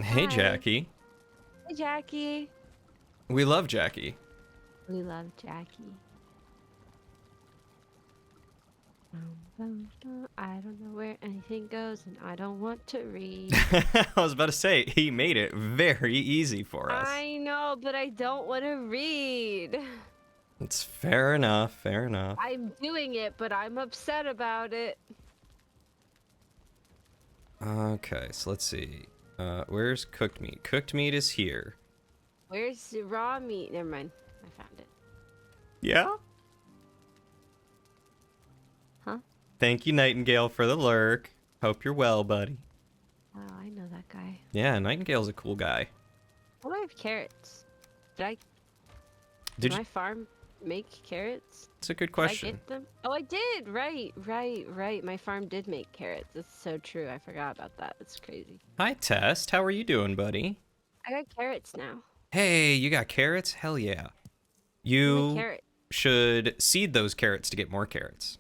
Hey, Hi. Jackie. Hey, Jackie. We love Jackie. We love Jackie. I don't know where anything goes, and I don't want to read. I was about to say, he made it very easy for us. I know, but I don't want to read. It's fair enough, fair enough. I'm doing it, but I'm upset about it. Okay, so let's see. Where's cooked meat? Cooked meat is here. Where's the raw meat? Never mind. I found it. Yeah? Huh? Thank you, Nightingale, for the lurk. Hope you're well, buddy. Oh, I know that guy. Yeah, Nightingale's a cool guy. Why do I have carrots? Did Did you? my farm make carrots? It's a good Did I question. get them? Oh, I did. Right. My farm did make carrots. That's so true. I forgot about that. That's crazy. Hi, Test. How are you doing, buddy? I got carrots now. Hey, you got carrots? Hell yeah. I'm a You carrot. should seed those carrots to get more carrots.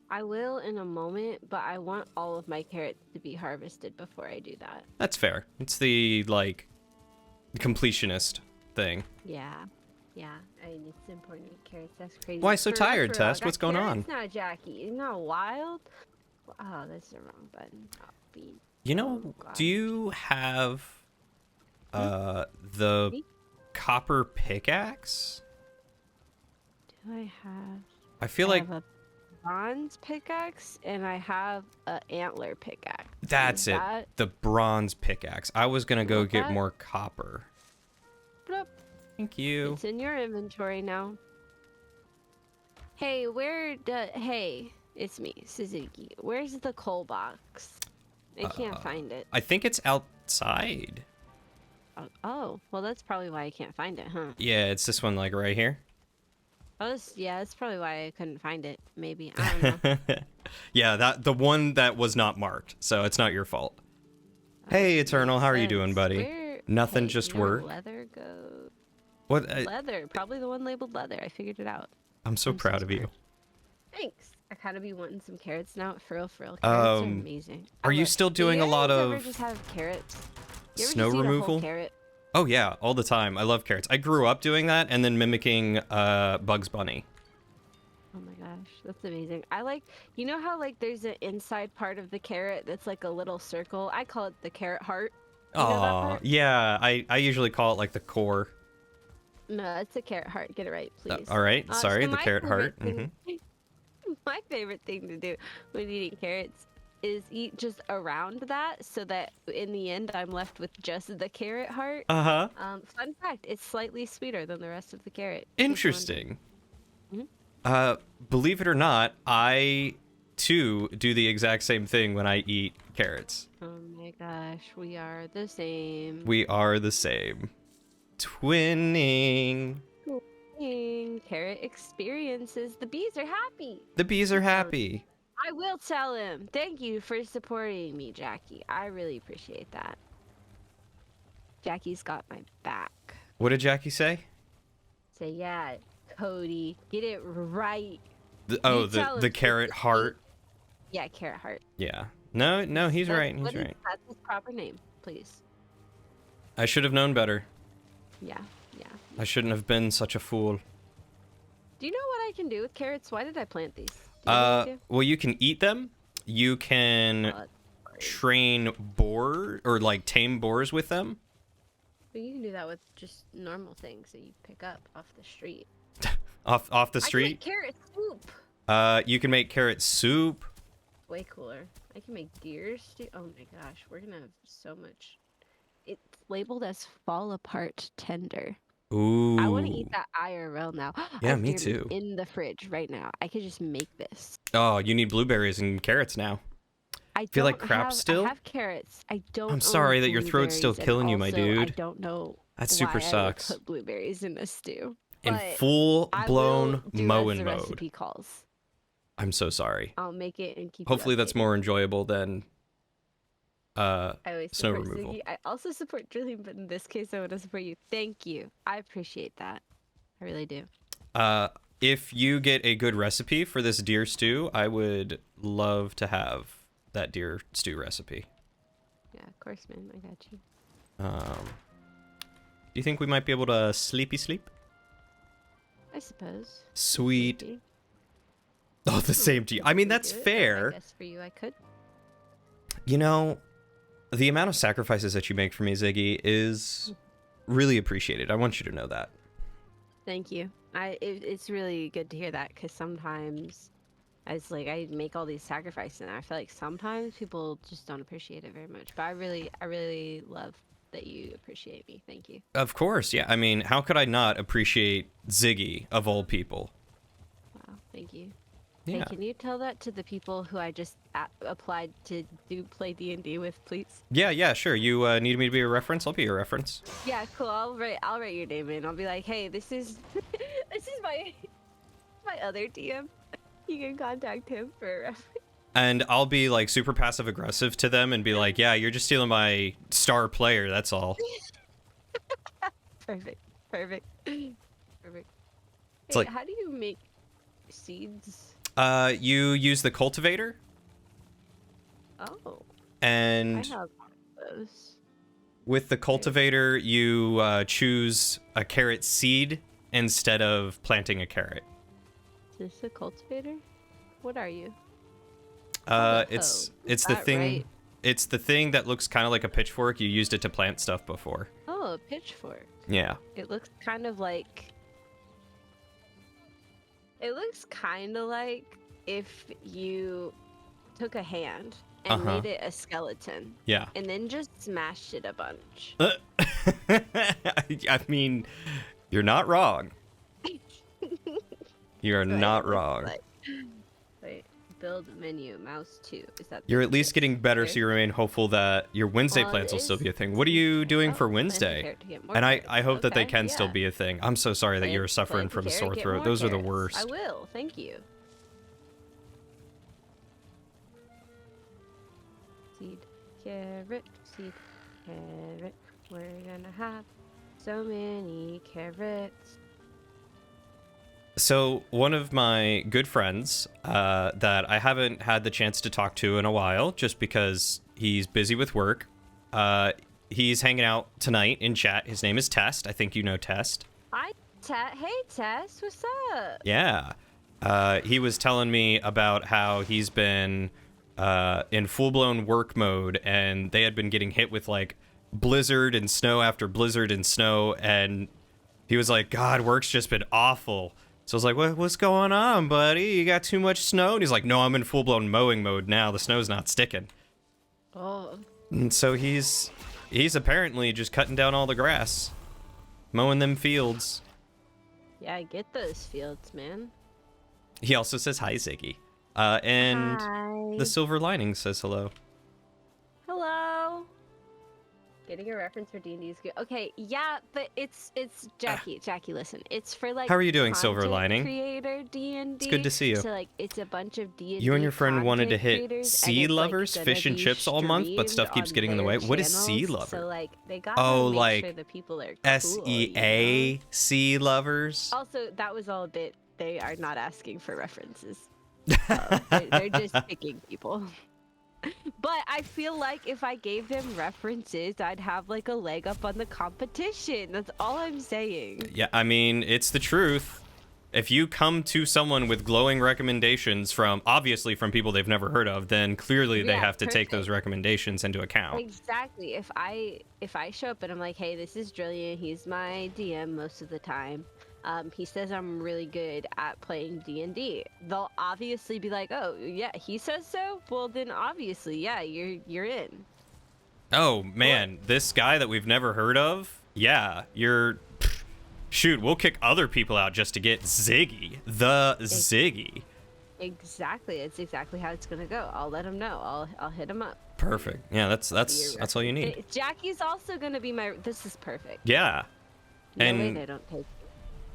I will in a moment, but I want all of my carrots to be harvested before I do that. That's fair. It's the, like, completionist thing. Yeah. It's important to eat carrots. That's crazy. Why so For real, tired, for real. I Test? got What's going on? carrots now, Jackie. Isn't that wild? Oh, that's the wrong button. Oh, bean. You know, Oh, God. do you have the Me? copper pickaxe? Do I have? I feel I like have a bronze pickaxe and I have an antler pickaxe. that's Is it. that- The bronze pickaxe. I was gonna go Want get that? more copper. Bloop. Thank you. It's in your inventory now. Hey, hey, it's me, Syziggy. Where's the coal box? I can't find it. I think it's outside. Oh, well, that's probably why I can't find it, huh? Yeah, it's this one, like right here. Oh, yeah, that's probably why I couldn't find it. Maybe, I don't know. Yeah, the one that was not marked, so it's not your fault. Hey, Eternal, how are you doing, buddy? Nothing, Hey, just you know where work. leather goes? What? Leather, probably the one labeled leather. I figured it out. I'm so proud of you. smart. Thanks. I kind of be wanting some carrots now. For real. Carrots are amazing. Are you still doing a lot Do you of ever just have carrots? You ever snow just eat a whole removal? carrot? Oh yeah, all the time. I love carrots. I grew up doing that and then mimicking Bugs Bunny. Oh my gosh, that's amazing. I like, you know how like there's an inside part of the carrot that's like a little circle? I call it the carrot heart. You know that Aw, part? yeah. I usually call it like the core. No, it's a carrot heart. Get it right, please. All right, sorry, so the my carrot heart. favorite thing- My favorite thing to do when eating carrots is eat just around that so that in the end I'm left with just the carrot heart. Uh-huh. Fun fact, it's slightly sweeter than the rest of the carrot. Interesting. Mhm. Believe it or not, I too do the exact same thing when I eat carrots. Oh my gosh, we are the same. We are the same. Twinning. Carrot experiences. The bees are happy. The bees are happy. I will tell him. Thank you for supporting me, Jackie. I really appreciate that. Jackie's got my back. What did Jackie say? Say, yeah, Cody, get it right. The carrot heart. Yeah, carrot heart. Yeah. No, he's right. He's right. That's his proper name, please. I should have known better. Yeah. I shouldn't have been such a fool. Do you know what I can do with carrots? Why did I plant these? Do you have any idea? Well, you can eat them. You can That's great. train boar or like tame boars with them. But you can do that with just normal things that you pick up off the street. Off the I can street. make carrot soup. You can make carrot soup. Way cooler. I can make deer stew. Oh my gosh, we're gonna have so much. It's labeled as fall apart tender. Ooh. I want to eat that IRL now. I Yeah, have me deer meat too. in the fridge right now. I could just make this. Oh, you need blueberries and carrots now. I Feel like don't crap have, still? I have carrots. I don't. I'm sorry own that your throat's still blueberries, and killing you, my also, I dude. don't know. That super why I would sucks. put blueberries in a stew. In But full I will blown do as mowing the mode. recipe calls. I'm so sorry. I'll make it and keep. Hopefully you that's updated. more enjoyable than I always snow support removal. Ziggy. I also support drilling, but in this case, I want to support you. Thank you. I appreciate that. I really do. If you get a good recipe for this deer stew, I would love to have that deer stew recipe. Yeah, of course, man. I got you. Do you think we might be able to sleepy sleep? I suppose. Sweet. Maybe. Oh, the same to you. I mean, that's Do it, but fair. I guess for you, I could. You know, the amount of sacrifices that you make for me, Ziggy, is really appreciated. I want you to know that. Thank you. It's really good to hear that, because sometimes I make all these sacrifices, and I feel like sometimes people just don't appreciate it very much. But I really love that you appreciate me. Thank you. Of course, yeah. I mean, how could I not appreciate Ziggy, of all people? Wow, thank you. Yeah. Hey, can you tell that to the people who I just applied to play D&D with, please? Yeah, sure. You need me to be a reference? I'll be a reference. Yeah, cool. I'll write your name in. I'll be like, hey, this is this is my other DM. You can contact him for a reference. And I'll be like super passive aggressive to them and be like, yeah, you're just stealing my star player, that's all. Perfect. Perfect. It's Hey, like- how do you make seeds? You use the cultivator Oh, and I have those. with the cultivator you choose a carrot seed instead of planting a carrot. Is this a cultivator? What are you? It's the that thing right? It's the thing that looks kind of like a pitchfork. You used it to plant stuff before. Oh, a pitchfork. Yeah. It looks kind of like... It looks kind of like if you took a hand and Uh-huh. made it a skeleton. Yeah. And then just smashed it a bunch. I mean, you're not wrong. You are That's what not it looks wrong. like. Wait, build menu, mouse 2. Is that You're at least getting better, so you remain hopeful that your Wednesday Well, plans it will still is- be a thing. What are you doing for plant a Wednesday? carrot to get more And carrots. I hope that they Okay, can still yeah. be a thing. I'm so sorry that you're Plant- suffering plant a from a carrot, sore get throat. more Those are the carrots. worst. I will, thank you. Seed, carrot, seed, carrot. We're gonna have so many carrots. So one of my good friends that I haven't had the chance to talk to in a while, just because he's busy with work, he's hanging out tonight in chat. His name is Test. I think you know Test. Hi, Hey, Tess, what's up? Yeah. He was telling me about how he's been in full-blown work mode, and they had been getting hit with like blizzard and snow after blizzard and snow, and he was like, God, work's just been awful. So I was like, what's going on, buddy? You got too much snow? And he's like, no, I'm in full-blown mowing mode now. The snow's not sticking. Oh, And so he's apparently just cutting down all the grass, mowing them fields. yeah, get those fields, man. He also says hi, Ziggy. And Hi. the Silver Lining says hello. Hello. Getting a reference for D&D is good. Okay, yeah, but it's Jackie. Jackie, listen. It's for like How are you doing, Silver content Lining? Creator D&D. It's good to see you. So like it's a bunch of D&D. You and your friend wanted to content hit creators, and Sea it's, like, Lovers, gonna fish and be chips all month, but stuff streamed keeps getting in the on way. their What is Sea channels, Lover? So like they gotta Oh, make like sure the people are cool, SEA, you know? Sea Lovers. Also, that was all a bit. They are not asking for references. They're just picking people. But I feel like if I gave them references, I'd have like a leg up on the competition. That's all I'm saying. Yeah, I mean, it's the truth. If you come to someone with glowing recommendations from, obviously from people they've never heard of, then clearly they Yeah, have to take perfect. those recommendations into account. Exactly. If I show up and I'm like, hey, this is Drillian. He's my DM most of the time. He says I'm really good at playing D&D. They'll obviously be like, oh yeah, he says so. Well then, obviously, yeah, you're in. Oh man, this guy that we've never heard of? Yeah, shoot, we'll kick other people out just to get Ziggy. The Ziggy. Exactly. It's exactly how it's gonna go. I'll let him know. I'll hit him up. Perfect. Yeah, that's all you need. Jackie's also gonna be my. This is perfect. Yeah. No way And they don't take.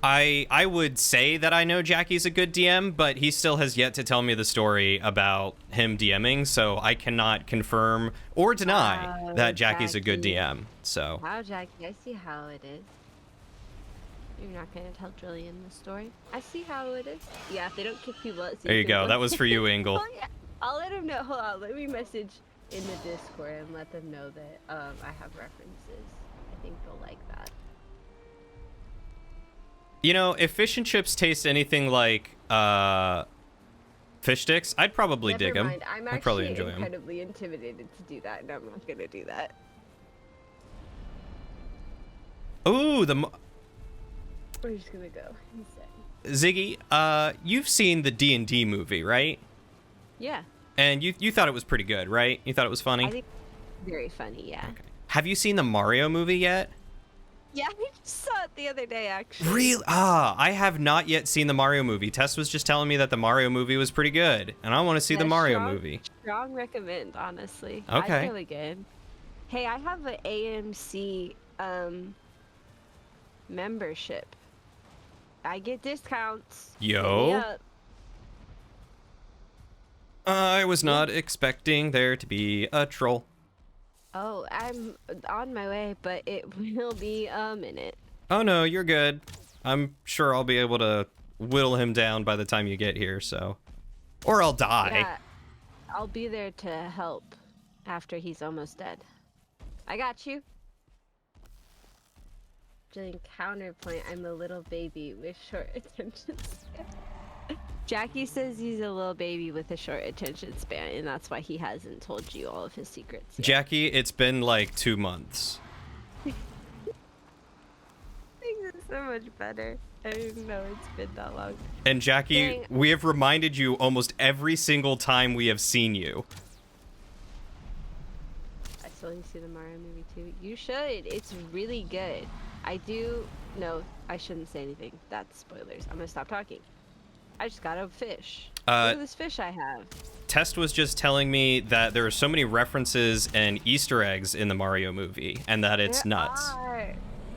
I would say that I know Jackie's a good DM, but he still has yet to tell me the story about him DMing, so I cannot confirm or deny that Jackie's a good Jackie. DM. So Wow, Jackie, I see how it is. You're not gonna tell Drillian the story. I see how it is. Yeah, if they don't kick people out. there you go. That was for you, Ingle. Oh, yeah. I'll let him know. Hold on. Let me message in the Discord and let them know that I have references. I think they'll like that. You know, if fish and chips taste anything like fish sticks, I'd probably dig them. I'm I'd probably actually enjoy them. incredibly intimidated to do that, and I'm not gonna do that. Ooh, We're just gonna go instead. Ziggy, you've seen the D&D movie, right? Yeah. And you thought it was pretty good, right? You thought it was funny? I think very funny, yeah. Okay. Have you seen the Mario movie yet? Yeah, I just saw it the other day, actually. Really? I have not yet seen the Mario movie. Tess was just telling me that the Mario movie was pretty good, and I want to see the Mario movie. Strong recommend, honestly. Okay. It's really good. Hey, I have an AMC membership. I get discounts. Yo. I was not expecting there to be a troll. Oh, I'm on my way, but it will be a minute. Oh no, you're good. I'm sure I'll be able to whittle him down by the time you get here, so. Or I'll die. Yeah, I'll be there to help after he's almost dead. I got you. Jillian, counterpoint, I'm a little baby with short attention span. Jackie says he's a little baby with a short attention span, and that's why he hasn't told you all of his secrets yet. Jackie, it's been like 2 months. Things are so much better. I didn't know it's been that long. And Jackie, Dang. we have reminded you almost every single time we have seen you. I still need to see the Mario movie too. You should. It's really good. No, I shouldn't say anything. That's spoilers. I'm gonna stop talking. I just got a fish. Look at this fish I have. Test was just telling me that there are so many references and Easter eggs in the Mario movie, and that it's nuts.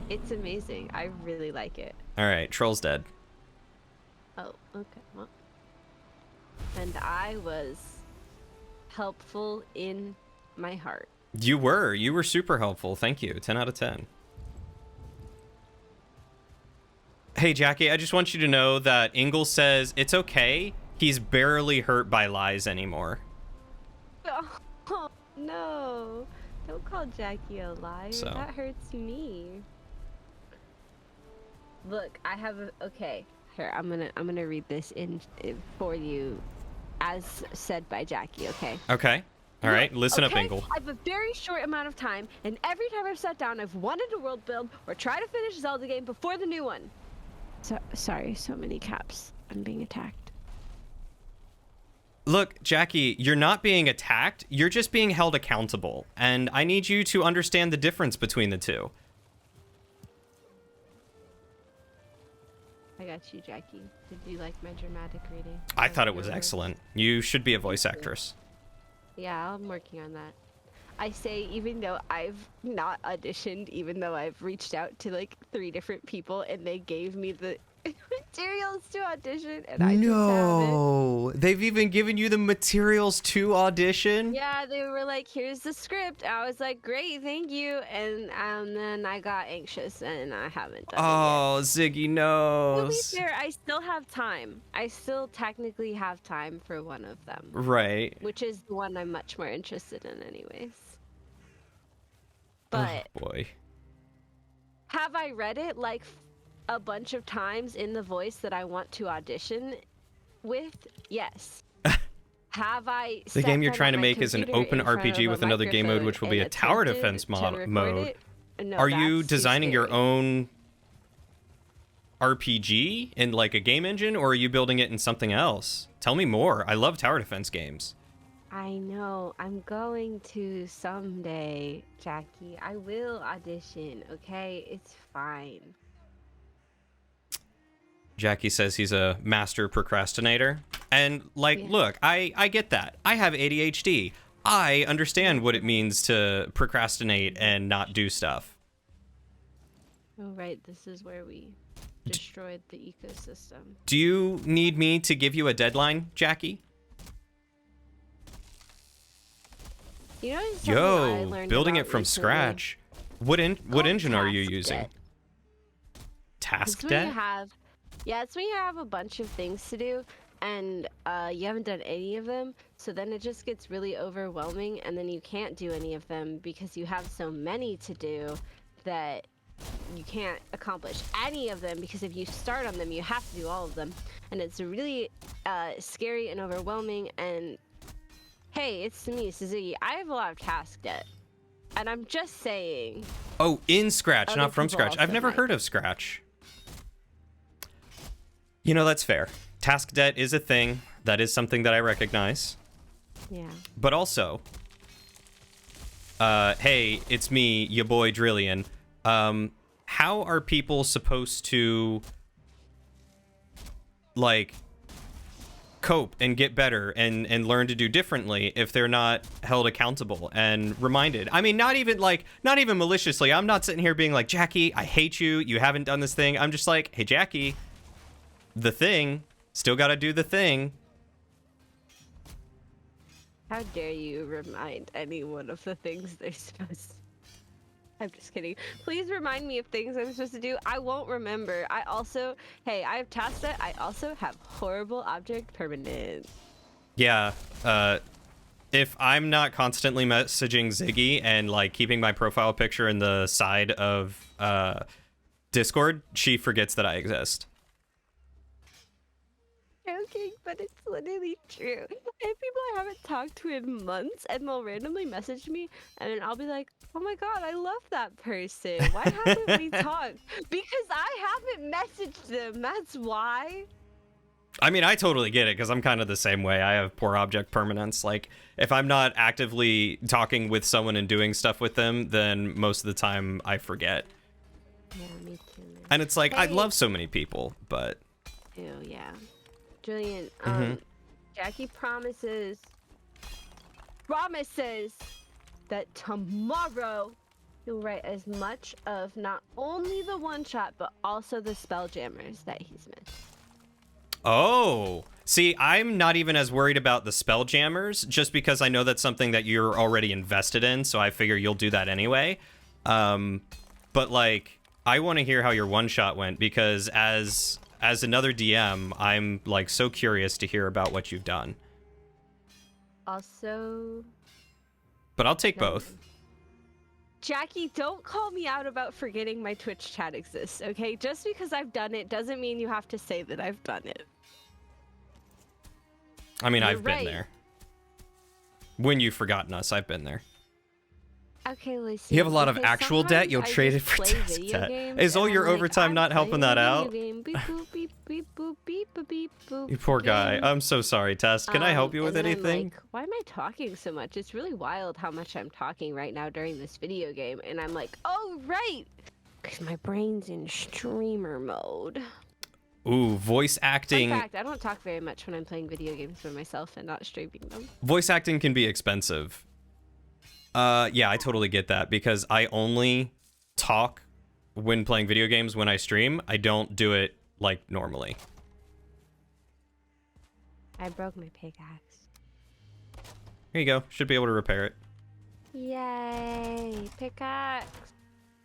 It's amazing. I really like it. All right, troll's dead. Oh, okay. Well. And I was helpful in my heart. You were super helpful. Thank you. 10 out of 10. Hey, Jackie, I just want you to know that Ingle says it's okay. He's barely hurt by lies anymore. Oh, no. Don't call Jackie a liar. So. That hurts me. Look, I have okay. Here, I'm gonna read this in for you as said by Jackie, okay? Okay. All right, listen up, Ingle. I have a very short amount of time, and every time I've sat down, I've wanted to world build or try to finish Zelda game before the new one. Sorry, so many caps. I'm being attacked. Look, Jackie, you're not being attacked. You're just being held accountable. And I need you to understand the difference between the two. I got you, Jackie. Did you like my dramatic reading? I thought it was excellent. You should be a voice actress. Yeah, I'm working on that. I say, even though I've not auditioned, even though I've reached out to like 3 different people and they gave me the materials to audition, and I just haven't. They've even given you the materials to audition? Yeah, they were like, here's the script. I was like, great, thank you. And then I got anxious and I haven't done it yet. Ziggy knows. To be fair, I still have time. I still technically have time for one of them. Right. Which is the one I'm much more interested in anyways. But oh, boy. Have I read it like a bunch of times in the voice that I want to audition with? Yes. Have I The game you're trying to make is an open RPG with another game mode, which will be a tower defense mode. No, Are you that's too designing your scary. own RPG in like a game engine, or are you building it in something else? Tell me more. I love tower defense games. I know. I'm going to someday, Jackie. I will audition, okay? It's fine. Jackie says he's a master procrastinator. And, like, look, I get that. I have ADHD. I understand what it means to procrastinate and not do stuff. Oh, right. This is where we destroyed the ecosystem. Do you need me to give you a deadline, Jackie? You know, something I learned building about it from recently? scratch. What engine are you using? It's when you have, it's when you have a bunch of things to do, and you haven't done any of them, so then it just gets really overwhelming, and then you can't do any of them because you have so many to do that you can't accomplish any of them, because if you start on them you have to do all of them, and it's really scary and overwhelming. And hey, it's me, Syziggy. I have a lot of task debt, and I'm just saying. Oh, in Scratch, Other not from people Scratch. I've also never might. heard of Scratch. You know, that's fair. Task debt is a thing. That is something that I recognize. Yeah. But also, hey, it's me, your boy Drillian. How are people supposed to, like, cope and get better and learn to do differently if they're not held accountable and reminded? I mean, not even maliciously. I'm not sitting here being like, Jackie, I hate you. You haven't done this thing. I'm just like, hey, Jackie, the thing, still got to do the thing. How dare you remind anyone of the things they're supposed to. I'm just kidding. Please remind me of things I'm supposed to do. I won't remember. I have task set. I also have horrible object permanence. Yeah, if I'm not constantly messaging Ziggy and, like, keeping my profile picture in the side of Discord, she forgets that I exist. Joking, but it's literally true. I have people I haven't talked to in months, and they'll randomly message me, and then I'll be like, oh my god, I love that person. Why haven't we talked? Because I haven't messaged them, that's why. I mean, I totally get it, because I'm kind of the same way. I have poor object permanence. Like, if I'm not actively talking with someone and doing stuff with them, then most of the time I forget. Yeah, me too, man. And it's like, I Hey. love so many people, but... Ew, yeah. Julian, Mhm. Jackie promises that tomorrow he'll write as much of not only the one-shot, but also the Spelljammers that he's missed. Oh, see, I'm not even as worried about the Spelljammers, just because I know that's something that you're already invested in, so I figure you'll do that anyway. But, like, I want to hear how your one-shot went, because as another DM, I'm, like, so curious to hear about what you've done. Also... But I'll take never both. mind. Jackie, don't call me out about forgetting my Twitch chat exists, okay? Just because I've done it doesn't mean you have to say that I've done it. I mean, You're I've been right. there. When you've forgotten us, I've been there. Okay, listen. You have a lot of because actual debt, sometimes you'll I trade just it for play task video debt. games, Is all and your I'm like, overtime I'm not helping playing that a out? video game. Beep, boop, beep, beep, boop, beep, boop, beep, boop, You poor guy. game. I'm so sorry, Tess. Can I help you with And then anything? I'm like, why am I talking so much? It's really wild how much I'm talking right now during this video game. And I'm like, oh, right. Because my brain's in streamer mode. Ooh, voice acting. Fun fact, I don't talk very much when I'm playing video games by myself and not streaming them. Voice acting can be expensive. Yeah, I totally get that, because I only talk when playing video games when I stream. I don't do it, like, normally. I broke my pickaxe. Here you go. Should be able to repair it. Yay! Pickaxe!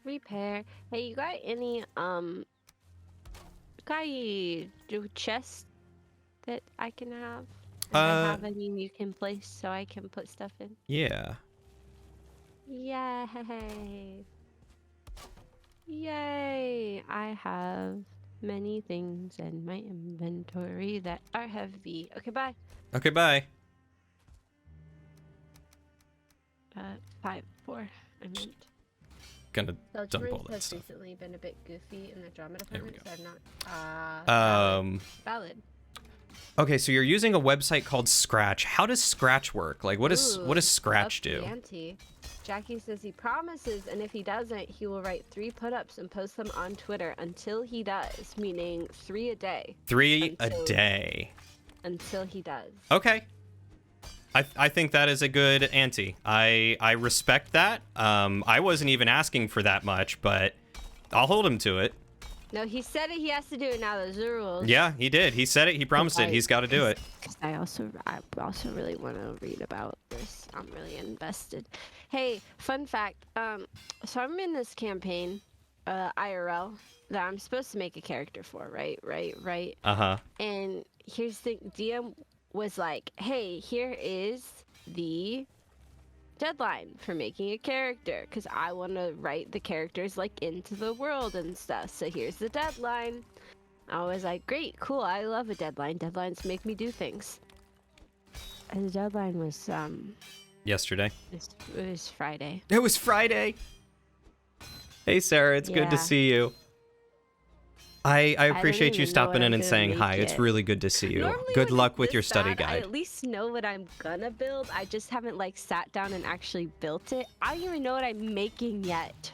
Repair. Hey, you got any, do chest that I can have? If I have any you can place so I can put stuff in? Yeah. Yay! Yay! I have many things in my inventory that are heavy. Okay, bye. Okay, bye. 5, 4, I meant. Gonna dump all Belgiumers that has stuff. recently been a bit goofy in the drama There we department, so I'm not, valid. Okay, so you're using a website called Scratch. How does Scratch work? Like, what does Scratch Up the do? ante. Jackie says he promises, and if he doesn't, he will write 3 put-ups and post them on Twitter until he does, meaning 3 a day. 3 a day. Until he does. Okay. I think that is a good ante. I respect that. I wasn't even asking for that much, but I'll hold him to it. No, he said it. He has to do it now. Those are the rules. Yeah, he did. He said it. He promised it. He's got to do it. Because I also really want to read about this. I'm really invested. Hey, fun fact. So I'm in this campaign, IRL, that I'm supposed to make a character for, right? Uh-huh. And here's the DM was like, hey, here is the deadline for making a character, because I want to write the characters like into the world and stuff. So here's the deadline. I was like, great, cool, I love a deadline. Deadlines make me do things. And the deadline was Yesterday. it was Friday. It was Friday. Hey Sarah, it's good to Yeah. see you. I don't appreciate you even know what stopping in I'm and gonna saying make hi. It's it. really good to see you. Normally Good when luck it's with this your study bad, I guide. at least know what I'm gonna build. I just haven't like sat down and actually built it. I don't even know what I'm making yet.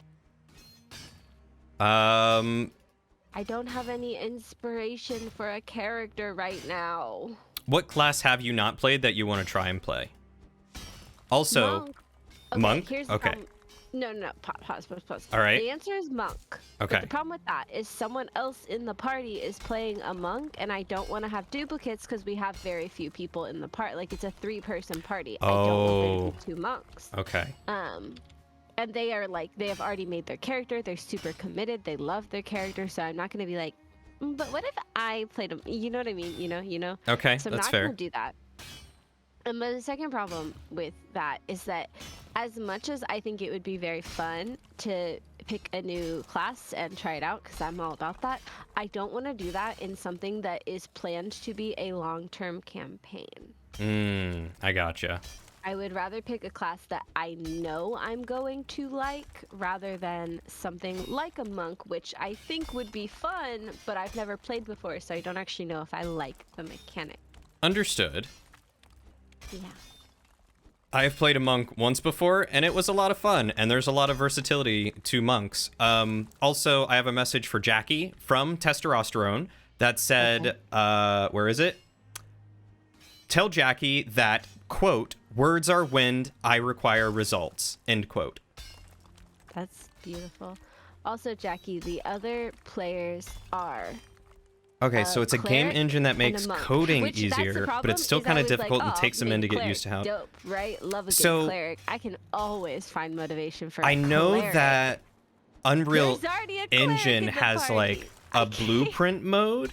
I don't have any inspiration for a character right now. What class have you not played that you want to try and play? Also, Monk. Okay, Monk? here's the Okay. problem. No. Pause. All right. The answer is monk. Okay. But the problem with that is someone else in the party is playing a monk, and I don't want to have duplicates because we have very few people in the party. Like, it's a 3-person party. I don't want there to be 2 monks. Okay. And they are like, they have already made their character. They're super committed. They love their character. So I'm not going to be like, but what if I played them? You know what I mean? You know? Okay, So I'm that's not fair. going to do that. And the second problem with that is that as much as I think it would be very fun to pick a new class and try it out, because I'm all about that, I don't want to do that in something that is planned to be a long-term campaign. I gotcha. I would rather pick a class that I know I'm going to like rather than something like a monk, which I think would be fun, but I've never played before, so I don't actually know if I like the mechanic. Understood. Yeah. I have played a monk once before, and it was a lot of fun, and there's a lot of versatility to monks. Also, I have a message for Jackie from Testosterone that said, where is it? Tell Jackie that, quote, words are wind, I require results, end quote. That's beautiful. Also, Jackie, the other players are Okay, so it's a game cleric engine that and makes a monk, coding which that's the easier, but problem, it's still is kind I of was like, difficult and oh, takes a main minute to get cleric, used to how. dope, right? Love a good So- cleric. I can always find motivation for I a know cleric. that Unreal There's already a cleric Engine in the has party. like I a can't- blueprint mode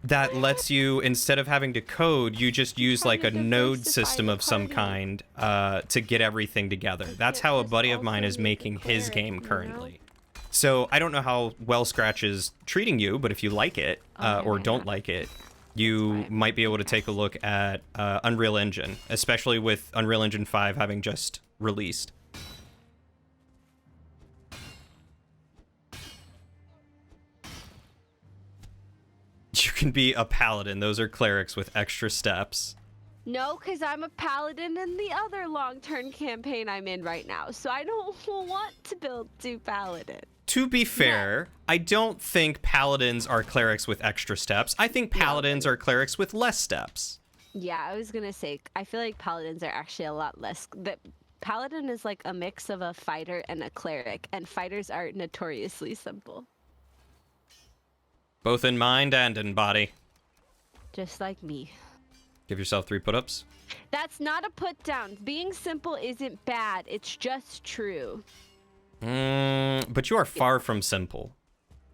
that lets you, instead of having to code, you just use like a trying to node diversify system the of some party. kind to get everything together. That's can't how a just buddy of mine also is make a making his cleric, game you know? currently. So I don't know how well Scratch is treating you, but if you like it or yeah. don't like it, you That's why might be able to take a look at Unreal Engine, especially with Unreal Engine 5 having just released. You can be a paladin. Those are clerics with extra steps. No, because I'm a paladin in the other long-term campaign I'm in right now, so I don't want to build 2 paladins. To be fair, I don't think paladins are clerics with extra steps. I think paladins are clerics with less steps. Yeah, I was gonna say, I feel like paladins are actually a lot less. The paladin is like a mix of a fighter and a cleric, and fighters are notoriously simple, Both in mind and in body. just like me. Give yourself 3 put-ups. That's not a put down. Being simple isn't bad. It's just true. But you are far from simple.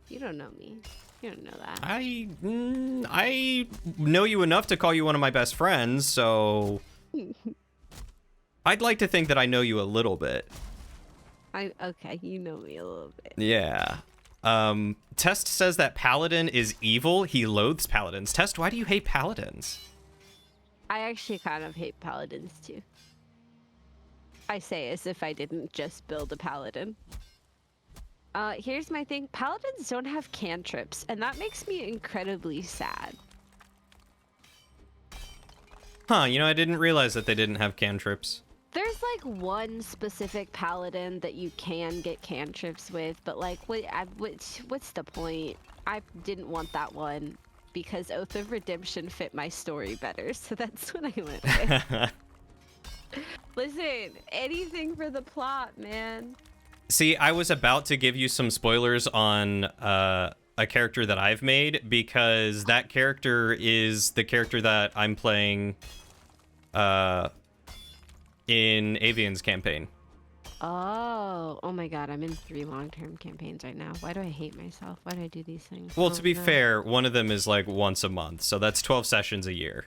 You don't know me. You don't know that. I know you enough to call you one of my best friends, so I'd like to think that I know you a little bit. Okay, you know me a little bit. Yeah. Test says that Paladin is evil. He loathes Paladins. Test, why do you hate Paladins? I actually kind of hate paladins too. I say as if I didn't just build a paladin. Here's my thing. Paladins don't have cantrips, and that makes me incredibly sad. Huh, you know, I didn't realize that they didn't have cantrips. There's like one specific paladin that you can get cantrips with, but like, what's the point? I didn't want that one because Oath of Redemption fit my story better, so that's what I went with. Listen, anything for the plot, man. See, I was about to give you some spoilers on a character that I've made because that character is the character that I'm playing in Avian's campaign. Oh my god, I'm in 3 long-term campaigns right now. Why do I hate myself? Why do I do these things? Well, Oh, to be no. fair, one of them is like once a month, so that's 12 sessions a year.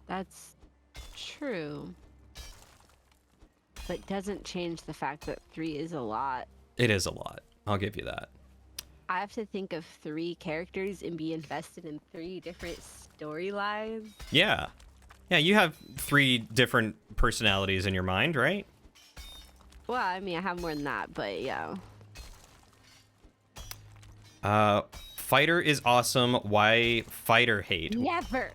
That's true. But doesn't change the fact that 3 is a lot. It is a lot. I'll give you that. I have to think of 3 characters and be invested in 3 different storylines. Yeah. Yeah, you have 3 different personalities in your mind, right? Well, I mean, I have more than that, but yeah. Fighter is awesome. Why fighter hate? Never!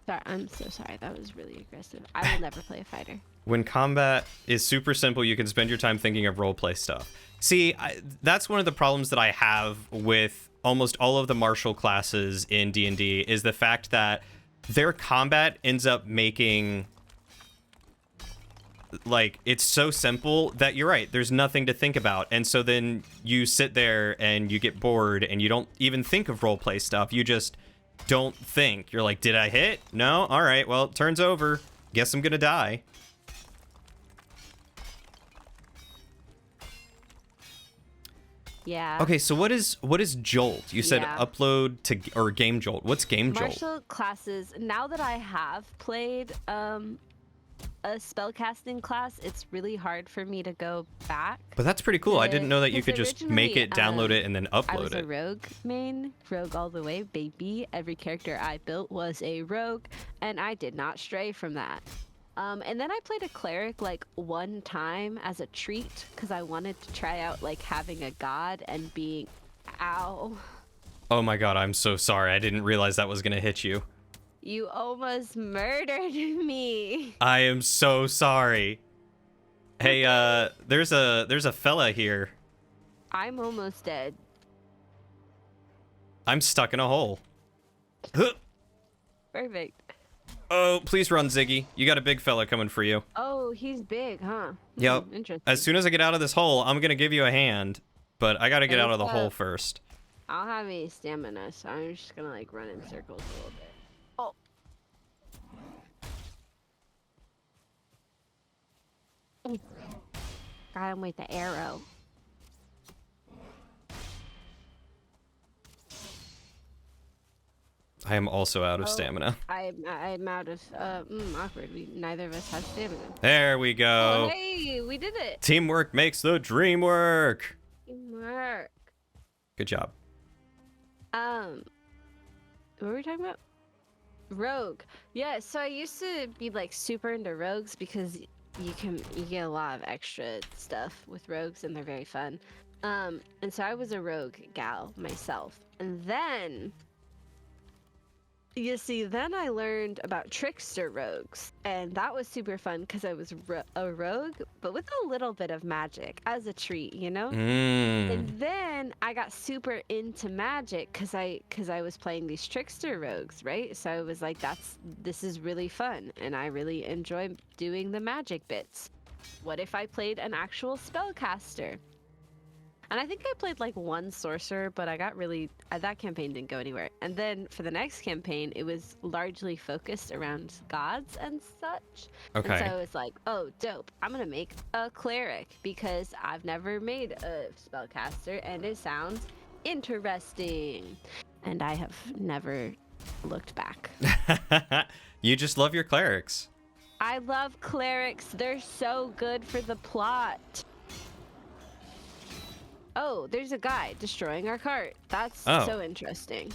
Sorry, I'm so sorry. That was really aggressive. I will never play a fighter. When combat is super simple, you can spend your time thinking of roleplay stuff. See, that's one of the problems that I have with almost all of the martial classes in D&D is the fact that their combat ends up making, like, it's so simple that you're right, there's nothing to think about. And so then you sit there and you get bored and you don't even think of roleplay stuff. You just don't think. You're like, did I hit? No? All right, well, turn's over. Guess I'm gonna die. Yeah. Okay, so what is Jolt? You said upload to or game Jolt. What's game Jolt? Martial classes. Now that I have played a spellcasting class, it's really hard for me to go back. But that's pretty cool. I didn't know that you could just make it, download it, and then upload it. I was a rogue main, rogue all the way, baby. Every character I built was a rogue, and I did not stray from that. And then I played a cleric like one time as a treat because I wanted to try out like having a god and being, ow. Oh my god, I'm so sorry. I didn't realize that was gonna hit you. You almost murdered me. I am so sorry. Hey, there's a fella here. I'm almost dead. I'm stuck in a hole. Perfect. Oh, please run, Ziggy. You got a big fella coming for you. Oh, he's big, huh? Yep. Interesting. As soon as I get out of this hole, I'm gonna give you a hand, but I gotta get out of the hole first. I don't have any stamina, so I'm just gonna like run in circles a little bit. Oh. Got him with the arrow. I am also out of stamina. I'm out of awkward. Neither of us have stamina. There we go. Oh, hey, we did it. Teamwork makes the dream work. Teamwork. Good job. What were we talking about? Rogue. Yeah, so I used to be like super into rogues because you get a lot of extra stuff with rogues and they're very fun. And so I was a rogue gal myself. And then you see, then I learned about trickster rogues, and that was super fun because I was a rogue, but with a little bit of magic as a treat, you know? And then I got super into magic because I was playing these trickster rogues, right? So I was like, this is really fun, and I really enjoy doing the magic bits. What if I played an actual spellcaster? And I think I played like one sorcerer, but I got really, that campaign didn't go anywhere. And then for the next campaign, it was largely focused around gods and such. Okay. And so I was like, oh, dope. I'm going to make a cleric because I've never made a spellcaster and it sounds interesting. And I have never looked back. You just love your clerics. I love clerics. They're so good for the plot. Oh, there's a guy destroying our cart. That's so interesting.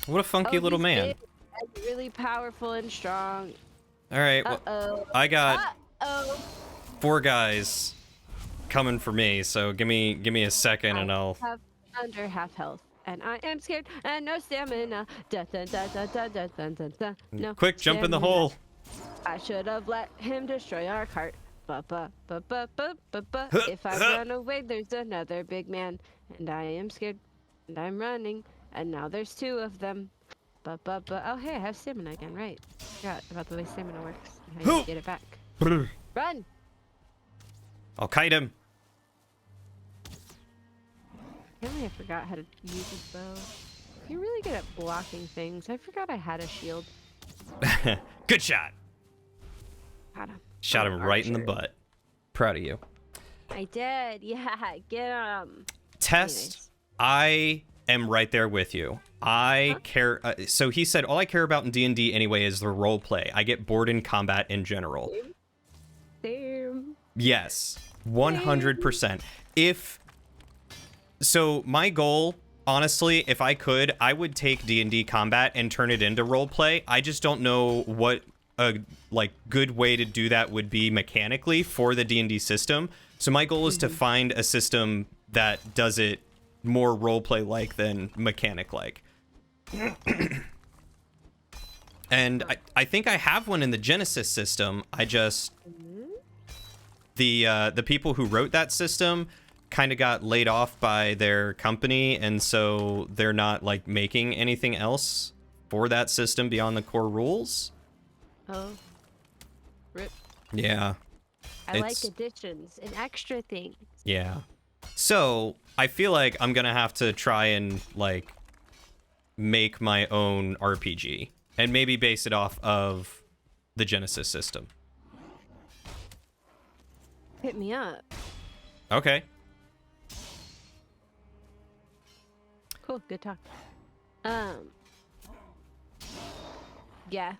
What a funky little man. Big and really powerful and strong. All right. Well, I got 4 guys coming for me, so give me a second and I'll have under half health. And I am scared and no stamina. Dun, dun, dun, dun, dun, dun, dun, dun, dun. No quick jump in the hole. I should have let him destroy our cart. If I run away, there's another big man, and I am scared, and I'm running, and now there's 2 of them. Oh, hey, I have stamina again, right? Forgot about the way stamina works, and how you get it back. Run! I'll kite him. Apparently I forgot how to use a bow. You're really good at blocking things. I forgot I had a shield. Good shot. Got him. Shot him right in the butt. Proud of you. I did. Yeah, get 'em. Test. Anyways. I am right there with you. I Huh? care. So he said, all I care about in D&D anyway is the role play. I get bored in combat in general. Damn. Yes, 100%. So my goal, honestly, if I could, I would take D&D combat and turn it into role play. I just don't know what a good way to do that would be mechanically for the D&D system. So my goal is to find a system that does it more role play like than mechanic like. And I think I have one in the Genesis system. I just the people who wrote that system kind of got laid off by their company, and so they're not like making anything else for that system beyond the core rules. Oh. Rip. Yeah. I like additions and extra things. Yeah. So I feel like I'm gonna have to try and like make my own RPG and maybe base it off of the Genesis system. Hit me up. Okay. Cool. Good talk. Yeah.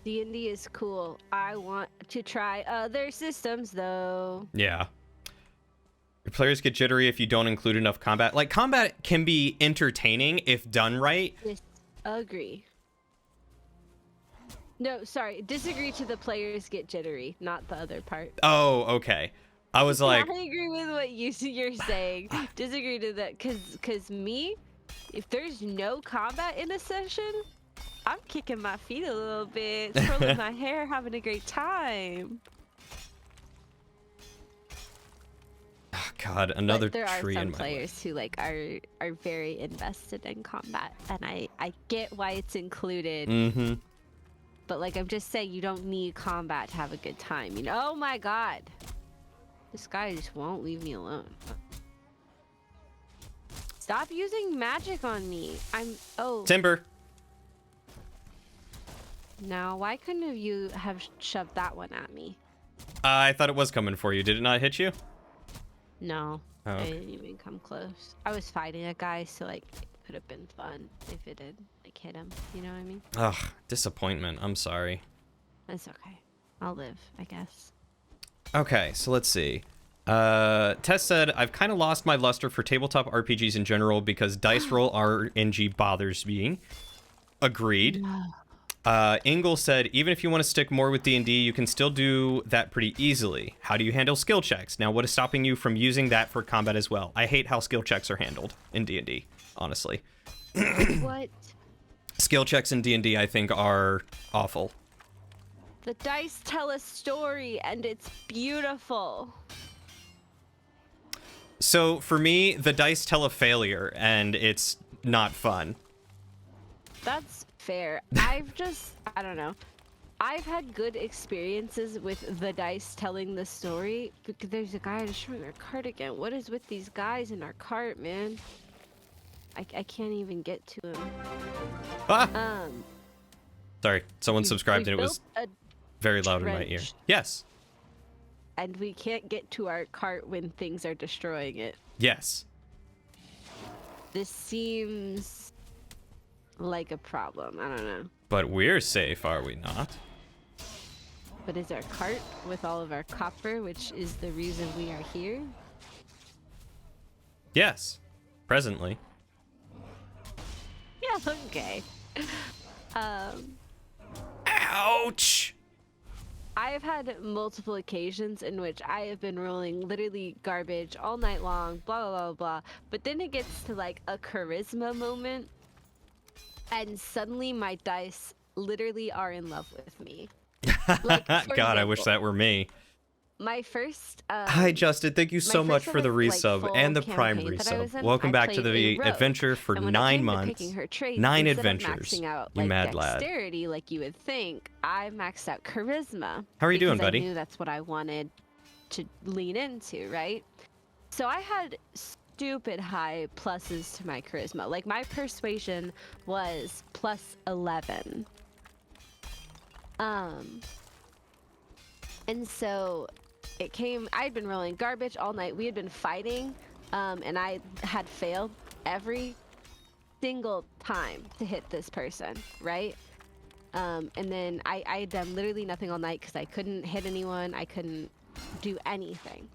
D&D is cool. I want to try other systems though. Yeah. Your players get jittery if you don't include enough combat. Like, combat can be entertaining if done right. Disagree. No, sorry. Disagree to the players get jittery, not the other part. Oh, okay. I was like... I agree with what you're saying. Disagree to that, cause me, if there's no combat in a session, I'm kicking my feet a little bit, twirling my hair, having a great time. Oh, God, another there are tree some in my players who like are very invested in combat, and I get why it's included. Mm-hmm. But like I'm just saying, you don't need combat to have a good time. You know? Oh my God, this guy just won't leave me alone. Stop using magic on me. Timber. Now, why couldn't you have shoved that one at me? I thought it was coming for you. Did it not hit you? No, Oh, I okay. didn't even come close. I was fighting a guy, so like it could have been fun if it did like hit him. You know what I mean? Ugh, disappointment. I'm sorry. That's okay. I'll live, I guess. Okay, so let's see. Tess said, I've kind of lost my luster for tabletop RPGs in general because dice roll RNG bothers me. Agreed. Ingle said, even if you want to stick more with D&D, you can still do that pretty easily. How do you handle skill checks? Now, what is stopping you from using that for combat as well? I hate how skill checks are handled in D&D, honestly. What? Skill checks in D&D, I think, are awful. The dice tell a story, and it's beautiful. So, for me, the dice tell a failure, and it's not fun. That's fair. I don't know. I've had good experiences with the dice telling the story, because there's a guy destroying our cart again. What is with these guys in our cart, man? I can't even get to him. Ah! Sorry, someone subscribed and it was a very loud in my ear. trench. Yes. And we can't get to our cart when things are destroying it. Yes. This seems like a problem. I don't know. But we're safe, are we not? But is our cart with all of our copper, which is the reason we are here? Yes. Presently. Yeah, okay. Ouch! I have had multiple occasions in which I have been rolling literally garbage all night long, blah, blah, blah, blah. But then it gets to like a charisma moment, and suddenly my dice literally are in love with me. Like, God, I wish that were me. My first Hi, Justin. Thank you so much for the resub full and the prime campaign that I was resub. in, Welcome I back to played the a rogue, adventure for and when it 9 came to months. picking her traits, 9 instead of adventures. maxing out, You like, mad lad. dexterity like you would think, I maxed out charisma. How are you doing, because buddy? I knew that's what I wanted to lean into, right? So I had stupid high pluses to my charisma. Like my persuasion was plus 11. And so I had been rolling garbage all night. We had been fighting, and I had failed every single time to hit this person, right? And then I had done literally nothing all night because I couldn't hit anyone. I couldn't do anything.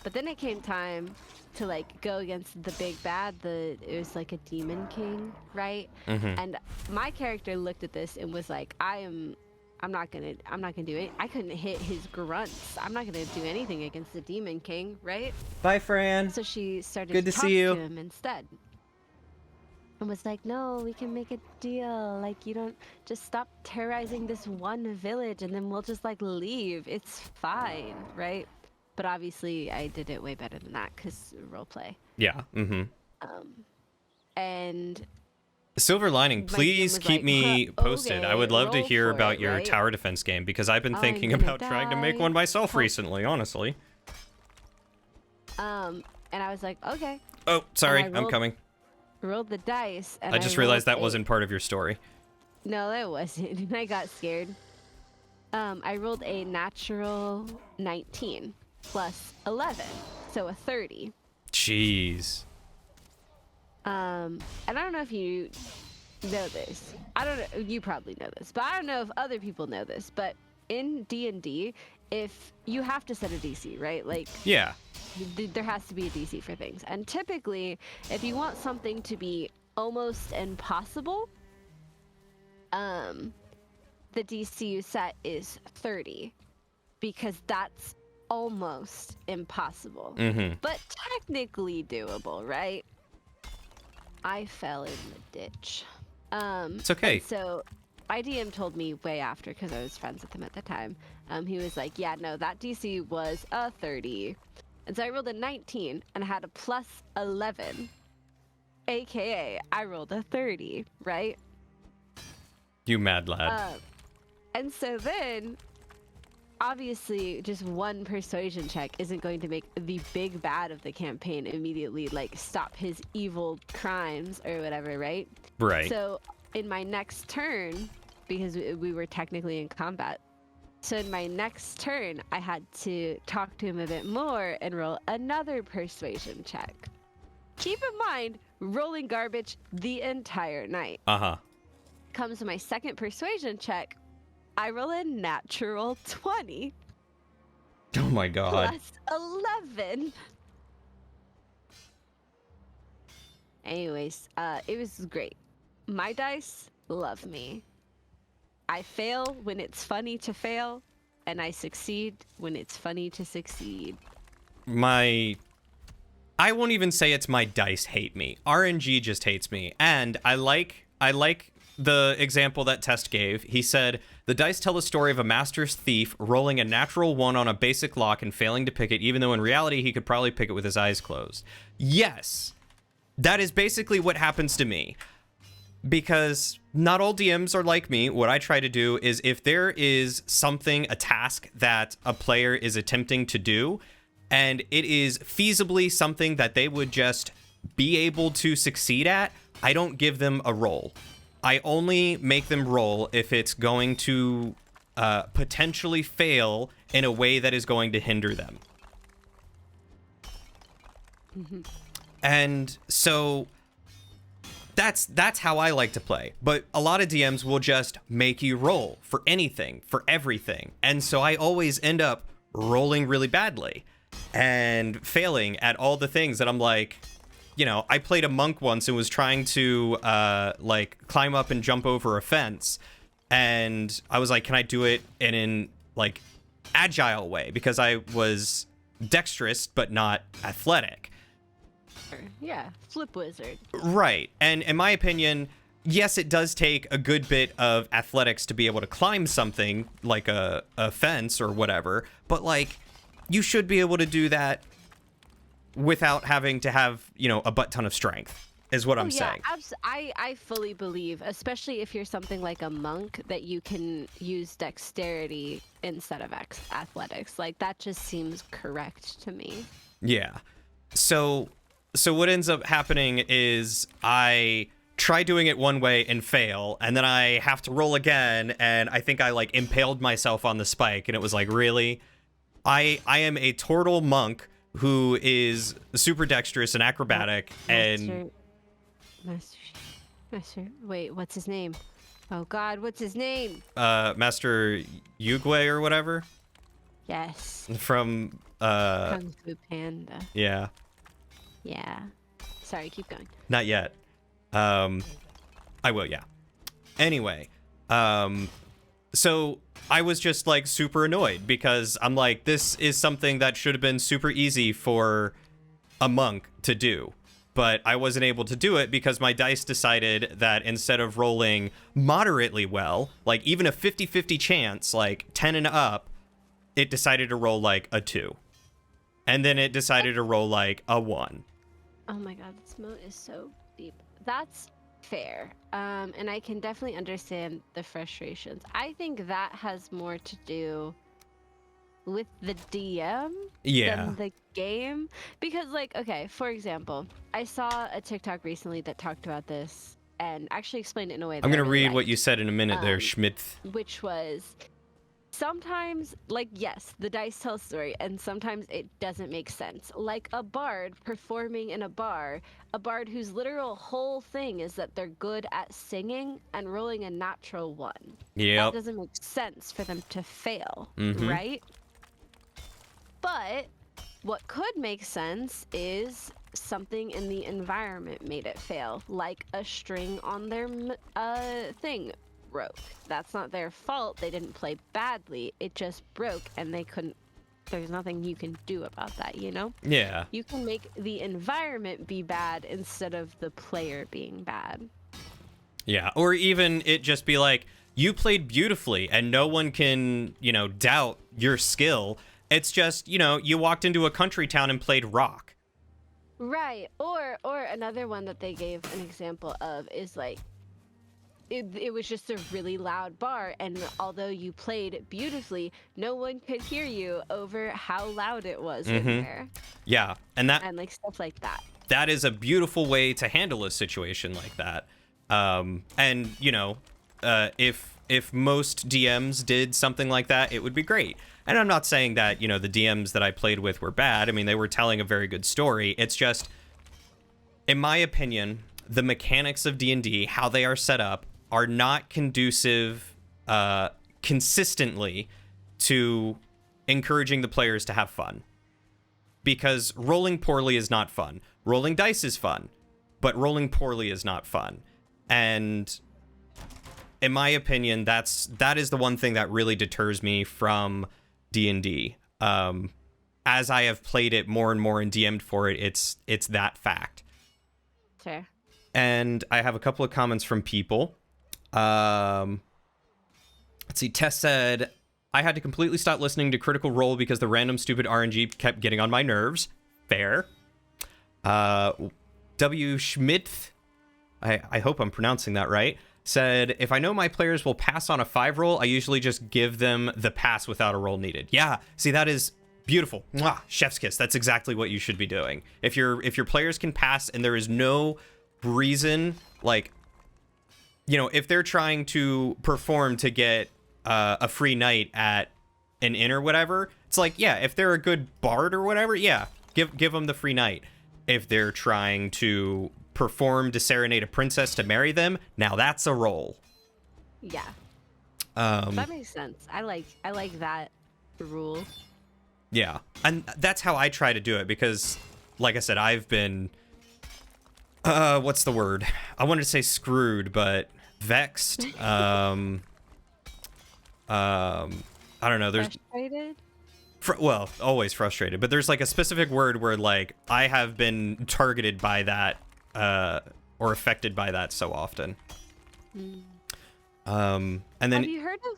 But then it came time to like go against the big bad. It was like a demon king, right? And my character looked at this and was like, I'm not gonna do it. I couldn't hit his grunts. I'm not gonna do anything against the demon king, right? Bye, Fran. So she started Good to to talk see you. to him instead. And was like, no, we can make a deal. Like, you don't just stop terrorizing this one village and then we'll just like leave. It's fine, right? But obviously I did it way better than that because roleplay. Yeah. And Silver lining, my please DM was keep like, me posted. I would okay, love to roll hear for about it, your right? tower defense game because I've been thinking gonna about trying to make die. one myself Help. recently, honestly. And I was like, okay. Oh, sorry, I I'm rolled- coming. Rolled the dice. And I just realized rolled that wasn't part of your story. No, that wasn't. I got scared. I rolled a natural 19 plus 11, so a 30. Jeez. And I don't know if you know this. I don't know. You probably know this, but I don't know if other people know this. But in D&D, if you have to set a DC, right? Like, Yeah. there has to be a DC for things. And typically, if you want something to be almost impossible, the DC you set is 30 because that's almost impossible, but technically doable, right? I fell in the ditch. It's okay. And so my DM told me way after because I was friends with him at the time. He was like, yeah, no, that DC was a 30. And so I rolled a 19 and I had a plus 11, aka I rolled a 30, right? You mad lad. And so then, obviously, just one persuasion check isn't going to make the big bad of the campaign immediately, like, stop his evil crimes or whatever, right? Right. So, in my next turn, because we were technically in combat, so in my next turn, I had to talk to him a bit more and roll another persuasion check. Keep in mind, rolling garbage the entire night. Comes to my second persuasion check, I roll a natural 20 Oh my god. plus 11. Anyways, it was great. My dice love me. I fail when it's funny to fail, and I succeed when it's funny to succeed. I won't even say it's my dice hate me. RNG just hates me. And I like the example that Test gave. He said, the dice tell the story of a master's thief rolling a natural 1 on a basic lock and failing to pick it, even though in reality he could probably pick it with his eyes closed. Yes, that is basically what happens to me. Because not all DMs are like me. What I try to do is if there is something, a task that a player is attempting to do, and it is feasibly something that they would just be able to succeed at, I don't give them a roll. I only make them roll if it's going to potentially fail in a way that is going to hinder them. And so that's how I like to play. But a lot of DMs will just make you roll for anything, for everything. And so I always end up rolling really badly and failing at all the things that I'm like, you know, I played a monk once and was trying to like climb up and jump over a fence, and I was like, can I do it in an like agile way, because I was dexterous but not athletic. Yeah, flip wizard. Right. And in my opinion, yes, it does take a good bit of athletics to be able to climb something like a fence or whatever, but like you should be able to do that without having to have, you know, a butt ton of strength, is what I'm saying. I fully believe, especially if you're something like a monk, that you can use dexterity instead of athletics. Like, that just seems correct to me. Yeah. So what ends up happening is I try doing it one way and fail, and then I have to roll again, and I think I like impaled myself on the spike, and it was like, really? I am a turtle monk who is super dexterous and acrobatic, and Master. Wait, what's his name? Oh God, what's his name? Master Yugwe or whatever Yes. from Kung Fu Panda. yeah. Yeah. Sorry, keep going. Not yet. I will, yeah. Anyway, so I was just like super annoyed because I'm like, this is something that should have been super easy for a monk to do. But I wasn't able to do it because my dice decided that instead of rolling moderately well, like even a 50-50 chance, like 10 and up, it decided to roll like a 2. And then it decided to roll like a 1. Oh my God, this moat is so deep. That's fair. And I can definitely understand the frustrations. I think that has more to do with the DM than the game. Because, like, okay, for example, I saw a TikTok recently that talked about this and actually explained it in a way that I'm going to really read what liked, you said in a minute there, Schmidt. which was sometimes, like, yes, the dice tell a story, and sometimes it doesn't make sense. Like a bard performing in a bar, a bard whose literal whole thing is that they're good at singing and rolling a natural 1. Yeah. That doesn't make sense for them to fail, right? But what could make sense is something in the environment made it fail, like a string on their thing broke. That's not their fault. They didn't play badly. It just broke and they couldn't. There's nothing you can do about that, you know? Yeah. You can make the environment be bad instead of the player being bad. Yeah. Or even it just be like, you played beautifully and no one can, doubt your skill. It's just, you walked into a country town and played rock. Right. Or another one that they gave an example of is like, it was just a really loud bar, and although you played beautifully, no one could hear you over how loud it was in there. Yeah, and like stuff like that. That is a beautiful way to handle a situation like that. And if most DMs did something like that, it would be great. And I'm not saying that the DMs that I played with were bad. I mean, they were telling a very good story. It's just, in my opinion, the mechanics of D&D, how they are set up, are not conducive consistently to encouraging the players to have fun. Because rolling poorly is not fun. Rolling dice is fun, but rolling poorly is not fun. And in my opinion, that is the one thing that really deters me from D&D. As I have played it more and more and DM'd for it, it's that fact. Fair. And I have a couple of comments from people. Let's see. Tess said, I had to completely stop listening to Critical Role because the random stupid RNG kept getting on my nerves. Fair. W. Schmidt, I hope I'm pronouncing that right, said, if I know my players will pass on a 5 roll, I usually just give them the pass without a roll needed. Yeah, see, that is beautiful. Mwah, chef's kiss. That's exactly what you should be doing. If your players can pass and there is no reason, like, if they're trying to perform to get a free night at an inn or whatever, it's like, yeah, if they're a good bard or whatever, yeah, give them the free night. If they're trying to perform to serenade a princess to marry them, now that's a roll. Yeah. That makes sense. I like that rule. Yeah. And that's how I try to do it because, like I said, I've been what's the word? I wanted to say screwed, but vexed. I don't know. There's frustrated. Well, always frustrated, but there's like a specific word where like I have been targeted by that or affected by that so often. And then have you heard of?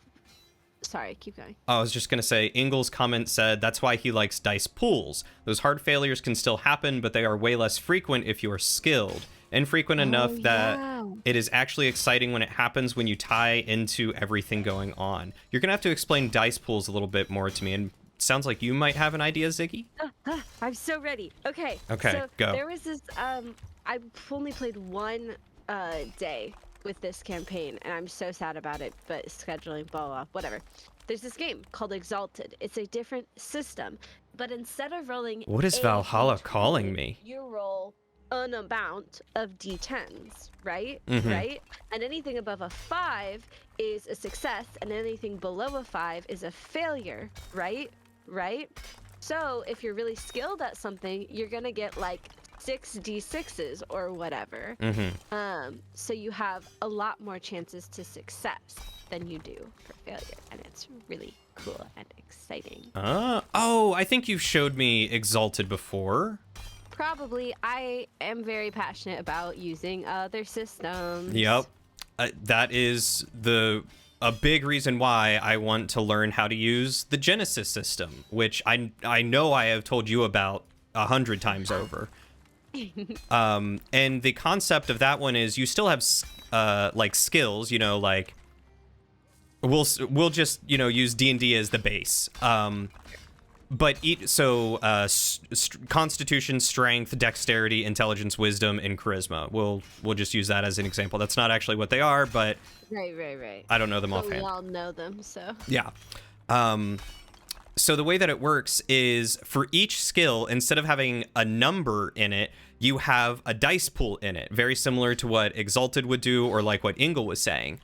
Sorry, keep going. I was just gonna say, Ingles' comment said that's why he likes dice pools. Those hard failures can still happen, but they are way less frequent if you are skilled. Infrequent enough that it is actually exciting when it happens when you tie into everything going on. You're gonna have to explain dice pools a little bit more to me, and it sounds like you might have an idea, Ziggy. I'm so ready. Okay. Okay, so go. There was this. I only played one day with this campaign, and I'm so sad about it, but scheduling, blah, blah, whatever. There's this game called Exalted. It's a different system, but instead of rolling What is a Valhalla D20, calling me? you roll an amount of D10s, right? Mhm. Right? And anything above a 5 is a success, and anything below a 5 is a failure, right? Right? So if you're really skilled at something, you're gonna get like 6d6s or whatever. So you have a lot more chances to success than you do for failure, and it's really cool and exciting. Oh, I think you've showed me Exalted before. Probably. I am very passionate about using other systems. Yep. That is a big reason why I want to learn how to use the Genesis system, which I know I have told you about 100 times over. And the concept of that one is you still have like skills, like we'll just use D&D as the base. But Constitution, Strength, Dexterity, Intelligence, Wisdom, and Charisma. We'll just use that as an example. That's not actually what they are, but right. I don't know them But offhand. we all know them, so. Yeah. So the way that it works is for each skill, instead of having a number in it, you have a dice pool in it, very similar to what Exalted would do, or like what Ingle was saying.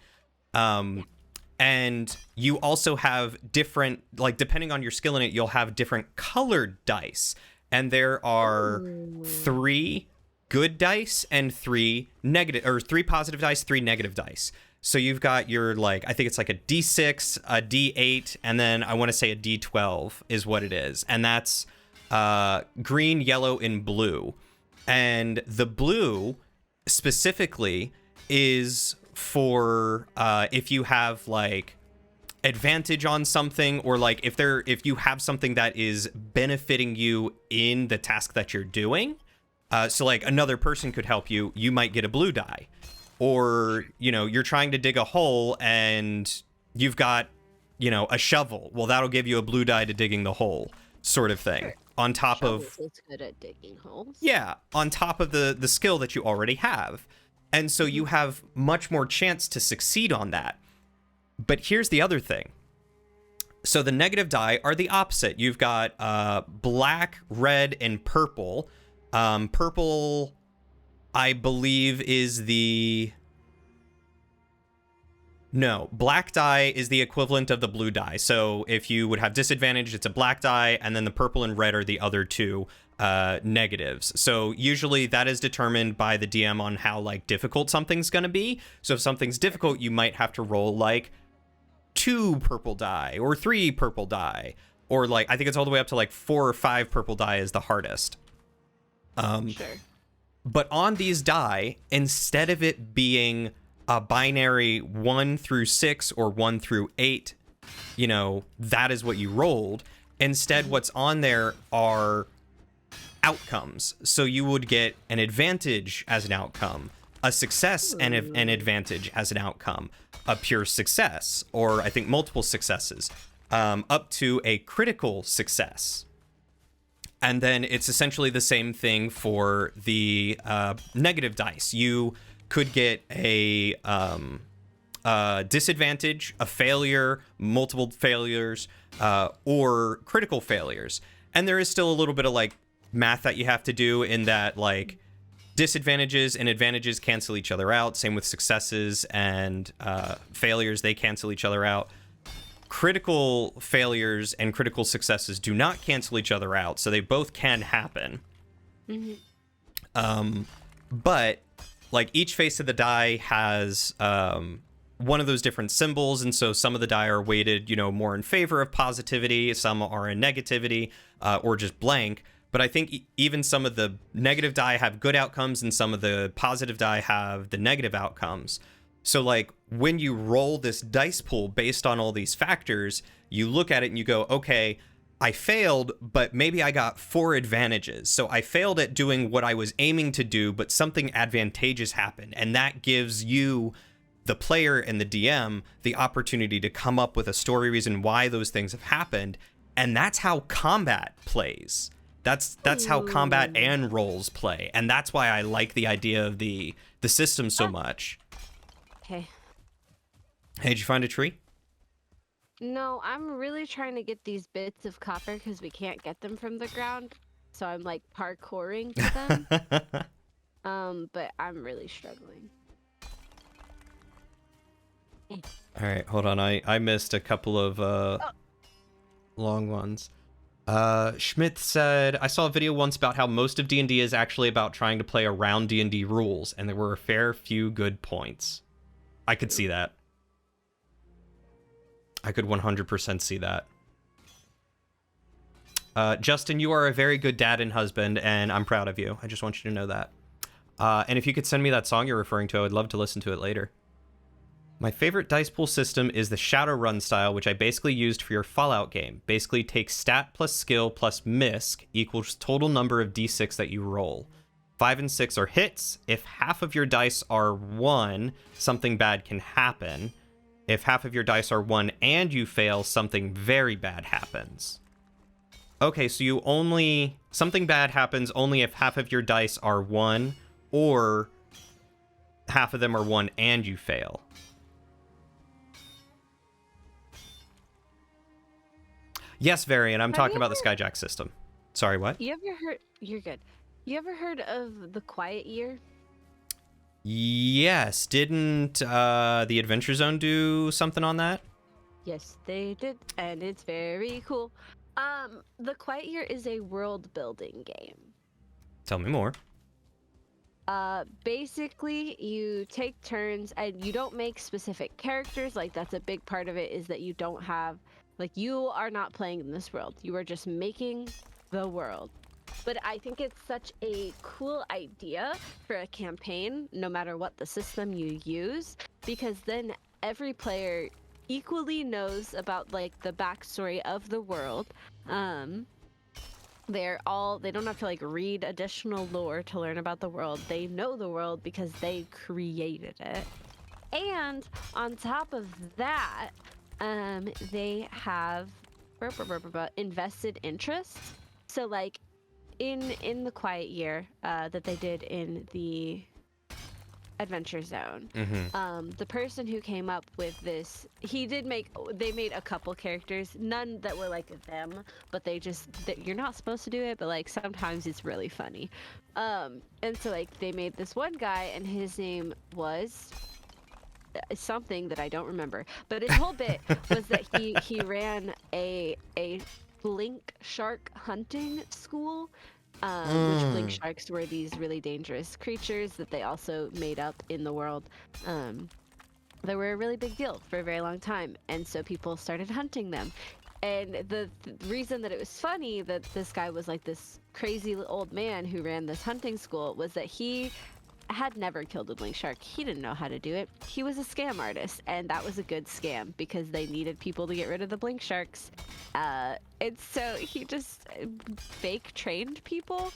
And you also have different, like, depending on your skill in it, you'll have different colored dice. And there are 3 good dice and 3 positive dice, 3 negative dice. So you've got your, like, I think it's like a D6, a D8, and then I want to say a D12 is what it is. And that's green, yellow, and blue. And the blue specifically is for if you have like advantage on something, or like if you have something that is benefiting you in the task that you're doing. So like another person could help you, you might get a blue die. Or, you're trying to dig a hole and you've got, a shovel. Well, that'll give you a blue die to digging the hole, sort of thing. Sure. On top of... It's good at digging holes. Yeah, on top of the skill that you already have. And so you have much more chance to succeed on that. But here's the other thing. So the negative die are the opposite. You've got black, red, and purple. Purple, I believe, is the... No, black die is the equivalent of the blue die. So if you would have disadvantage, it's a black die, and then the purple and red are the other 2 negatives. So usually that is determined by the DM on how like difficult something's going to be. So if something's difficult, you might have to roll like 2 purple die or 3 purple die, or like I think it's all the way up to like 4 or 5 purple die is the hardest. Sure. But on these die, instead of it being a binary 1 through 6 or 1 through 8, that is what you rolled. Instead, what's on there are outcomes. So you would get an advantage as an outcome, a success and an advantage as an outcome, a pure success, or I think multiple successes, up to a critical success. And then it's essentially the same thing for the negative dice. You could get a disadvantage, a failure, multiple failures, or critical failures. And there is still a little bit of like math that you have to do in that, like, disadvantages and advantages cancel each other out. Same with successes and failures, they cancel each other out. Critical failures and critical successes do not cancel each other out, so they both can happen. But like each face of the die has one of those different symbols, and so some of the die are weighted, more in favor of positivity, some are in negativity, or just blank. But I think even some of the negative die have good outcomes, and some of the positive die have the negative outcomes. So like when you roll this dice pool based on all these factors, you look at it and you go, okay, I failed, but maybe I got 4 advantages. So I failed at doing what I was aiming to do, but something advantageous happened. And that gives you, the player and the DM, the opportunity to come up with a story reason why those things have happened. And that's how combat plays. That's how combat and roles play. And that's why I like the idea of the system so much. Hey, did you find a tree? No, I'm really trying to get these bits of copper because we can't get them from the ground. So I'm like parkouring to them. But I'm really struggling. All right, hold on. I missed a couple of long ones. Schmidt said, I saw a video once about how most of D&D is actually about trying to play around D&D rules, and there were a fair few good points. I could see that. I could 100% see that. Justin, you are a very good dad and husband, and I'm proud of you. I just want you to know that. And if you could send me that song you're referring to, I would love to listen to it later. My favorite dice pool system is the Shadowrun style, which I basically used for your Fallout game. Basically takes stat plus skill plus misc equals total number of d6 that you roll. 5 and 6 are hits. If half of your dice are 1, something bad can happen. If half of your dice are 1 and you fail, something very bad happens. Okay, so you only... Something bad happens only if half of your dice are 1 or half of them are 1 and you fail. Yes, Varian, I'm talking about the Skyjack system. Sorry, what? You ever heard? You're good. You ever heard of the Quiet Year? Yes, didn't the Adventure Zone do something on that? Yes, they did, and it's very cool. The Quiet Year is a world building game. Tell me more. Basically, you take turns, and you don't make specific characters. Like, that's a big part of it, is that you don't have... Like, you are not playing in this world. You are just making the world. But I think it's such a cool idea for a campaign, no matter what the system you use, because then every player equally knows about, like, the backstory of the world. They don't have to, like, read additional lore to learn about the world. They know the world because they created it. And on top of that, they have invested interest. So, like, in the Quiet Year that they did in the Adventure Zone, the person who came up with this, they made a couple characters, none that were like them, but you're not supposed to do it, but like sometimes it's really funny. And so, like, they made this one guy, and his name was something that I don't remember, but his whole bit was that he ran a blink shark hunting school, which blink sharks were these really dangerous creatures that they also made up in the world. They were a really big deal for a very long time, and so people started hunting them. And the reason that it was funny that this guy was like this crazy old man who ran this hunting school was that he had never killed a blink shark. He didn't know how to do it. He was a scam artist, and that was a good scam because they needed people to get rid of the blink sharks. And so he just fake trained people.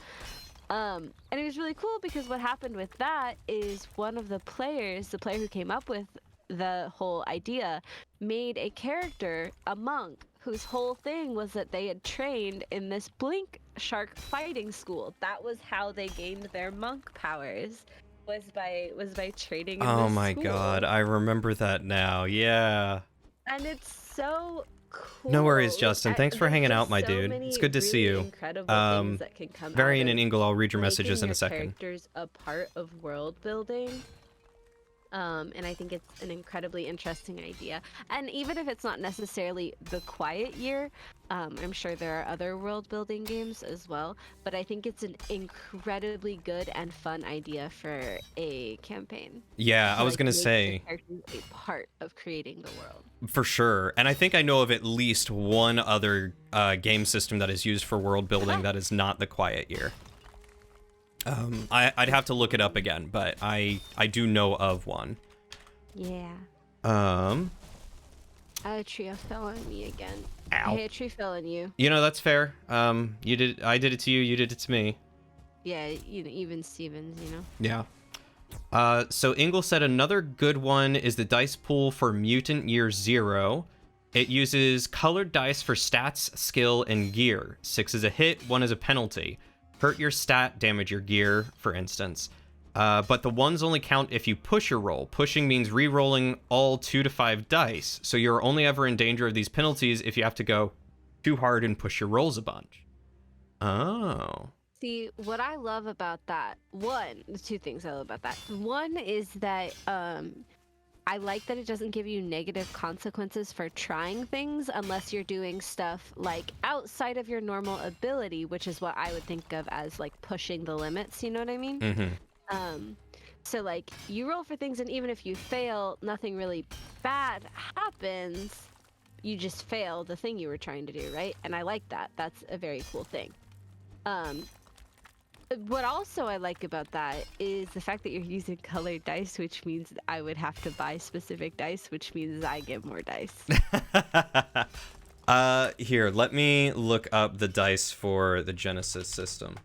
And it was really cool because what happened with that is one of the player who came up with the whole idea, made a character, a monk, whose whole thing was that they had trained in this blink shark fighting school. That was how they gained their monk powers, was by training in Oh this my school. god, I remember that now. Yeah. And it's so cool. No worries, Justin. Thanks for hanging out, my so dude. It's good to really see you. Incredible things that can come Varian out and of Ingle, I'll read your making messages in your a second. characters a part of world building. And I think it's an incredibly interesting idea. And even if it's not necessarily the Quiet Year, I'm sure there are other world building games as well, but I think it's an incredibly good and fun idea for a campaign. Yeah, I was gonna make say, the characters a part of creating the world. for sure. And I think I know of at least one other game system that is used for world building that is not the Quiet Year. I'd have to look it up again, but I do know of one. Yeah. A tree fell on me again. Ow. Hey, a tree fell on you. You know, that's fair. I did it to you, you did it to me. Yeah, even Stevens, you know. Yeah. So Ingle said another good one is the dice pool for Mutant Year Zero. It uses colored dice for stats, skill, and gear. 6 is a hit, 1 is a penalty. Hurt your stat, damage your gear, for instance. But the ones only count if you push a roll. Pushing means re-rolling all 2 to 5 dice. So you're only ever in danger of these penalties if you have to go too hard and push your rolls a bunch. Oh. See, what I love about that, there's two things I love about that. One is that I like that it doesn't give you negative consequences for trying things unless you're doing stuff like outside of your normal ability, which is what I would think of as like pushing the limits, you know what I mean? So like you roll for things and even if you fail, nothing really bad happens. You just fail the thing you were trying to do, right? And I like that. That's a very cool thing. What also I like about that is the fact that you're using colored dice, which means I would have to buy specific dice, which means I get more dice. Here, let me look up the dice for the Genesis system.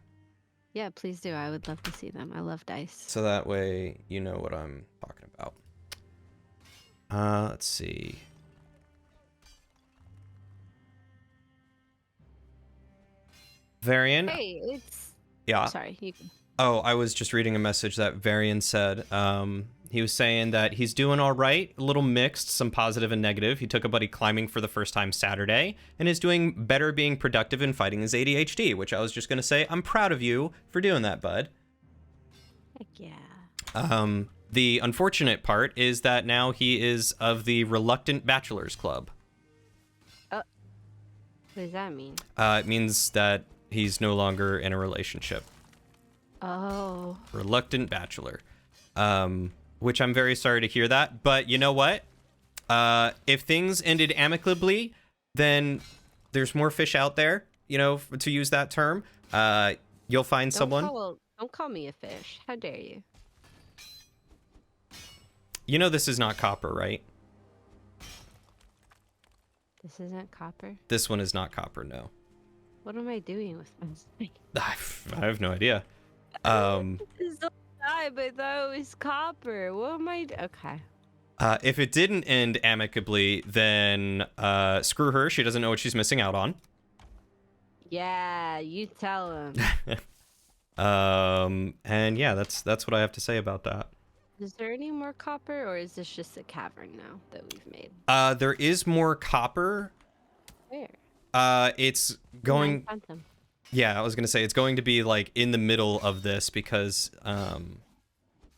Yeah, please do. I would love to see them. I love dice. So that way you know what I'm talking about. Let's see. Varian? Hey, it's... Yeah. Sorry, you can... Oh, I was just reading a message that Varian said. He was saying that he's doing all right, a little mixed, some positive and negative. He took a buddy climbing for the first time Saturday and is doing better being productive and fighting his ADHD, which I was just going to say, I'm proud of you for doing that, bud. Heck yeah. The unfortunate part is that now he is of the Reluctant Bachelors Club. What does that mean? It means that he's no longer in a relationship. Oh. Reluctant Bachelor. Which I'm very sorry to hear that. But you know what? If things ended amicably, then there's more fish out there, you know, to use that term. You'll find someone. Don't call me a fish. How dare you? You know this is not copper, right? This isn't copper? This one is not copper, no. What am I doing with my... I have no idea. It's so high, but that was copper. What am I... Okay. If it didn't end amicably, then screw her. She doesn't know what she's missing out on. Yeah, you tell him. And yeah, that's what I have to say about that. Is there any more copper, or is this just a cavern now that we've made? There is more copper. Where? It's going... I found them. Yeah, I was gonna say it's going to be like in the middle of this because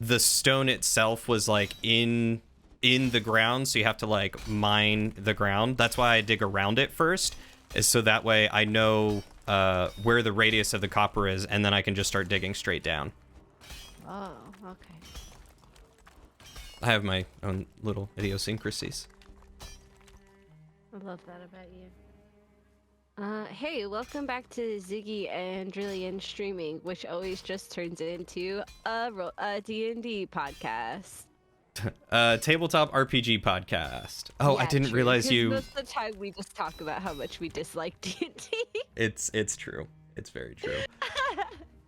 the stone itself was like in the ground, so you have to like mine the ground. That's why I dig around it first, is so that way I know where the radius of the copper is, and then I can just start digging straight down. Oh, okay. I have my own little idiosyncrasies. I love that about you. Hey, welcome back to Ziggy and Drillian streaming, which always just turns it into a D&D podcast. Tabletop RPG podcast. Oh, yeah, I didn't realize you... Most of the time we just talk about how much we dislike D&D. It's true. It's very true.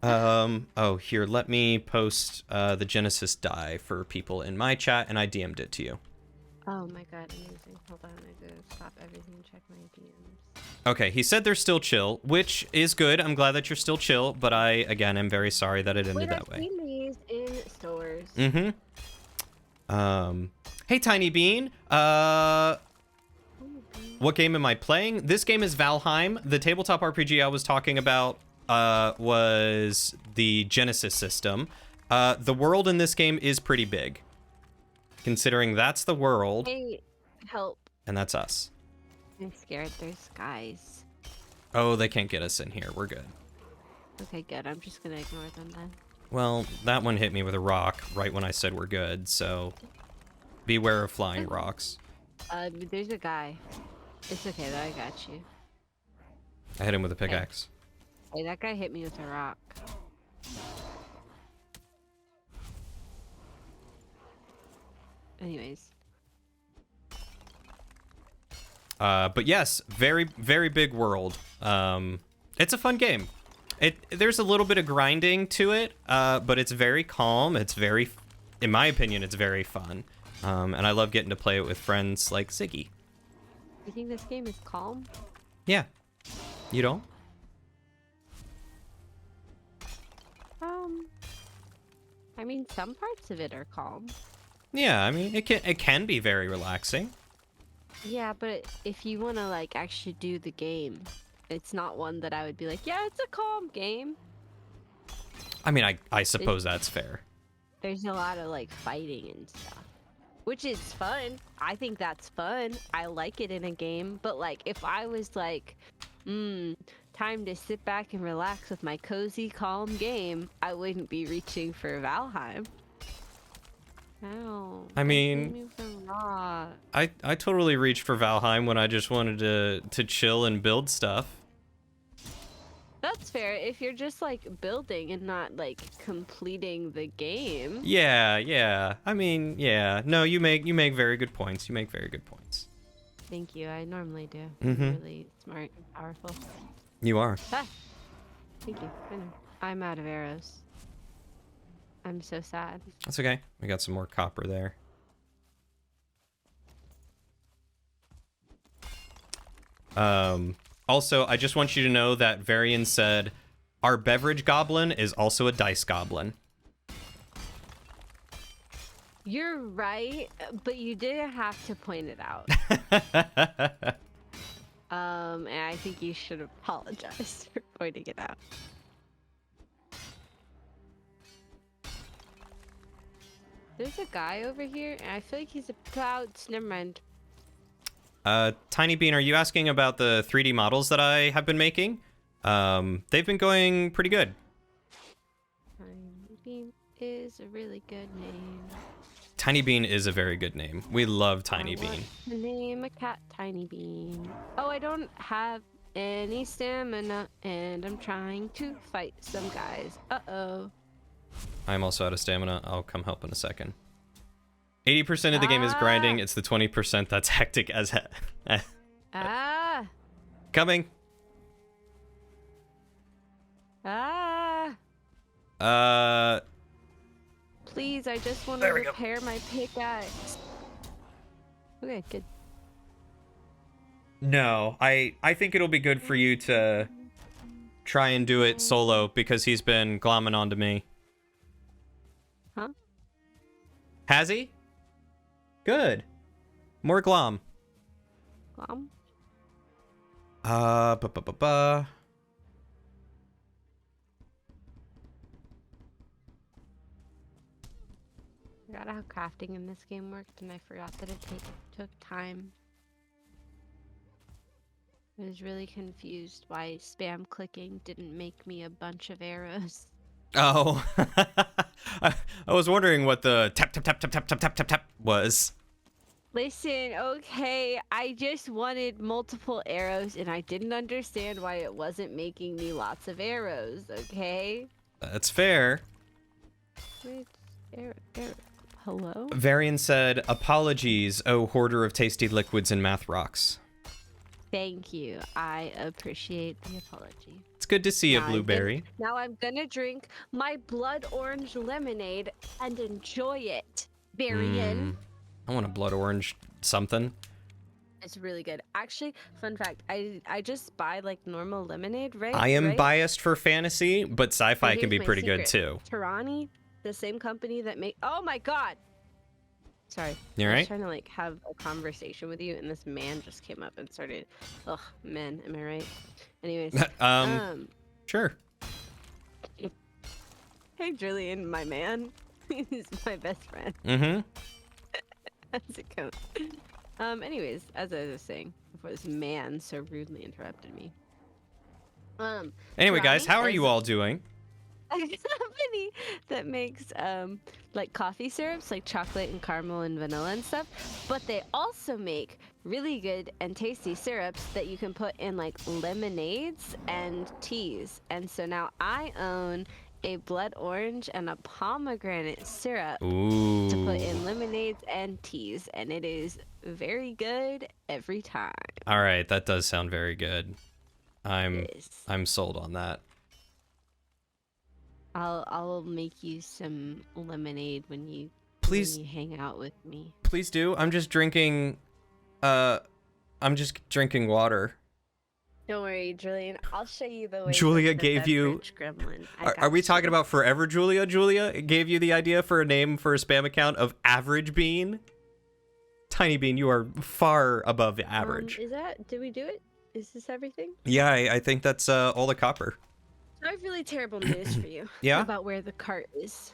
Oh, here, let me post the Genesis die for people in my chat, and I DM'd it to you. Oh my god, amazing. Hold on, I gotta stop everything and check my DMs. Okay, he said they're still chill, which is good. I'm glad that you're still chill, but I, again, am very sorry that it ended that way. I've seen these in stores. Hey, Tiny Bean. What game am I playing? This game is Valheim. The tabletop RPG I was talking about was the Genesis system. The world in this game is pretty big, considering that's the world. Hey, help. And that's us. I'm scared. There's guys. Oh, they can't get us in here. We're good. Okay, good. I'm just gonna ignore them then. Well, that one hit me with a rock right when I said we're good, so beware of flying rocks. There's a guy. It's okay though, I got you. I hit him with a pickaxe. Hey, that guy hit me with a rock. Anyways. But yes, very, very big world. It's a fun game. There's a little bit of grinding to it, but it's very calm. It's very, in my opinion, it's very fun. And I love getting to play it with friends like Syziggy. You think this game is calm? Yeah. You don't? I mean, some parts of it are calm. Yeah, I mean, it can be very relaxing. Yeah, but if you want to like actually do the game, it's not one that I would be like, yeah, it's a calm game. I mean, I suppose that's fair. There's a lot of like fighting and stuff, which is fun. I think that's fun. I like it in a game. But like, if I was like, time to sit back and relax with my cozy, calm game, I wouldn't be reaching for Valheim. No. I mean, I totally reached for Valheim when I just wanted to chill and build stuff. That's fair if you're just like building and not like completing the game. Yeah. I mean, yeah. No, you make very good points. You make very good points. Thank you. I normally do. Mm-hmm. I'm really smart and powerful. You are. Ah, thank you. I know. I'm out of arrows. I'm so sad. That's okay. We got some more copper there. Also, I just want you to know that Varian said our beverage goblin is also a dice goblin. You're right, but you didn't have to point it out. And I think you should apologize for pointing it out. There's a guy over here, and I feel like he's about... Never mind. Tiny Bean, are you asking about the 3D models that I have been making? They've been going pretty good. Tiny Bean is a really good name. Tiny Bean is a very good name. We love Tiny Bean. I want to name a cat Tiny Bean. Oh, I don't have any stamina, and I'm trying to fight some guys. Uh-oh. I'm also out of stamina. I'll come help in a second. 80% of the game is grinding. It's the 20% that's hectic as heck. Ah! Coming. Ah! Please, I just want to repair my pickaxe. Okay, good. No, I think it'll be good for you to try and do it solo because he's been glomming onto me. Huh? Has he? Good. More glom. Glom? I forgot how crafting in this game worked, and I forgot that it took time. I was really confused why spam clicking didn't make me a bunch of arrows. Oh. I was wondering what the tap tap tap tap tap tap tap tap tap was. Listen, okay, I just wanted multiple arrows, and I didn't understand why it wasn't making me lots of arrows, okay? That's fair. Which arrow? Hello? Varian said, apologies, oh hoarder of tasty liquids and math rocks. Thank you. I appreciate the apology. It's good to see you, Blueberry. Now I'm gonna drink my blood orange lemonade and enjoy it. Varian. I want a blood orange something. It's really good. Actually, fun fact, I just buy like normal lemonade, right? I am biased for fantasy, but sci-fi can be pretty good too. Tarani, the same company that make... Oh my god! Sorry. You I right? was trying to like have a conversation with you, and this man just came up and started... Ugh, men, am I right? Anyways. Sure. Hey, Julian, my man. He's my best friend. Mm-hmm. How's it going? Anyways, as I was saying before this man so rudely interrupted me. Anyway, guys, how are you all doing? A company that makes like coffee syrups, like chocolate and caramel and vanilla and stuff, but they also make really good and tasty syrups that you can put in like lemonades and teas. And so now I own a blood orange and a pomegranate syrup to put in lemonades and teas, and it is very good every time. All right, that does sound very good. I'm sold on that. I'll make you some lemonade when you hang out with me. Please do. I'm just drinking water. Don't worry, Julian. I'll show you the way. Julia the gave you. beverage gremlin. Are we talking about forever, Julia? Julia gave you the idea for a name for a spam account of Average Bean. Tiny Bean, you are far above the average. Is that? Did we do it? Is this everything? Yeah, I think that's all the copper. So I have really terrible news for you. Yeah? About where the cart is.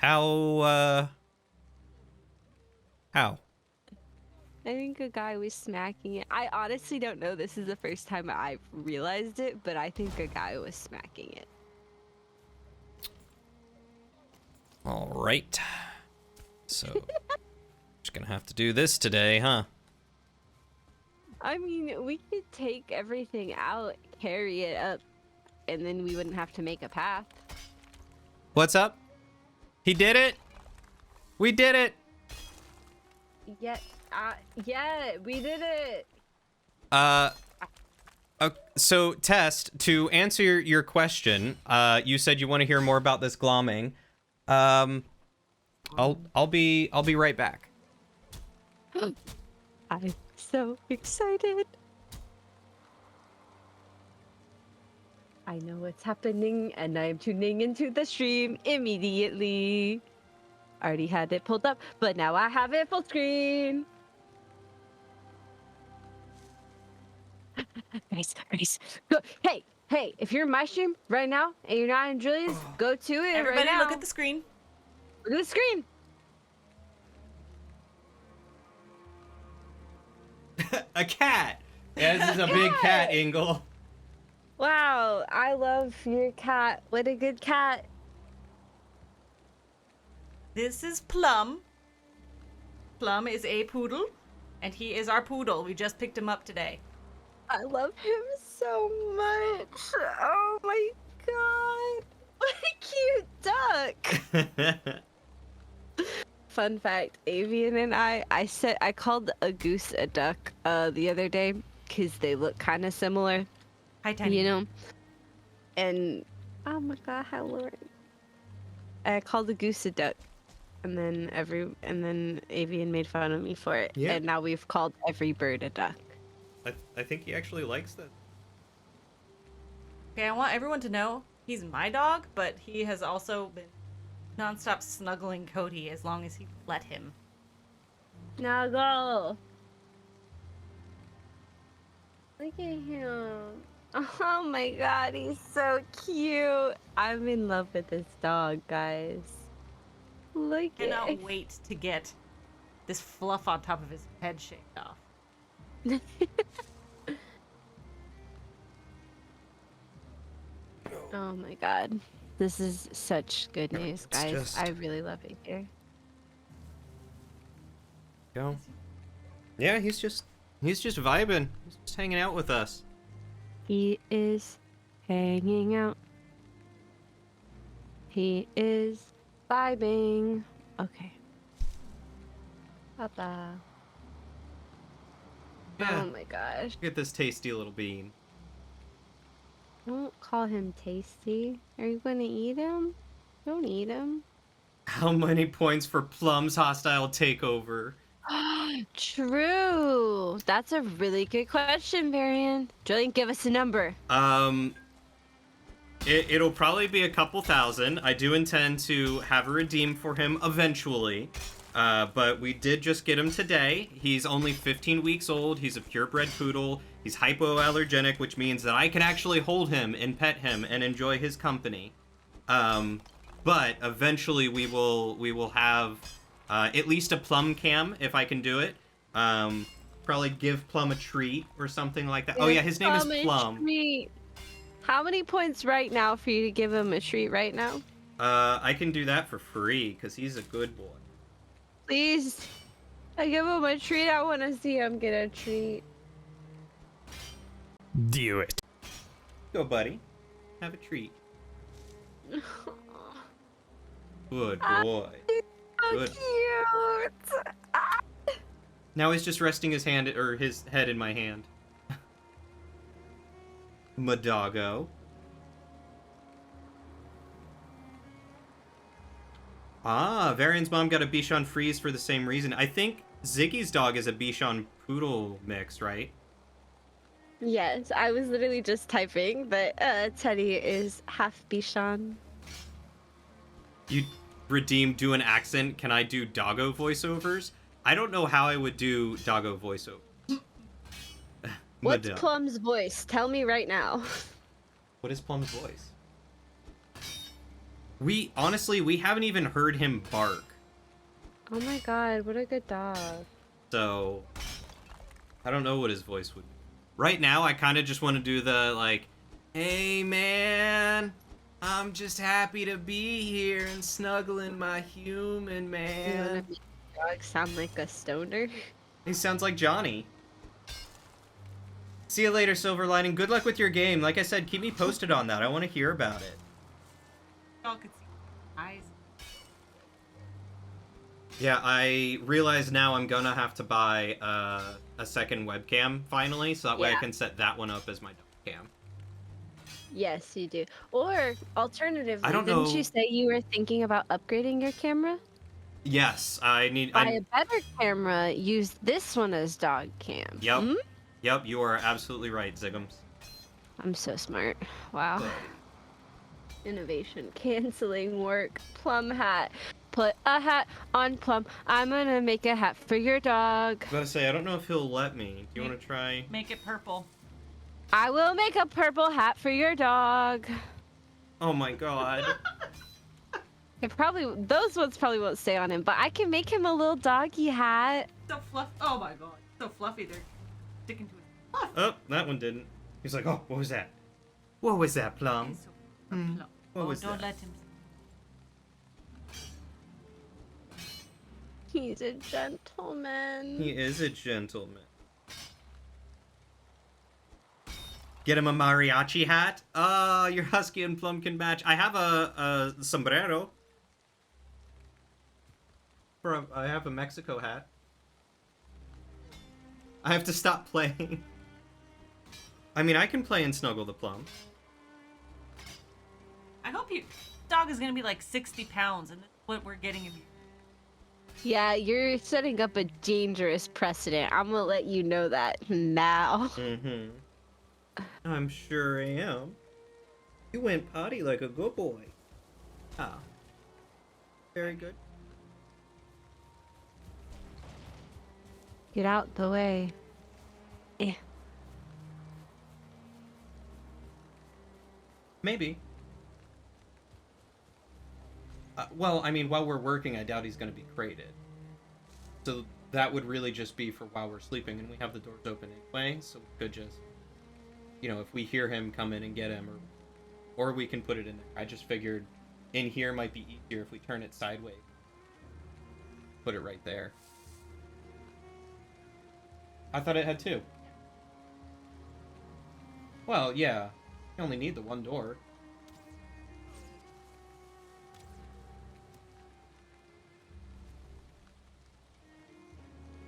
How? I think a guy was smacking it. I honestly don't know. This is the first time I've realized it, but I think a guy was smacking it. All right. So, just gonna have to do this today, huh? I mean, we could take everything out, carry it up, and then we wouldn't have to make a path. What's up? He did it. We did it. Yeah, we did it. So Test, to answer your question, you said you want to hear more about this glomming. I'll be right back. I'm so excited. I know what's happening, and I'm tuning into the stream immediately. Already had it pulled up, but now I have it full screen. Guys, go. Hey, if you're in my stream right now and you're not in Julia's, go to it. Everybody right now. look at the screen. Look at the screen. A cat. Yeah, this is a big cat, Ingle. Wow, I love your cat. What a good cat. This is Plum. Plum is a poodle, and he is our poodle. We just picked him up today. I love him so much. Oh my god. What a cute duck. Fun fact, Avian and I called a goose a duck the other day because they look kind of similar. Hi, Tiny. You know? And oh my god, how Lord. I called the goose a duck. And then Avian made fun of me for it. Yeah. And now we've called every bird a duck. I think he actually likes that. Okay, I want everyone to know he's my dog, but he has also been nonstop snuggling Cody as long as he let him. Snuggle. Look at him. Oh my god, he's so cute. I'm in love with this dog, guys. Look I at cannot wait to get this fluff on top of his head shaved off. Oh my god. This is such good news, guys. just- I really love it here. Go. Yeah, he's just vibing. He's just hanging out with us. He is hanging out. He is vibing. Okay. Papa. Yeah. Oh my gosh. Look at this tasty little bean. Don't call him tasty. Are you gonna eat him? Don't eat him. How many points for Plum's hostile takeover? True. That's a really good question, Varian. Julian, give us a number. It'll probably be a couple thousand. I do intend to have a redeem for him eventually. But we did just get him today. He's only 15 weeks old. He's a purebred poodle. He's hypoallergenic, which means that I can actually hold him and pet him and enjoy his company. But eventually we will have at least a Plum cam if I can do it. Probably give Plum a treat or something like that. Oh yeah, his name is Plum. How many points right now for you to give him a treat right now? I can do that for free because he's a good boy. Please. I give him a treat. I want to see him get a treat. Do it. Go, buddy. Have a treat. Good boy. So Good. cute. Now he's just resting his hand or his head in my hand. Madoggo. Ah, Varian's mom got a Bichon freeze for the same reason. I think Ziggy's dog is a Bichon Poodle mix, right? Yes, I was literally just typing, but Teddy is half Bichon. You redeemed do an accent. Can I do doggo voiceovers? I don't know how I would do doggo voiceover. What's Madame. Plum's voice? Tell me right now. What is Plum's voice? We haven't even heard him bark. Oh my god, what a good dog. So I don't know what his voice would be. Right now I kind of just want to do the like, "Hey man, I'm just happy to be here and snuggling my human You man." wanna make your dog sound like a stoner? He sounds like Johnny. See you later, Silver Lining. Good luck with your game. Like I said, keep me posted on that. I want to hear about it. Y'all could see eyes. Yeah, I realize now I'm gonna have to buy a second webcam finally, so that way I Yeah. can set that one up as my dog cam. Yes, you do. Or alternatively, I don't didn't know. you say you were thinking about upgrading your camera? Yes, I need. Buy a better camera, use this one as dog cam. Yep. Hmm? Yep, you are absolutely right, Zigums. I'm so smart. Wow. Buddy. Innovation. Canceling work. Plum hat. Put a hat on Plum. I'm gonna make a hat for your dog. I was about to say, I don't know if he'll let me. Do you want to try? Make it purple. I will make a purple hat for your dog. Oh my god. Those ones probably won't stay on him, but I can make him a little doggy hat. So fluffy. Oh my god. So fluffy. They're sticking to his fluff. Oh, that one didn't. He's like, oh, what was that? What was that, Plum? He's so Hmm. fluffy. What was don't that? let him. He's a gentleman. He is a gentleman. Get him a mariachi hat. Your husky and Plum can match. I have a sombrero. I have a Mexico hat. I have to stop playing. I mean, I can play and snuggle the Plum. I hope you. Dog is gonna be like 60 pounds, and that's what we're getting him. Yeah, you're setting up a dangerous precedent. I'm gonna let you know that now. Mm-hmm. I'm sure I am. You went potty like a good boy. Ah. Very good. Get out the way. Eh. Maybe. Well, I mean, while we're working, I doubt he's going to be crated. So that would really just be for while we're sleeping, and we have the doors open anyway, so we could just, if we hear him come in and get him, or we can put it in there. I just figured in here might be easier if we turn it sideways. Put it right there. I thought it had two. Well, yeah. You only need the one door.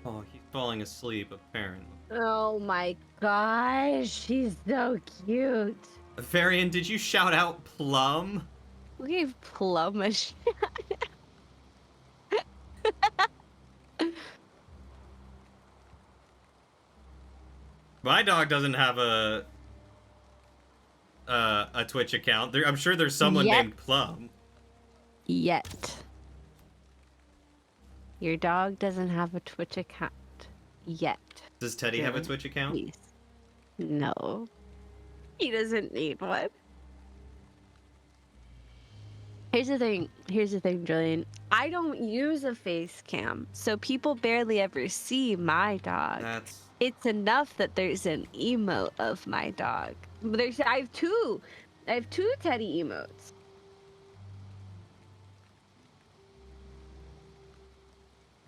Oh, he's falling asleep, apparently. Oh my gosh, he's so cute. Varian, did you shout out Plum? We gave Plum a shot. My dog doesn't have a Twitch account. I'm sure there's someone Yet. named Plum. Yet. Your dog doesn't have a Twitch account. Yet. Does Teddy have a Really? Twitch account? Please. No. He doesn't need one. Here's the thing, Julian. I don't use a face cam, so people barely ever see my dog. That's It's enough that there's an emote of my dog. I have two Teddy emotes.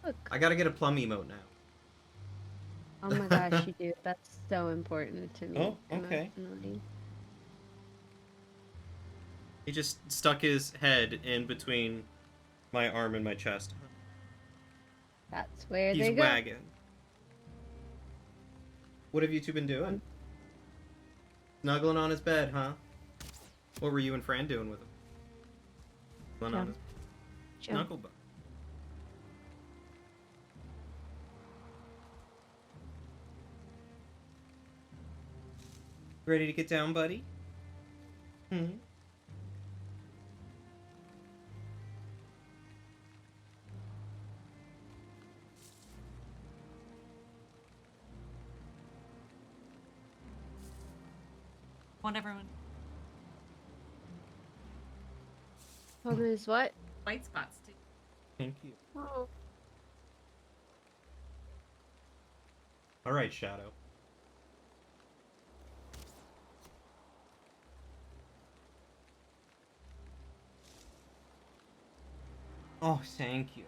Look. I gotta get a Plum emote now. Oh my gosh, you do. That's so important to me. Oh, okay. Emotionally. He just stuck his head in between my arm and my chest. That's where He's they go. wagging. What have you two been doing? Snuggling on his bed, huh? What were you and Fran doing with him? Snuggling on his Jump. snuggle bug. Ready to get down, buddy? Hmm. Want everyone Problem is what? white spots too. Thank you. Oh. All right, Shadow. Oh, thank you.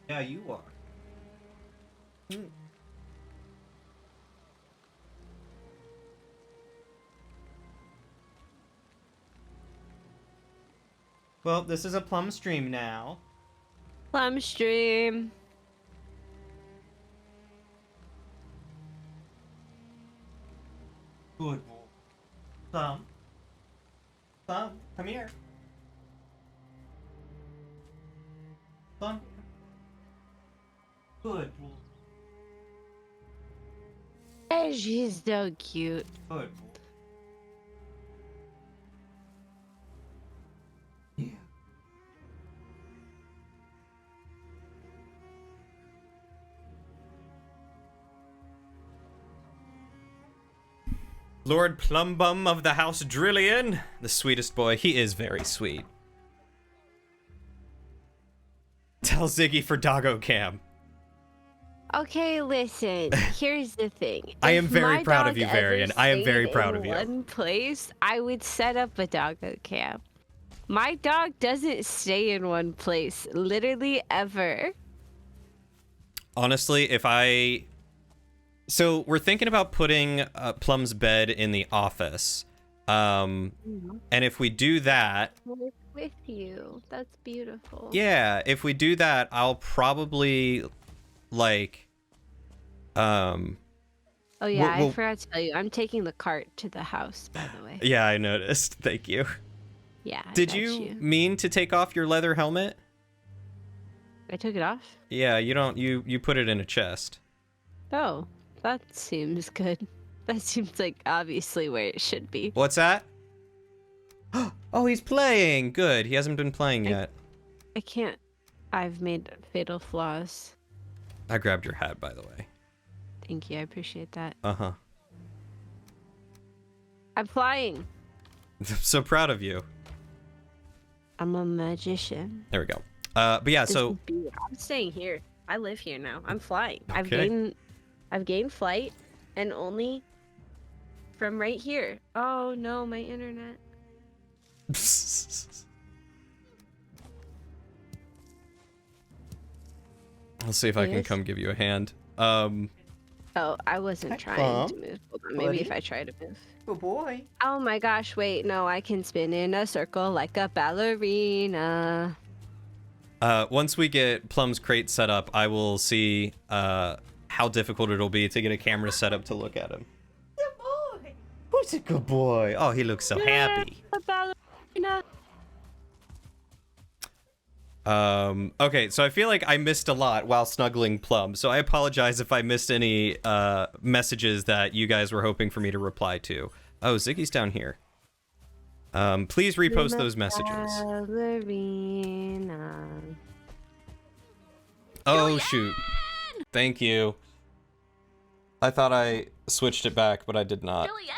Yeah, you are. Well, this is a plum stream now. Plum stream. Good. Plum. Plum, come here. Plum. Good. Hey, she's so cute. Good. Yeah. Lord Plumbum of the House Drillian, the sweetest boy. He is very sweet. Tell Ziggy for Doggo Cam. Okay, listen. Here's the thing. I am If very my proud of dog you, ever Varian. I am very stayed proud in of you. One place, I would set up a doggo camp. My dog doesn't stay in one place, literally ever. Honestly, if I... So, we're thinking about putting Plum's bed in the office. And if we do that... Work with you. That's beautiful. Yeah, if we do that, I'll probably, like... Oh yeah, we'll- I forgot to tell you. I'm taking the cart to the house, by the way. Yeah, I noticed. Thank you. Yeah. I Did got you mean to take off your leather helmet? I took it off? Yeah, you don't... You put it in a chest. Oh, that seems good. That seems like obviously where it should be. What's that? Oh, he's playing! Good. He hasn't been playing yet. I can't. I've made fatal flaws. I grabbed your hat, by the way. Thank you. I appreciate that. Uh-huh. I'm flying. I'm so proud of you. I'm a magician. There we go. But yeah, This so... is beautiful. I'm staying here. I live here now. I'm flying. Okay. I've gained flight, and only from right here. Oh no, my internet. I'll see if I can Yes? come give you a hand. Oh, I wasn't trying Plum. to move. Hold on, maybe Buddy. if I try to move. Good boy. Oh my gosh, wait, no, I can spin in a circle like a ballerina. Once we get Plum's crate set up, I will see how difficult it'll be to get a camera set up to look at him. Good boy. Who's a good boy? Oh, he looks so happy. A ballerina. Okay, so I feel like I missed a lot while snuggling Plum, so I apologize if I missed any messages that you guys were hoping for me to reply to. Oh, Ziggy's down here. Please repost those messages. Ballerina. Oh, shoot. Thank you. I thought I switched it back, but I did not. Julian!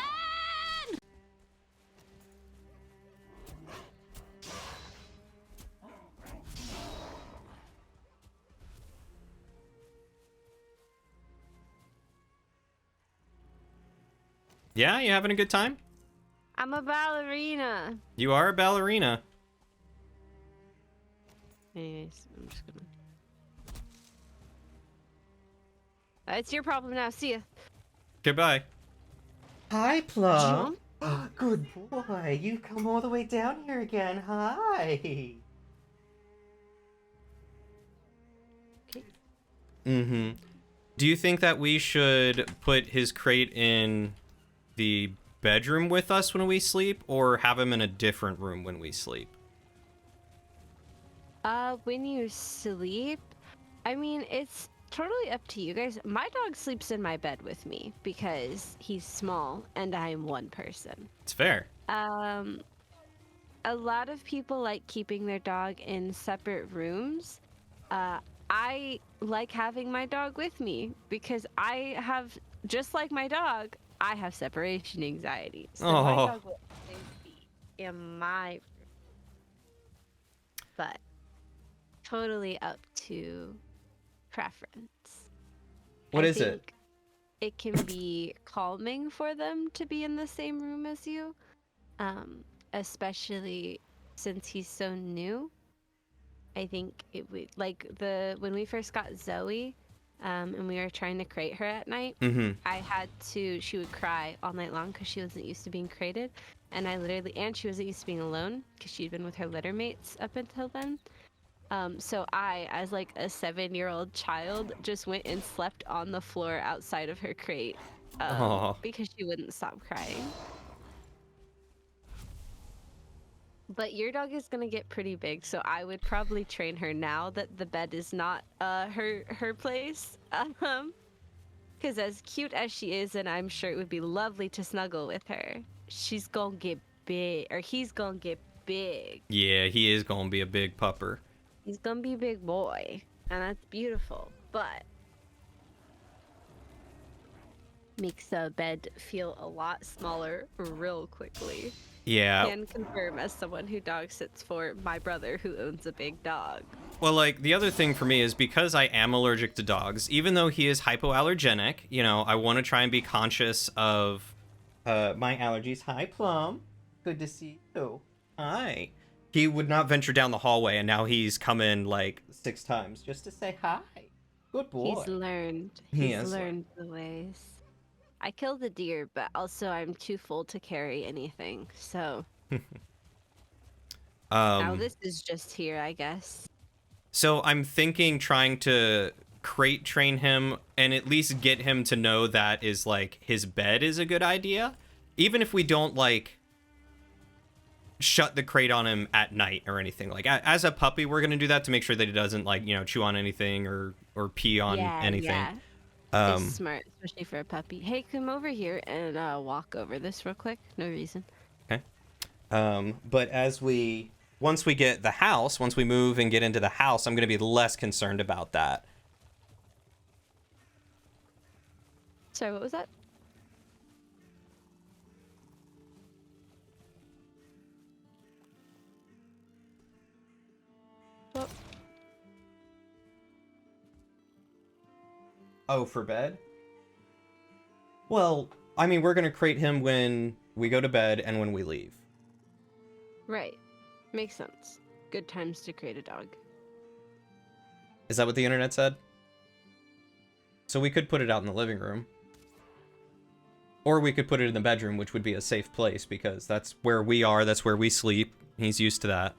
Yeah, you having a good time? I'm a ballerina. You are a ballerina. Anyways, I'm just gonna. It's your problem now. See ya. Goodbye. Hi, Plum. Good boy. You come all the way down here again. Hi. Okay. Mm-hmm. Do you think that we should put his crate in the bedroom with us when we sleep, or have him in a different room when we sleep? When you sleep, I mean, it's totally up to you guys. My dog sleeps in my bed with me because he's small and I'm one person. It's fair. A lot of people like keeping their dog in separate rooms. I like having my dog with me because I have, just like my dog, I have separation anxiety. So my Oh. dog will always be in my room. But totally up to preference. What I is it? think it can be calming for them to be in the same room as you, especially since he's so new. I think it would, like, when we first got Zoe, and we were trying to crate her at night. Mm-hmm. She would cry all night long because she wasn't used to being crated, and she wasn't used to being alone because she'd been with her litter mates up until then. So I, as like a 7-year-old child, just went and slept on the floor outside of her crate, Oh. because she wouldn't stop crying. But your dog is gonna get pretty big, so I would probably train her now that the bed is not her place. Because as cute as she is, and I'm sure it would be lovely to snuggle with her, she's gonna get big, or he's gonna get big. Yeah, he is gonna be a big pupper. He's gonna be a big boy, and that's beautiful, but makes the bed feel a lot smaller real quickly. Yeah. Can confirm as someone who dog sits for my brother who owns a big dog. Well, like, the other thing for me is because I am allergic to dogs, even though he is hypoallergenic, you know, I want to try and be conscious of my allergies. Hi, Plum. Good to see you. Hi. He would not venture down the hallway, and now he's come in like 6 times just to say hi. Good boy. He's learned. He He's has learned the ways. I killed a deer, but also I'm too full to carry anything, so now this is just here, I guess. So I'm thinking trying to crate train him and at least get him to know that is like his bed is a good idea, even if we don't like shut the crate on him at night or anything. Like as a puppy, we're gonna do that to make sure that he doesn't, like, you know, chew on anything or pee on anything. Yeah. It's smart, especially for a puppy. Hey, come over here and walk over this real quick. No reason. Okay. But once we move and get into the house, I'm gonna be less concerned about that. Sorry, what was that? Well, Oh, for bed? Well, I mean, we're gonna crate him when we go to bed and when we leave. right. Makes sense. Good times to create a dog. Is that what the internet said? So we could put it out in the living room. Or we could put it in the bedroom, which would be a safe place because that's where we are, that's where we sleep. He's used to that.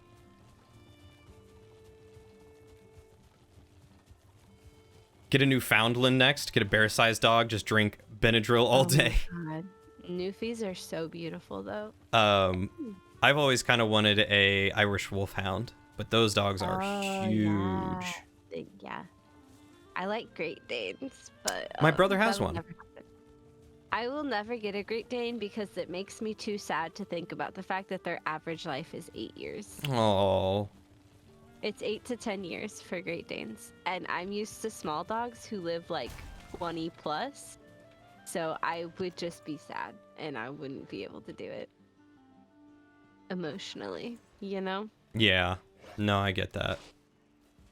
Get a Newfoundland next. Get a bear-sized dog. Just drink Benadryl all day. My God. Newfies are so beautiful, though. I've always kind of wanted a Irish Wolfhound, but those dogs are huge. Yeah. I like Great Danes, but My brother that has will one. never happen. I will never get a Great Dane because it makes me too sad to think about the fact that their average life is 8 years. Oh. It's 8 to 10 years for Great Danes, and I'm used to small dogs who live like 20 plus, so I would just be sad, and I wouldn't be able to do it emotionally, you know? Yeah. No, I get that.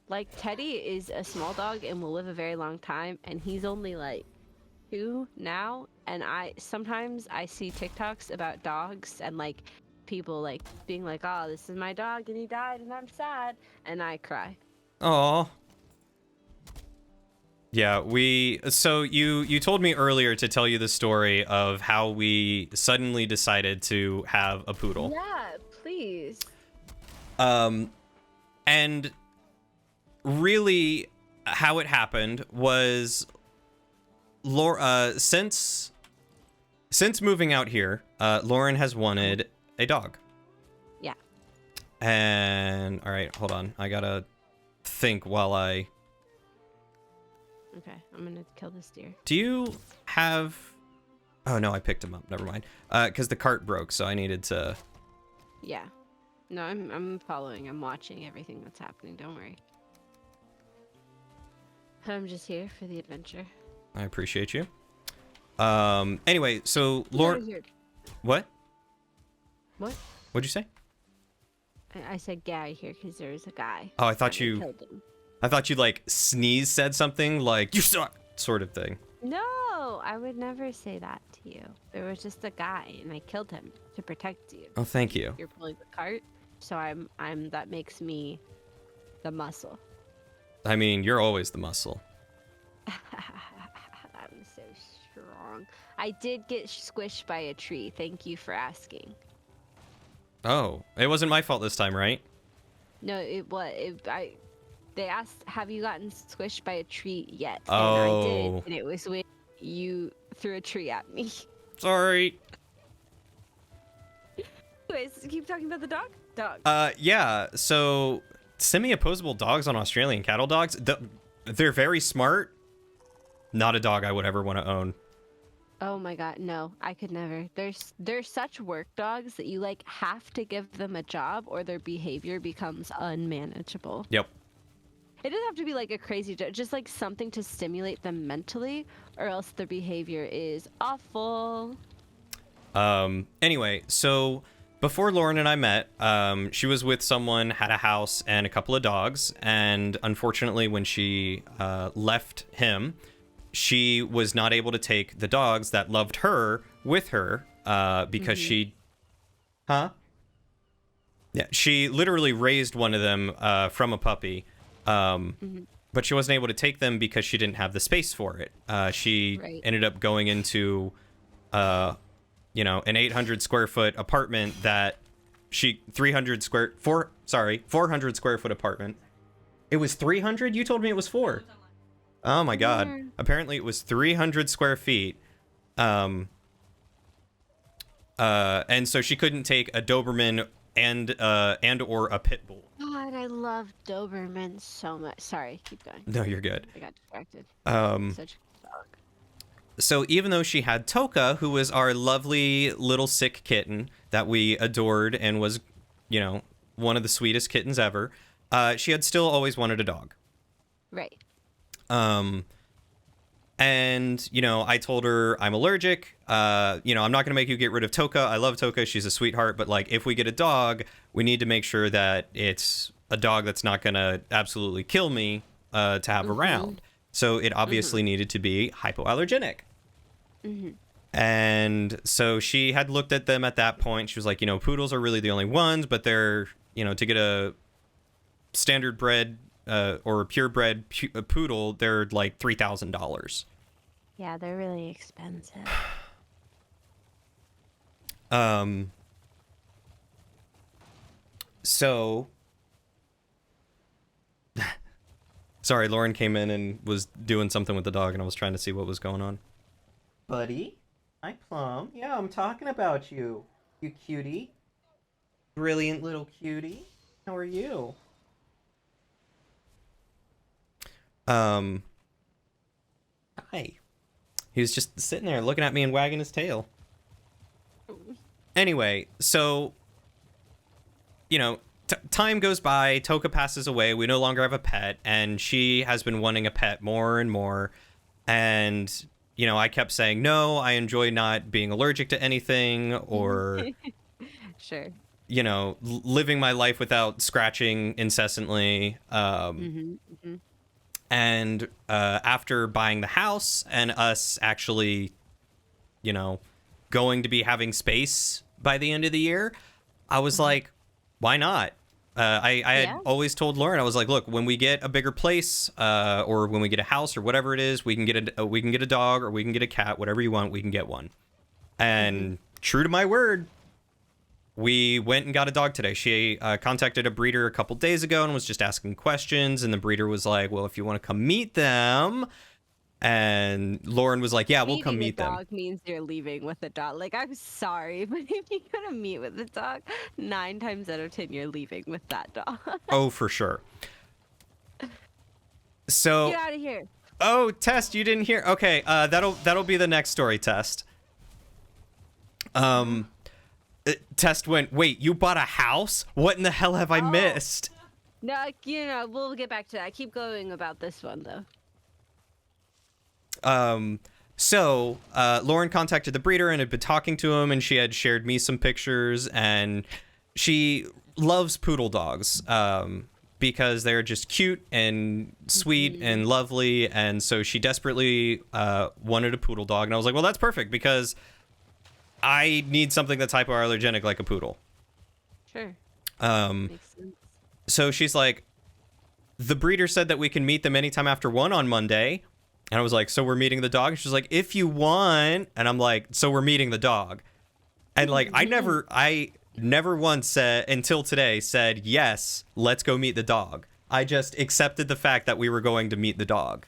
Like, Teddy is a small dog and will live a very long time, and he's only like 2 now, and sometimes I see TikToks about dogs and like people like being like, oh, this is my dog and he died and I'm sad, and I cry. Oh. Yeah, so you told me earlier to tell you the story of how we suddenly decided to have a poodle. Yeah, please. And really how it happened was Laura, since since moving out here, Lauren has wanted a dog. Yeah. And all right, hold on. I gotta think while I. Okay, I'm gonna kill this deer. Do you have? Oh no, I picked him up. Never mind. Because the cart broke, so I needed to. Yeah. No, I'm following. I'm watching everything that's happening. Don't worry. I'm just here for the adventure. I appreciate you. Anyway, so Lauren. What? What? What'd you say? I said guy here because there's a guy. Oh, I thought and I you. killed him. I thought you like said something like you suck sort of thing. No, I would never say that to you. There was just a guy, and I killed him to protect you. Oh, thank you. You're pulling the cart, so I'm. That makes me the muscle. I mean, you're always the muscle. I'm so strong. I did get squished by a tree. Thank you for asking. Oh, it wasn't my fault this time, right? No, it was. They asked, "Have you gotten squished by a tree yet?" And Oh. I did, and it was when you threw a tree at me. Sorry. Anyways, keep talking about the dog. Dog. Yeah. So semi-opposable dogs on Australian cattle dogs, they're very smart. Not a dog I would ever want to own. Oh my god, no, I could never. They're such work dogs that you like have to give them a job or their behavior becomes unmanageable. Yep. It doesn't have to be like a crazy job, just like something to stimulate them mentally, or else their behavior is awful. Anyway, so before Lauren and I met, she was with someone, had a house and a couple of dogs, and unfortunately when she left him, she was not able to take the dogs that loved her with her because she she literally raised one of them from a puppy, but she wasn't able to take them because she didn't have the space for it. She ended up going into an 800 square foot apartment that 400 square foot apartment. It was 300? You told me it was 4. Oh my god. Apparently it was 300 square feet. And so she couldn't take a Doberman and or a pit bull. God, I love Doberman so much. Sorry, keep going. No, you're good. I got distracted. Such a dog. So even though she had Toka, who was our lovely little sick kitten that we adored and was, one of the sweetest kittens ever, she had still always wanted a dog. Right. And, I told her I'm allergic. I'm not going to make you get rid of Toka. I love Toka. She's a sweetheart. But, if we get a dog, we need to make sure that it's a dog that's not going to absolutely kill me to have around. So it obviously needed to be hypoallergenic. And so she had looked at them at that point. She was like, poodles are really the only ones, but they're, to get a standard bred or a purebred poodle, they're like $3,000. Yeah, they're really expensive. So sorry, Lauren came in and was doing something with the dog, and I was trying to see what was going on. Buddy, hi Plum. Yeah, I'm talking about you. You cutie. Brilliant little cutie. How are you? Hi. He was just sitting there looking at me and wagging his tail. Anyway, so, time goes by, Toka passes away, we no longer have a pet, and she has been wanting a pet more and more, and, I kept saying, no, I enjoy not being allergic to anything, or, Sure. Living my life without scratching incessantly, And after buying the house and us actually, going to be having space by the end of the year, I was like, why not? I had always told Lauren, I was like, look, when we get a bigger place or when we get a house or whatever it is, we can get a dog or we can get a cat, whatever you want, we can get one. And true to my word, we went and got a dog today. She contacted a breeder a couple days ago and was just asking questions. And the breeder was like, well, if you want to come meet them, And Lauren was like, yeah, we'll come meet Meeting a them. dog means you're leaving with a dog. Like, I'm sorry, but if you're gonna meet with a dog, 9 times out of 10, you're leaving with that dog. Oh, for sure. So, Get out of here. oh, Test, you didn't hear? Okay, that'll be the next story, Test. Test went, wait, you bought a house? What in the hell have I missed? No, we'll get back to that. Keep going about this one, though. So Lauren contacted the breeder and had been talking to him, and she had shared me some pictures, and she loves poodle dogs because they're just cute and sweet and lovely, and so she desperately wanted a poodle dog, and I was like, well, that's perfect because I need something that's hypoallergenic like a poodle. Sure. Makes sense. So she's like, the breeder said that we can meet them anytime after 1 on Monday. And I was like, so we're meeting the dog? And she's like, if you want. And I'm like, so we're meeting the dog. And like, I never once said, until today, said, yes, let's go meet the dog. I just accepted the fact that we were going to meet the dog.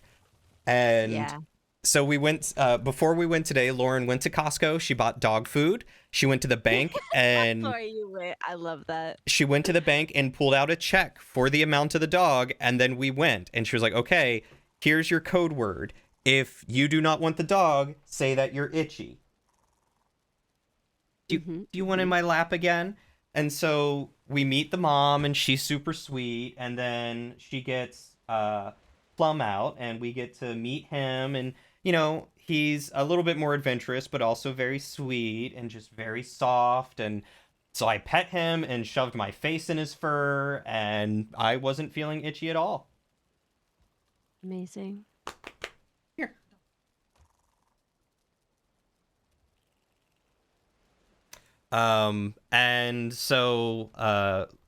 And so we went, before we went today, Lauren went to Costco. She bought dog food. She went to the bank and Before you went, I love that. she went to the bank and pulled out a check for the amount of the dog. And then we went and she was like, okay, here's your code word. If you do not want the dog, say that you're itchy. Do you want in my lap again? And so we meet the mom, and she's super sweet. And then she gets Plum out, and we get to meet him. And, he's a little bit more adventurous, but also very sweet and just very soft. And so I pet him and shoved my face in his fur, and I wasn't feeling itchy at all. Amazing. Here. And so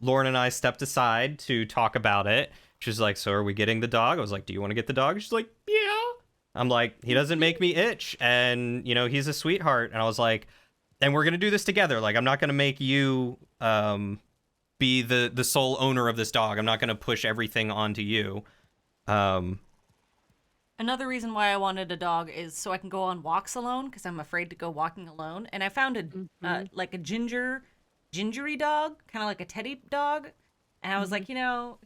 Lauren and I stepped aside to talk about it. She's like, so are we getting the dog? I was like, do you want to get the dog? She's like, yeah. I'm like, he doesn't make me itch, and he's a sweetheart. And I was like, and we're gonna do this together. Like, I'm not gonna make you be the sole owner of this dog. I'm not gonna push everything onto you. Another reason why I wanted a dog is so I can go on walks alone because I'm afraid to go walking alone. And I found a like a gingery dog, kind of like a teddy dog. And I was like,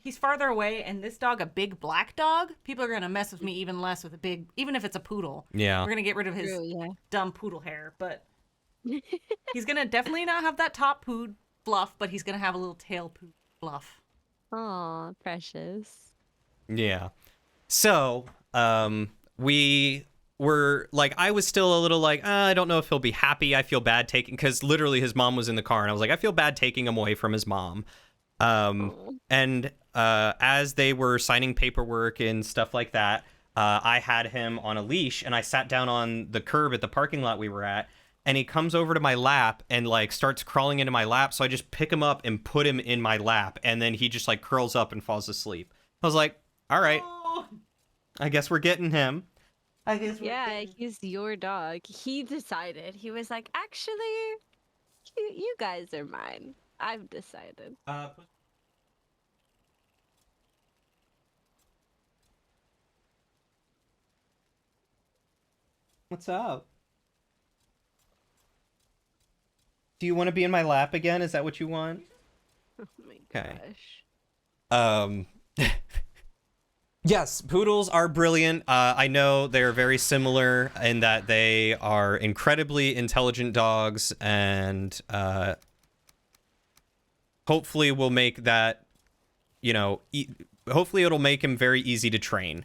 he's farther away, and this dog, a big black dog, people are gonna mess with me even less with even if it's a poodle. Yeah, we're gonna get rid of his dumb poodle hair, but he's gonna definitely not have that top pood fluff, but he's gonna have a little tail pood fluff. Aw, precious. Yeah. So, we were like, I was still a little like, I don't know if he'll be happy. I feel bad because literally his mom was in the car, and I was like, I feel bad taking him away from his mom. And as they were signing paperwork and stuff like that, I had him on a leash, and I sat down on the curb at the parking lot we were at, and he comes over to my lap and like starts crawling into my lap. So I just pick him up and put him in my lap, and then he just like curls up and falls asleep. I was like, all right, I guess we're getting him. He's your dog. He decided. He was like, actually, you guys are mine. I've decided. What's up? Do you want to be in my lap again? Is that what you want? Oh my gosh. Yes, poodles are brilliant. I know they're very similar in that they are incredibly intelligent dogs, and hopefully we'll make that, hopefully it'll make him very easy to train.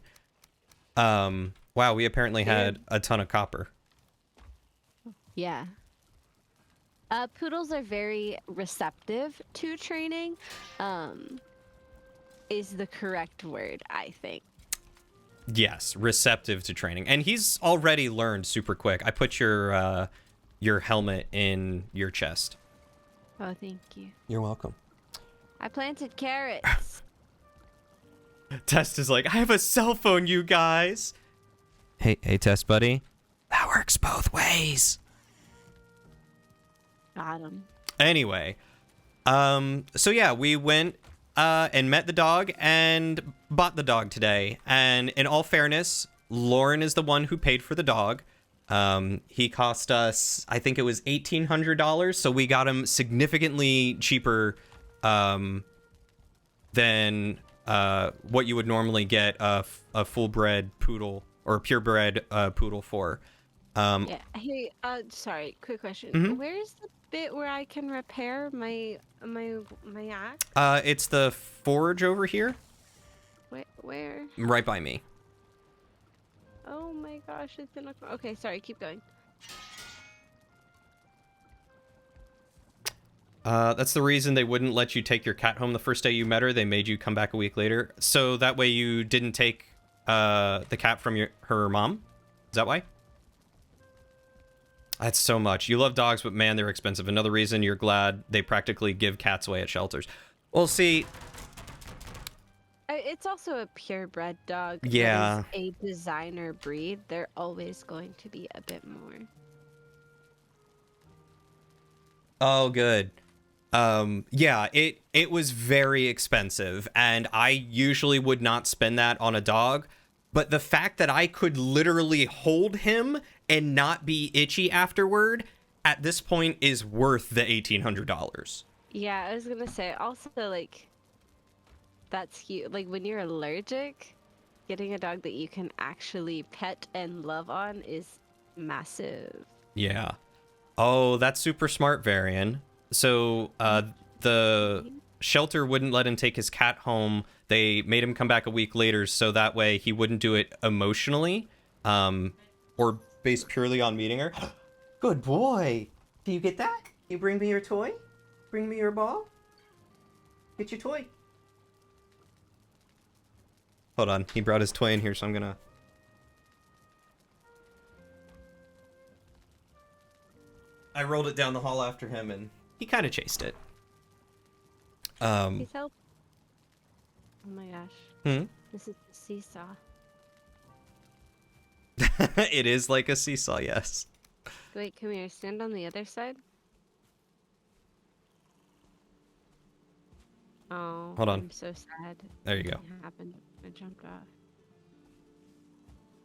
Wow, we apparently had a ton of copper. Yeah. Poodles are very receptive to training, is the correct word, I think. Yes, receptive to training. And he's already learned super quick. I put your helmet in your chest. Oh, thank you. You're welcome. I planted carrots. Test is like, I have a cell phone, you guys. Hey, Test buddy. That works both ways. Got him. Anyway, so yeah, we went and met the dog and bought the dog today. And in all fairness, Lauren is the one who paid for the dog. He cost us, I think it was $1,800, so we got him significantly cheaper than what you would normally get a full-bred poodle or a purebred poodle for. Yeah. Hey, sorry, quick question. Mhm. Where's the bit where I can repair my axe? It's the forge over here, Where? right by me. Oh my gosh, it's been okay. Sorry, keep going. That's the reason they wouldn't let you take your cat home the first day you met her. They made you come back a week later, so that way you didn't take the cat from her mom. Is that why? That's so much. You love dogs, but man, they're expensive. Another reason you're glad they practically give cats away at shelters. Well, see, It's also a purebred dog. Yeah. That is a designer breed. They're always going to be a bit more. oh, good. Yeah, it was very expensive, and I usually would not spend that on a dog. But the fact that I could literally hold him and not be itchy afterward at this point is worth the $1,800. Yeah, I was gonna say also like that's cute. Like when you're allergic, getting a dog that you can actually pet and love on is massive. Yeah. Oh, that's super smart, Varian. So, the shelter wouldn't let him take his cat home. They made him come back a week later so that way he wouldn't do it emotionally, or based purely on meeting her. Good boy. Do you get that? You bring me your toy? Bring me your ball? Get your toy. Hold on. He brought his toy in here, so I'm gonna... I rolled it down the hall after him, and he kind of chased it. Please help. Oh my gosh. Hmm? This is the seesaw. It is like a seesaw, yes. Wait, come here. Stand on the other side. Oh, Hold on. I'm so sad. There you go. Something happened. I jumped off.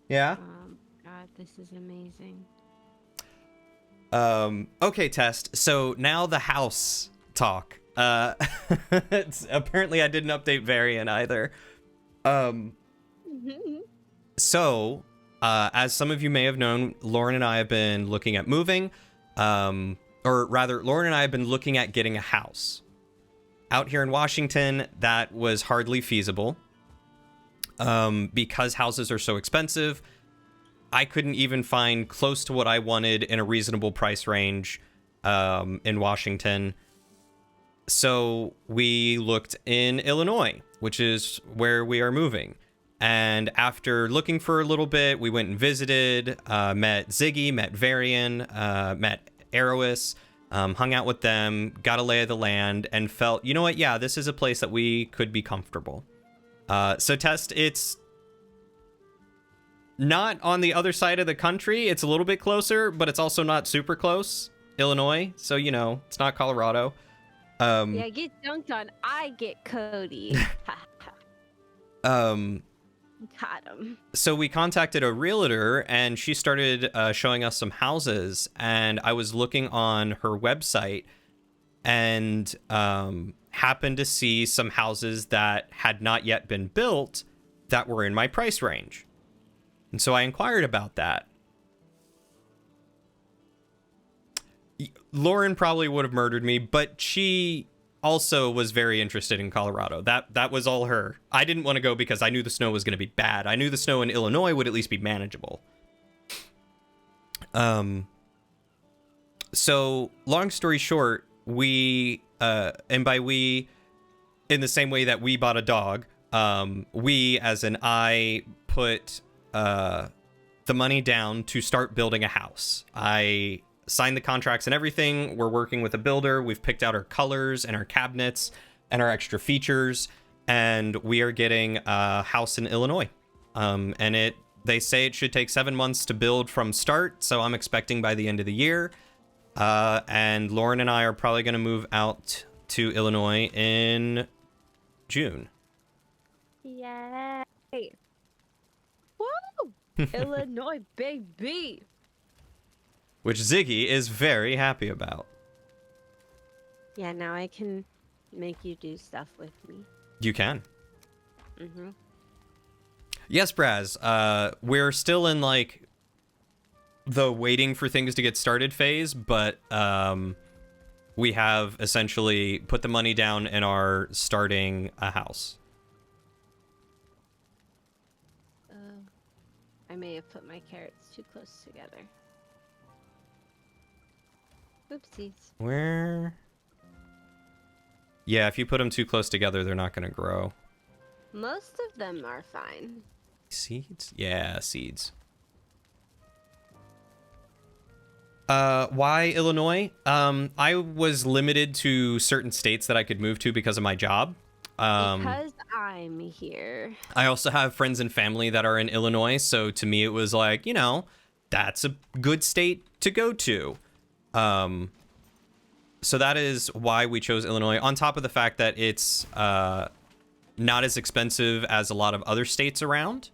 Yeah? God, this is amazing. Okay, Test. So now the house talk. Apparently I didn't update Varian either. So, as some of you may have known, Lauren and I have been looking at moving, or rather, Lauren and I have been looking at getting a house. Out here in Washington, that was hardly feasible. Because houses are so expensive, I couldn't even find close to what I wanted in a reasonable price range in Washington. So we looked in Illinois, which is where we are moving. And after looking for a little bit, we went and visited, met Syziggy, met Varian, met Erois, hung out with them, got a lay of the land, and felt, you know what? Yeah, this is a place that we could be comfortable. So Test, it's not on the other side of the country. It's a little bit closer, but it's also not super close. Illinois, so you know, it's not Colorado. Yeah, get dunked on. I get Cody. Got him. So we contacted a realtor, and she started showing us some houses. And I was looking on her website, and happened to see some houses that had not yet been built that were in my price range. And so I inquired about that. Lauren probably would have murdered me, but she also was very interested in Colorado. That was all her. I didn't want to go because I knew the snow was going to be bad. I knew the snow in Illinois would at least be manageable. So long story short, we and by we, in the same way that we bought a dog, we as in I put the money down to start building a house. I signed the contracts and everything. We're working with a builder. We've picked out our colors and our cabinets and our extra features, and we are getting a house in Illinois. And they say it should take 7 months to build from start, so I'm expecting by the end of the year. And Lauren and I are probably going to move out to Illinois in June. Yay. Woo! Illinois, baby. Which Ziggy is very happy about. Yeah, now I can make you do stuff with me. You can. Mm-hmm. Yes, Braz. We're still in like the waiting for things to get started phase, but we have essentially put the money down and are starting a house. I may have put my carrots too close together. Oopsies. Where? Yeah, if you put them too close together, they're not going to grow. Most of them are fine. Seeds? Yeah, seeds. Why Illinois? I was limited to certain states that I could move to because of my job. Because I'm here. I also have friends and family that are in Illinois, so to me it was like, you know, that's a good state to go to. So that is why we chose Illinois, on top of the fact that it's not as expensive as a lot of other states around.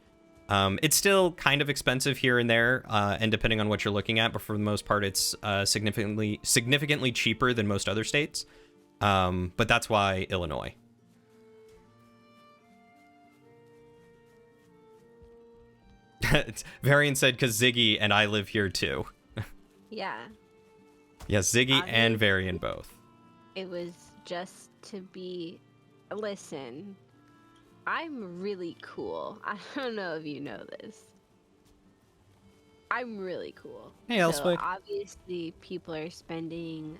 It's still kind of expensive here and there, and depending on what you're looking at, but for the most part, it's significantly cheaper than most other states. But that's why Illinois. Varian said, because Ziggy and I live here too. Yeah. Yes, Ziggy and Varian both. It was just to be... Listen, I'm really cool. I don't know if you know this. I'm really cool. Hey, Elswick. So obviously, people are spending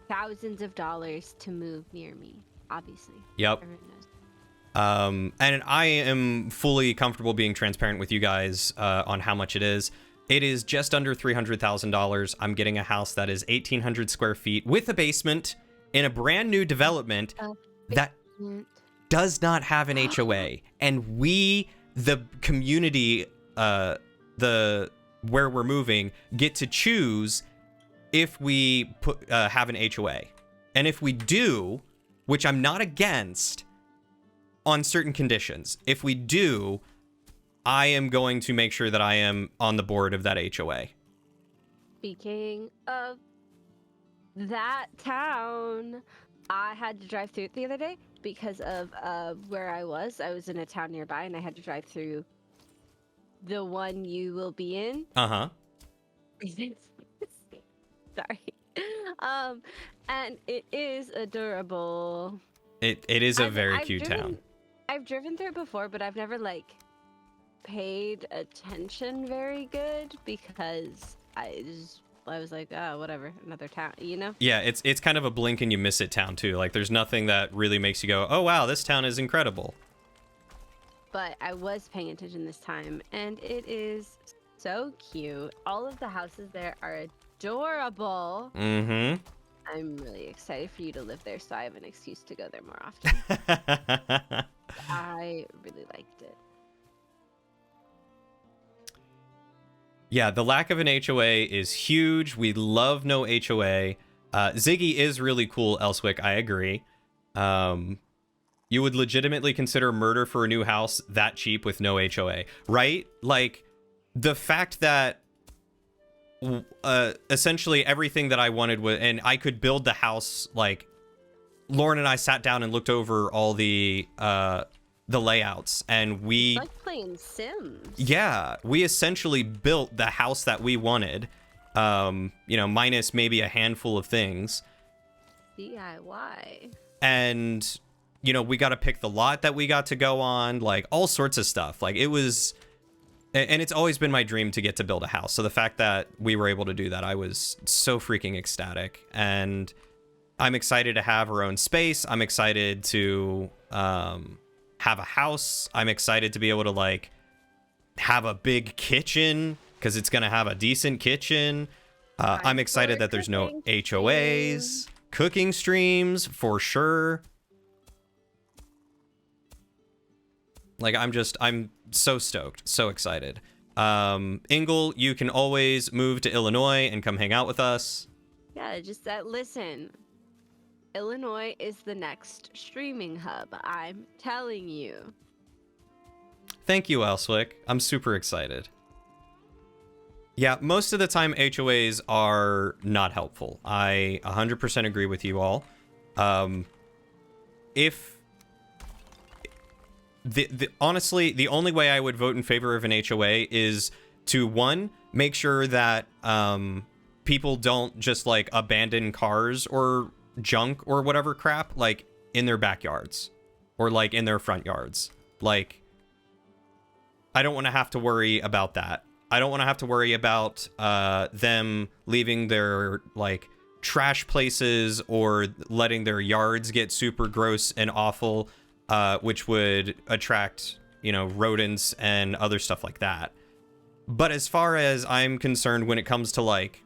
thousands of dollars to move near me. Obviously. Yep. Everyone knows. And I am fully comfortable being transparent with you guys on how much it is. It is just under $300,000. I'm getting a house that is 1,800 square feet with a basement in a brand new development that does not have an HOA. And we, the community, where we're moving, get to choose if we have an HOA. And if we do, which I'm not against, on certain conditions, if we do, I am going to make sure that I am on the board of that HOA. Speaking of that town, I had to drive through it the other day because of where I was. I was in a town nearby and I had to drive through the one you will be in. Uh-huh. Sorry. And it is adorable. It is a very I've cute town. I've driven through it before, but I've never like paid attention very good because I was like, oh, whatever, another town, you know? Yeah, it's kind of a blink and you miss it town too. Like there's nothing that really makes you go, oh wow, this town is incredible. But I was paying attention this time, and it is so cute. All of the houses there are adorable. Mm-hmm. I'm really excited for you to live there, so I have an excuse to go there more often. I really liked it. Yeah, the lack of an HOA is huge. We love no HOA. Ziggy is really cool, Elswick. I agree. You would legitimately consider murder for a new house that cheap with no HOA, right? Like, the fact that essentially everything that I wanted was, and I could build the house, like, Lauren and I sat down and looked over all the layouts, and we... It's like playing Sims. Yeah, we essentially built the house that we wanted, you know, minus maybe a handful of things. DIY. And, you know, we got to pick the lot that we got to go on, like, all sorts of stuff. Like, it was... And it's always been my dream to get to build a house. So the fact that we were able to do that, I was so freaking ecstatic. And I'm excited to have our own space. I'm excited to have a house. I'm excited to be able to, like, have a big kitchen because it's going to have a decent kitchen. I'm excited that there's no HOAs. Cooking streams, for sure. Like, I'm so stoked, so excited. Ingle, you can always move to Illinois and come hang out with us. Yeah, just that. Listen, Illinois is the next streaming hub. I'm telling you. Thank you, Elswick. I'm super excited. Yeah, most of the time HOAs are not helpful. I 100% agree with you all. If honestly, the only way I would vote in favor of an HOA is to, one, make sure that people don't just like abandon cars or junk or whatever crap like in their backyards or like in their front yards. Like, I don't want to have to worry about that. I don't want to have to worry about them leaving their like trash places or letting their yards get super gross and awful, which would attract, you know, rodents and other stuff like that. But as far as I'm concerned, when it comes to like,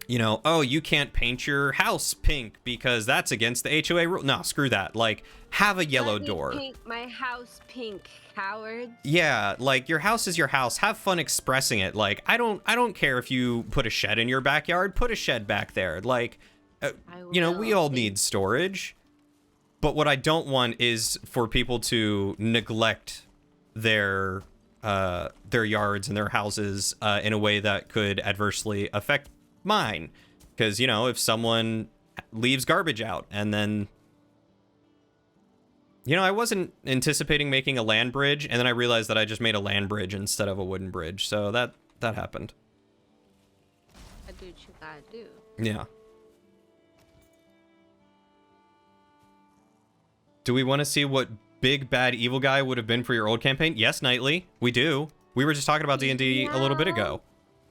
you know, oh, you can't paint your house pink because that's against the HOA rule. No, screw that. Like, have a yellow Let me door. paint my house pink, cowards. Yeah, like your house is your house. Have fun expressing it. Like, I don't care if you put a shed in your backyard. Put a shed back there. Like, you know, we all need storage. But what I don't want is for people to neglect their yards and their houses in a way that could adversely affect mine. Because, you know, if someone leaves garbage out and then, you know, I wasn't anticipating making a land bridge, and then I realized that I just made a land bridge instead of a wooden bridge. So that happened. I do what you gotta do. Yeah. Do we want to see what big bad evil guy would have been for your old campaign? Yes, Knightley. We do. We were just talking about D&D a little bit ago.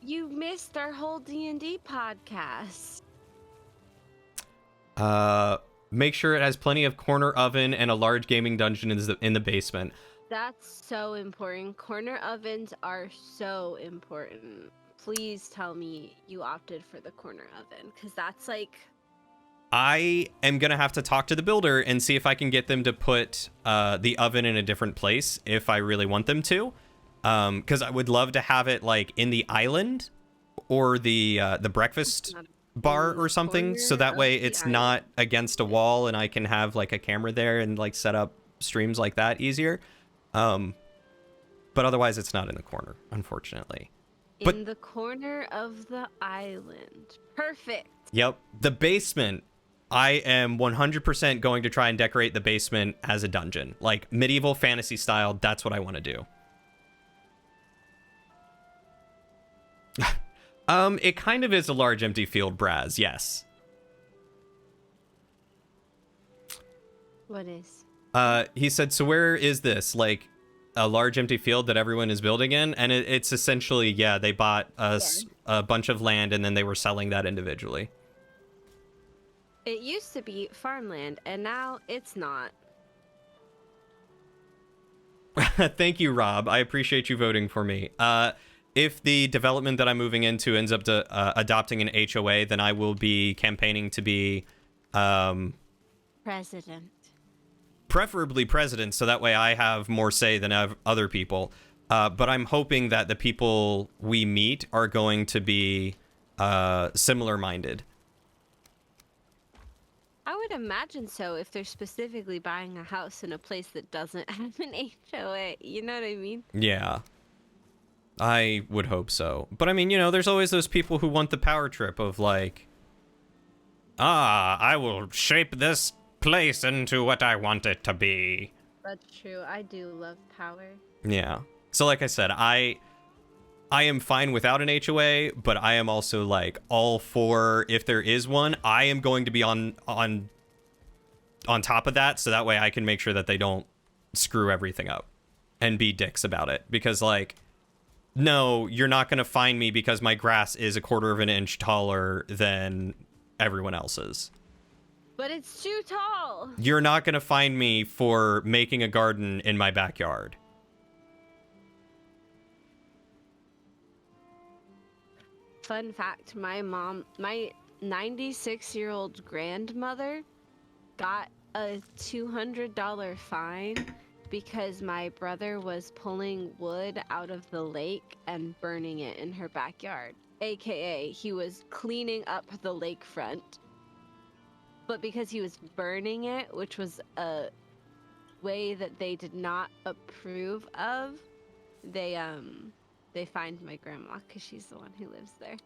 You missed our whole D&D podcast. Make sure it has plenty of corner oven and a large gaming dungeon in the basement. That's so important. Corner ovens are so important. Please tell me you opted for the corner oven, because that's like... I am going to have to talk to the builder and see if I can get them to put the oven in a different place if I really want them to. Because I would love to have it like in the island or the breakfast bar or something, so that way it's not against a wall and I can have like a camera there and like set up streams like that easier. But otherwise it's not in the corner, unfortunately. In the corner of the island. Perfect. Yep. The basement. I am 100% going to try and decorate the basement as a dungeon. Like medieval fantasy style, that's what I want to do. It kind of is a large empty field, Braz, yes. What is? He said, so where is this? Like a large empty field that everyone is building in? And it's essentially, yeah, they bought a bunch of land and then they were selling that individually. It used to be farmland, and now it's not. Thank you, Rob. I appreciate you voting for me. If the development that I'm moving into ends up adopting an HOA, then I will be campaigning to be... President. Preferably president, so that way I have more say than other people. But I'm hoping that the people we meet are going to be similar-minded. I would imagine so if they're specifically buying a house in a place that doesn't have an HOA. You know what I mean? Yeah. I would hope so. But I mean, you know, there's always those people who want the power trip of like, I will shape this place into what I want it to be. That's true. I do love power. Yeah. So like I said, I am fine without an HOA, but I am also like all for, if there is one, I am going to be on top of that, so that way I can make sure that they don't screw everything up and be dicks about it. Because like, no, you're not going to find me because my grass is 1/4 of an inch taller than everyone else's. But it's too tall. You're not going to find me for making a garden in my backyard. Fun fact, my 96-year-old grandmother got a $200 fine because my brother was pulling wood out of the lake and burning it in her backyard. AKA, he was cleaning up the lakefront. But because he was burning it, which was a way that they did not approve of, they they find my grandma because she's the one who lives there.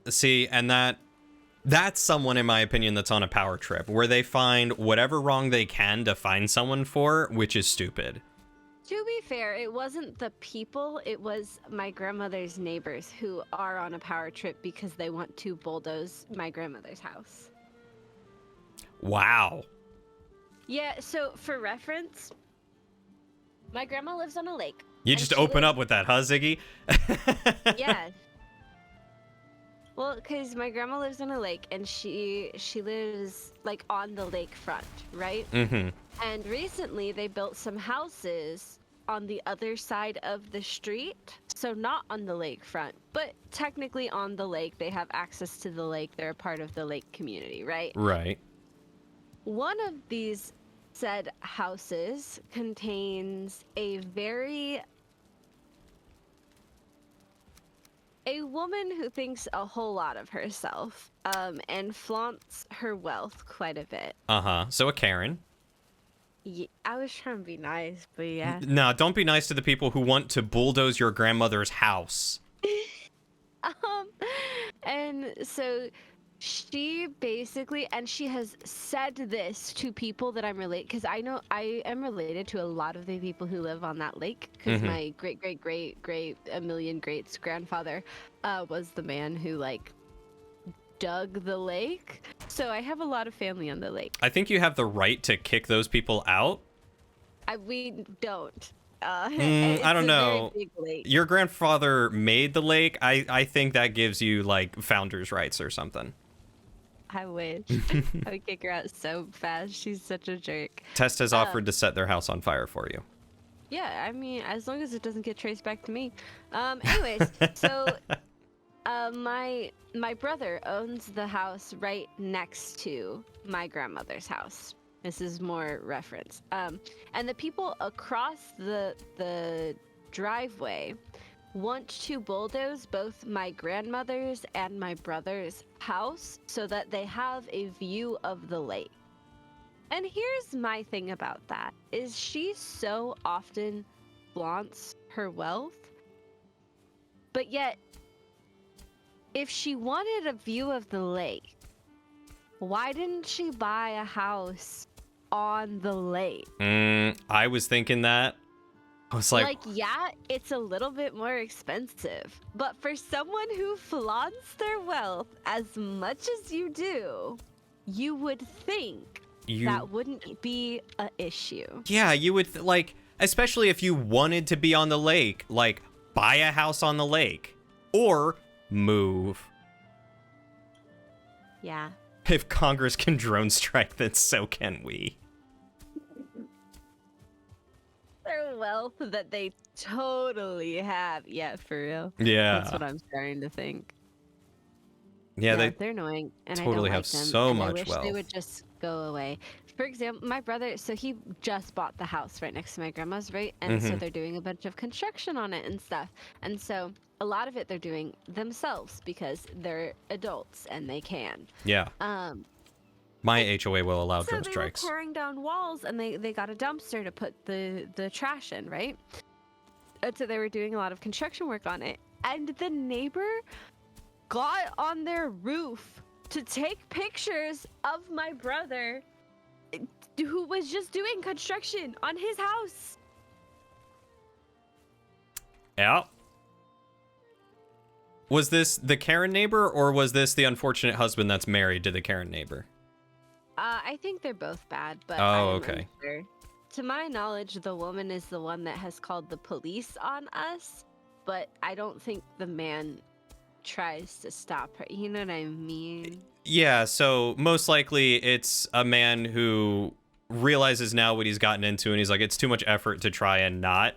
See, and that's someone, in my opinion, that's on a power trip where they find whatever wrong they can to find someone for, which is stupid. To be fair, it wasn't the people, it was my grandmother's neighbors who are on a power trip because they want to bulldoze my grandmother's house. Wow. Yeah, so for reference, my grandma lives on a lake. You just open up with that, huh, Ziggy? Yeah. Well, because my grandma lives on a lake, and she lives, like, on the lakefront, right? Mm-hmm. And recently, they built some houses on the other side of the street. So not on the lakefront, but technically on the lake. They have access to the lake. They're a part of the lake community, right? Right. One of these said houses contains a woman who thinks a whole lot of herself, and flaunts her wealth quite a bit. Uh-huh. So a Karen. Yeah, I was trying to be nice, but yeah. No, don't be nice to the people who want to bulldoze your grandmother's house. And so she basically, and she has said this to people that I'm related, because I know I am related to a lot of the people who live on that lake, because my great a million greats grandfather was the man who like dug the lake. So I have a lot of family on the lake. I think you have the right to kick those people out. We don't. I don't know. Your grandfather made the lake. I think that gives you like founder's rights or something. I wish. I would kick her out so fast. She's such a jerk. Test has offered to set their house on fire for you. Yeah, I mean, as long as it doesn't get traced back to me. Anyways, so my brother owns the house right next to my grandmother's house. This is more reference. And the people across the driveway want to bulldoze both my grandmother's and my brother's house so that they have a view of the lake. And here's my thing about that, is she so often flaunts her wealth, but yet if she wanted a view of the lake, why didn't she buy a house on the lake? I was thinking that. I was like, yeah, it's a little bit more expensive, but for someone who flaunts their wealth as much as you do, you would think that wouldn't be an issue. Yeah, you would like, especially if you wanted to be on the lake, like buy a house on the lake or move. Yeah. If Congress can drone strike, then so can we. Their wealth that they totally have. Yeah, for real. Yeah. That's what I'm starting to think. Yeah, they're annoying, and totally I don't have like them, so and much I wish wealth. they would just go away. For example, my brother, so he just bought the house right next to my grandma's, right? And so they're doing a bunch of construction on it and stuff. And so a lot of it they're doing themselves because they're adults and they can. Yeah. My HOA will allow drone So they strikes. were tearing down walls, and they got a dumpster to put the trash in, right? And so they were doing a lot of construction work on it. And the neighbor got on their roof to take pictures of my brother who was just doing construction on his house. Yeah. Was this the Karen neighbor, or was this the unfortunate husband that's married to the Karen neighbor? I think they're both bad, but Oh, okay. unsure. To my knowledge, the woman is the one that has called the police on us, but I don't think the man tries to stop her. You know what I mean? Yeah, so most likely it's a man who realizes now what he's gotten into, and he's like, it's too much effort to try and not,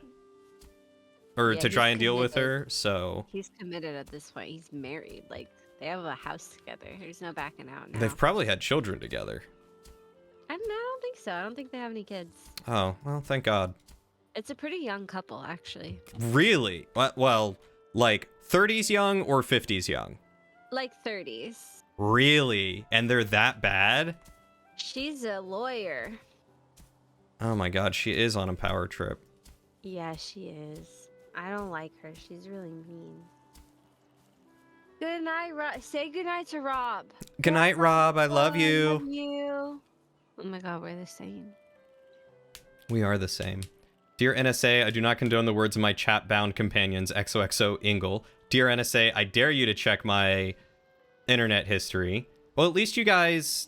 or Yeah, to try he's and deal with committed. her, so... He's committed at this point. He's married. Like, they have a house together. There's no backing out now. They've probably had children together. I don't think so. I don't think they have any kids. Oh, well, thank God. It's a pretty young couple, actually. Really? Well, like 30s young or 50s young? Like 30s. Really? And they're that bad? She's a lawyer. Oh my God, she is on a power trip. Yeah, she is. I don't like her. She's really mean. Good night, Rob. Say good night to Rob. Good night, Rob. I love I you. love you. Oh my god, we're the same. We are the same. Dear NSA, I do not condone the words of my chat-bound companions, XOXO Ingle. Dear NSA, I dare you to check my internet history. Well, at least you guys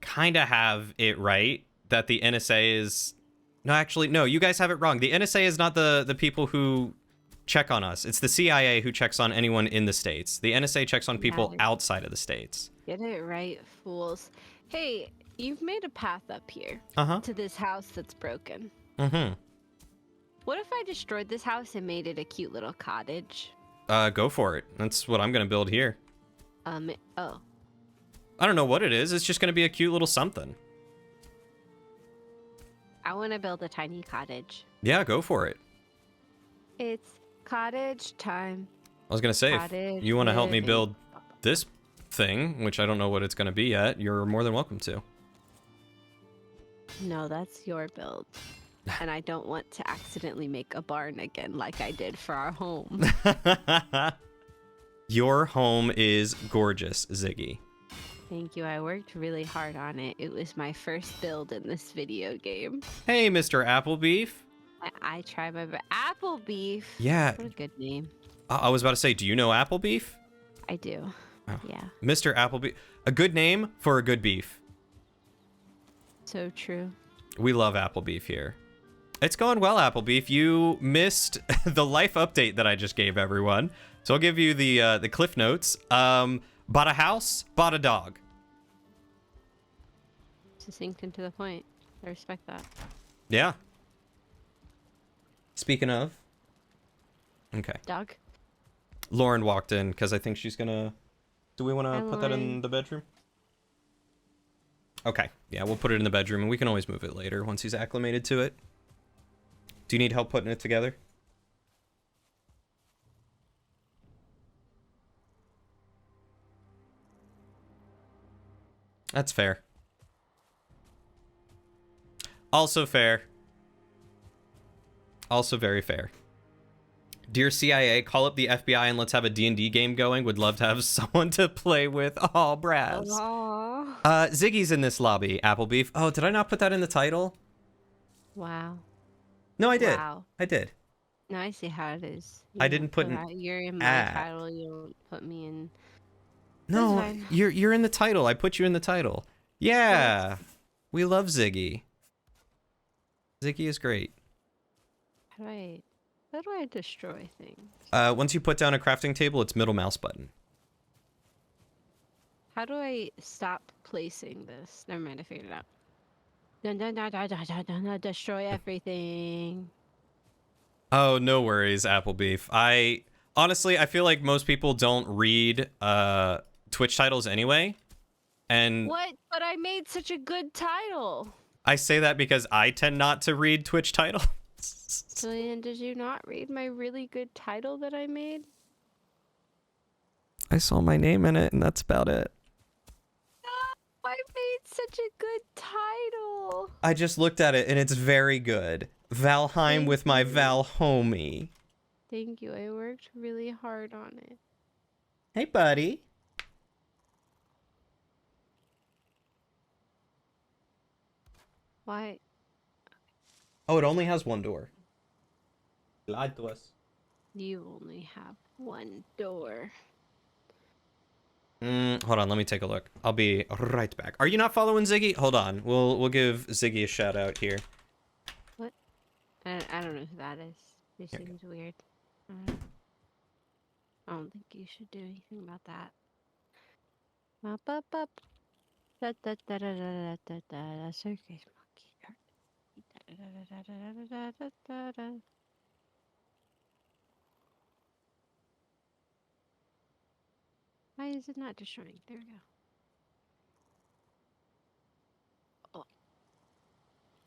kind of have it right that the NSA is... No, actually, no, you guys have it wrong. The NSA is not the people who check on us. It's the CIA who checks on anyone in the States. The NSA checks on people outside of the States. Get it right, fools. Hey, you've made a path up here to this house that's broken. Mm-hmm. What if I destroyed this house and made it a cute little cottage? Go for it. That's what I'm going to build here. Oh. I don't know what it is. It's just going to be a cute little something. I want to build a tiny cottage. Yeah, go for it. It's cottage time. I was going to say, if you want to help me build this thing, which I don't know what it's going to be yet, you're more than welcome to. No, that's your build. And I don't want to accidentally make a barn again like I did for our home. Your home is gorgeous, Ziggy. Thank you. I worked really hard on it. It was my first build in this video game. Hey, Mr. Applebeef. I try my best. Apple Beef. Yeah. What a good name. I was about to say, do you know Applebeef? I do. Oh. Yeah. Mr. Applebeef. A good name for a good beef. So true. We love Applebeef here. It's going well, Applebeef. You missed the life update that I just gave everyone. So I'll give you the cliff notes. Bought a house, bought a dog. Succinct and to the point. I respect that. Yeah. Speaking of. Okay. Dog? Lauren walked in because I think she's gonna... Do we want to put that in the bedroom? Okay. Yeah, we'll put it in the bedroom and we can always move it later once he's acclimated to it. Do you need help putting it together? That's fair. Also fair. Also very fair. Dear CIA, call up the FBI and let's have a D&D game going. Would love to have someone to play with. Oh, Braz. Ziggy's in this lobby, Applebeef. Oh, did I not put that in the title? Wow. No, I did. Wow. I did. No, I see how it is. I didn't put an You're in my ad. title. You don't put me in. No, you're in the title. I put you in the title. Yeah. We love Ziggy. Ziggy is great. How do I destroy things? Once you put down a crafting table, it's middle mouse button. How do I stop placing this? Never mind, I figured it out. Dun, dun, dun, dun, dun, dun, dun, dun, destroy everything. Oh, no worries, Applebeef. Honestly, I feel like most people don't read Twitch titles anyway. And What? But I made such a good title. I say that because I tend not to read Twitch titles. Julian, did you not read my really good title that I made? I saw my name in it, and that's about it. I made such a good title. I just looked at it, and it's very good. Valheim with my Val homie. Thank you. I worked really hard on it. Hey, buddy. Why? Oh, it only has one door. Lied to us. You only have one door. Hold on, let me take a look. I'll be right back. Are you not following Ziggy? Hold on. We'll give Ziggy a shout out here. What? I don't know who that is. He seems weird. I don't think you should do anything about that. Up, up, up. Da da da da da da da da. Circus monkey. Da da da da da da da da. Why is it not destroying? There we go.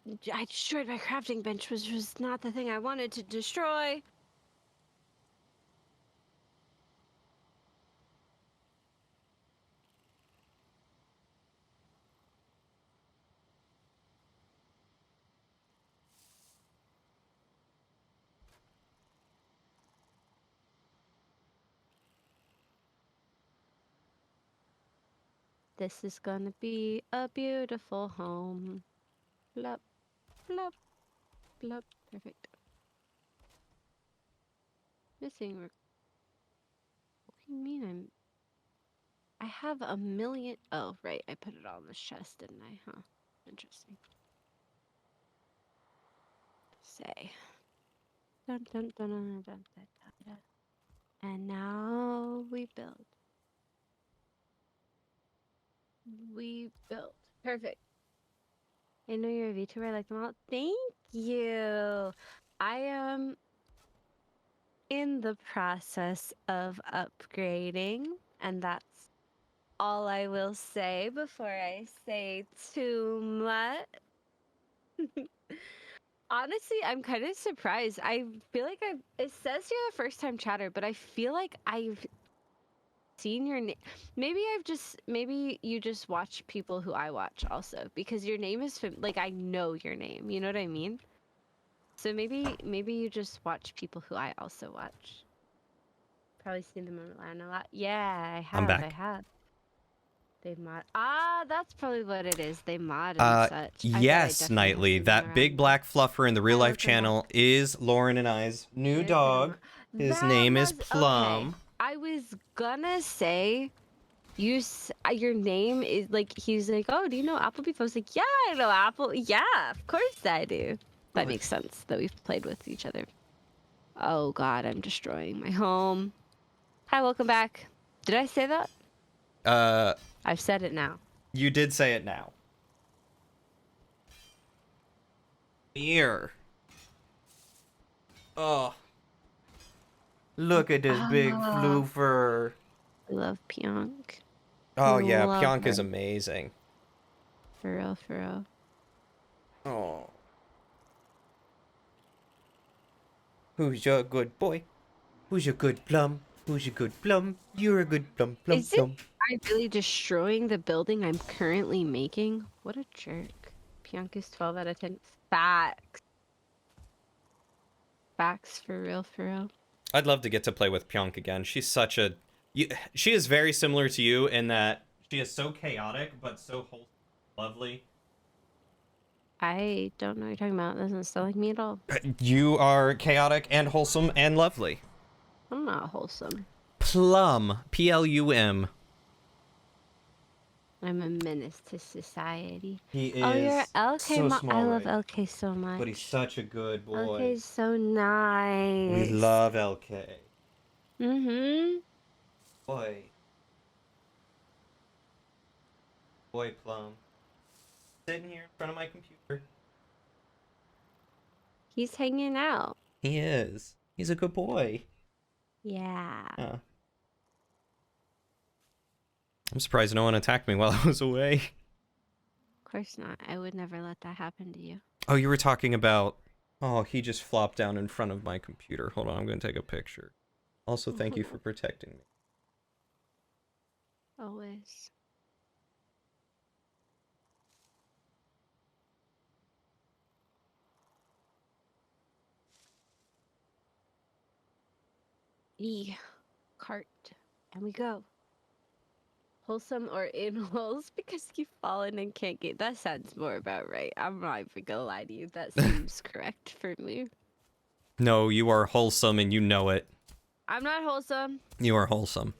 Oh. I destroyed my crafting bench, which was not the thing I wanted to destroy. This is gonna be a beautiful home. Blup, blup, blup. Perfect. Missing. What do you mean I have a million. Oh, right. I put it all in this chest, didn't I? Huh. Interesting. Say. Dun, dun, dun, dun, dun, dun, dun, dun. And now we build. We built. Perfect. I know you're a VTuber. I like them all. Thank you. I am in the process of upgrading, and that's all I will say before I say too much. Honestly, I'm kind of surprised. I feel like it says you're a first time chatter, but I feel like I've seen your name. Maybe you just watch people who I watch also, because your name is like, I know your name. You know what I mean? So maybe you just watch people who I also watch. Probably seen them online a lot. Yeah, I'm I back. have. They mod. Ah, that's probably what it is. They mod and such. I bet I Yes, definitely have Nightly. seen them That around big more. black fluffer in the real Hi, life welcome back. channel is Lauren and I's new Here's dog. Panama. His That name is was okay. Plum. I was gonna say your name is like, he's like, oh, do you know Applebeef? I was like, yeah, I know Apple. Yeah, of course I do. That makes sense that we've played with each other. Oh God, I'm destroying my home. Hi, welcome back. Did I say that? I've said it now. You did say it now. Here. Oh. Look at this big floofer. I love Pionk. Oh yeah, Love Pionk is her. amazing. For real, for real. Oh. Who's your good boy? Who's your good Plum? Who's your good Plum? You're a good Plum, Plum, Is it Plum. I really destroying the building I'm currently making? What a jerk. Pionk is 12 out of 10. Facts. Facts, for real, for real. I'd love to get to play with Pionk again. She's such a... she is very similar to you in that she is so chaotic, but so wholesome, lovely. I don't know what you're talking about. It doesn't sound like me at all. You are chaotic and wholesome and lovely. I'm not wholesome. Plum. Plum. I'm a menace to society. He is Oh, you're LK. so small, I love right? LK so much. But he's such a good boy. LK's so nice. We love LK. Mm-hmm. Boy. Boy, Plum. Sitting here in front of my computer. He's hanging out. He is. He's a good boy. Yeah. Yeah. I'm surprised no one attacked me while I was away. Of course not. I would never let that happen to you. Oh, you were talking about... Oh, he just flopped down in front of my computer. Hold on, I'm going to take a picture. Also, thank you for protecting me. Always. Cart. And we go. Wholesome or in holes because you've fallen and can't get. That sounds more about right. I'm not even gonna lie to you. That seems correct for me. No, you are wholesome and you know it. I'm not wholesome. You are wholesome.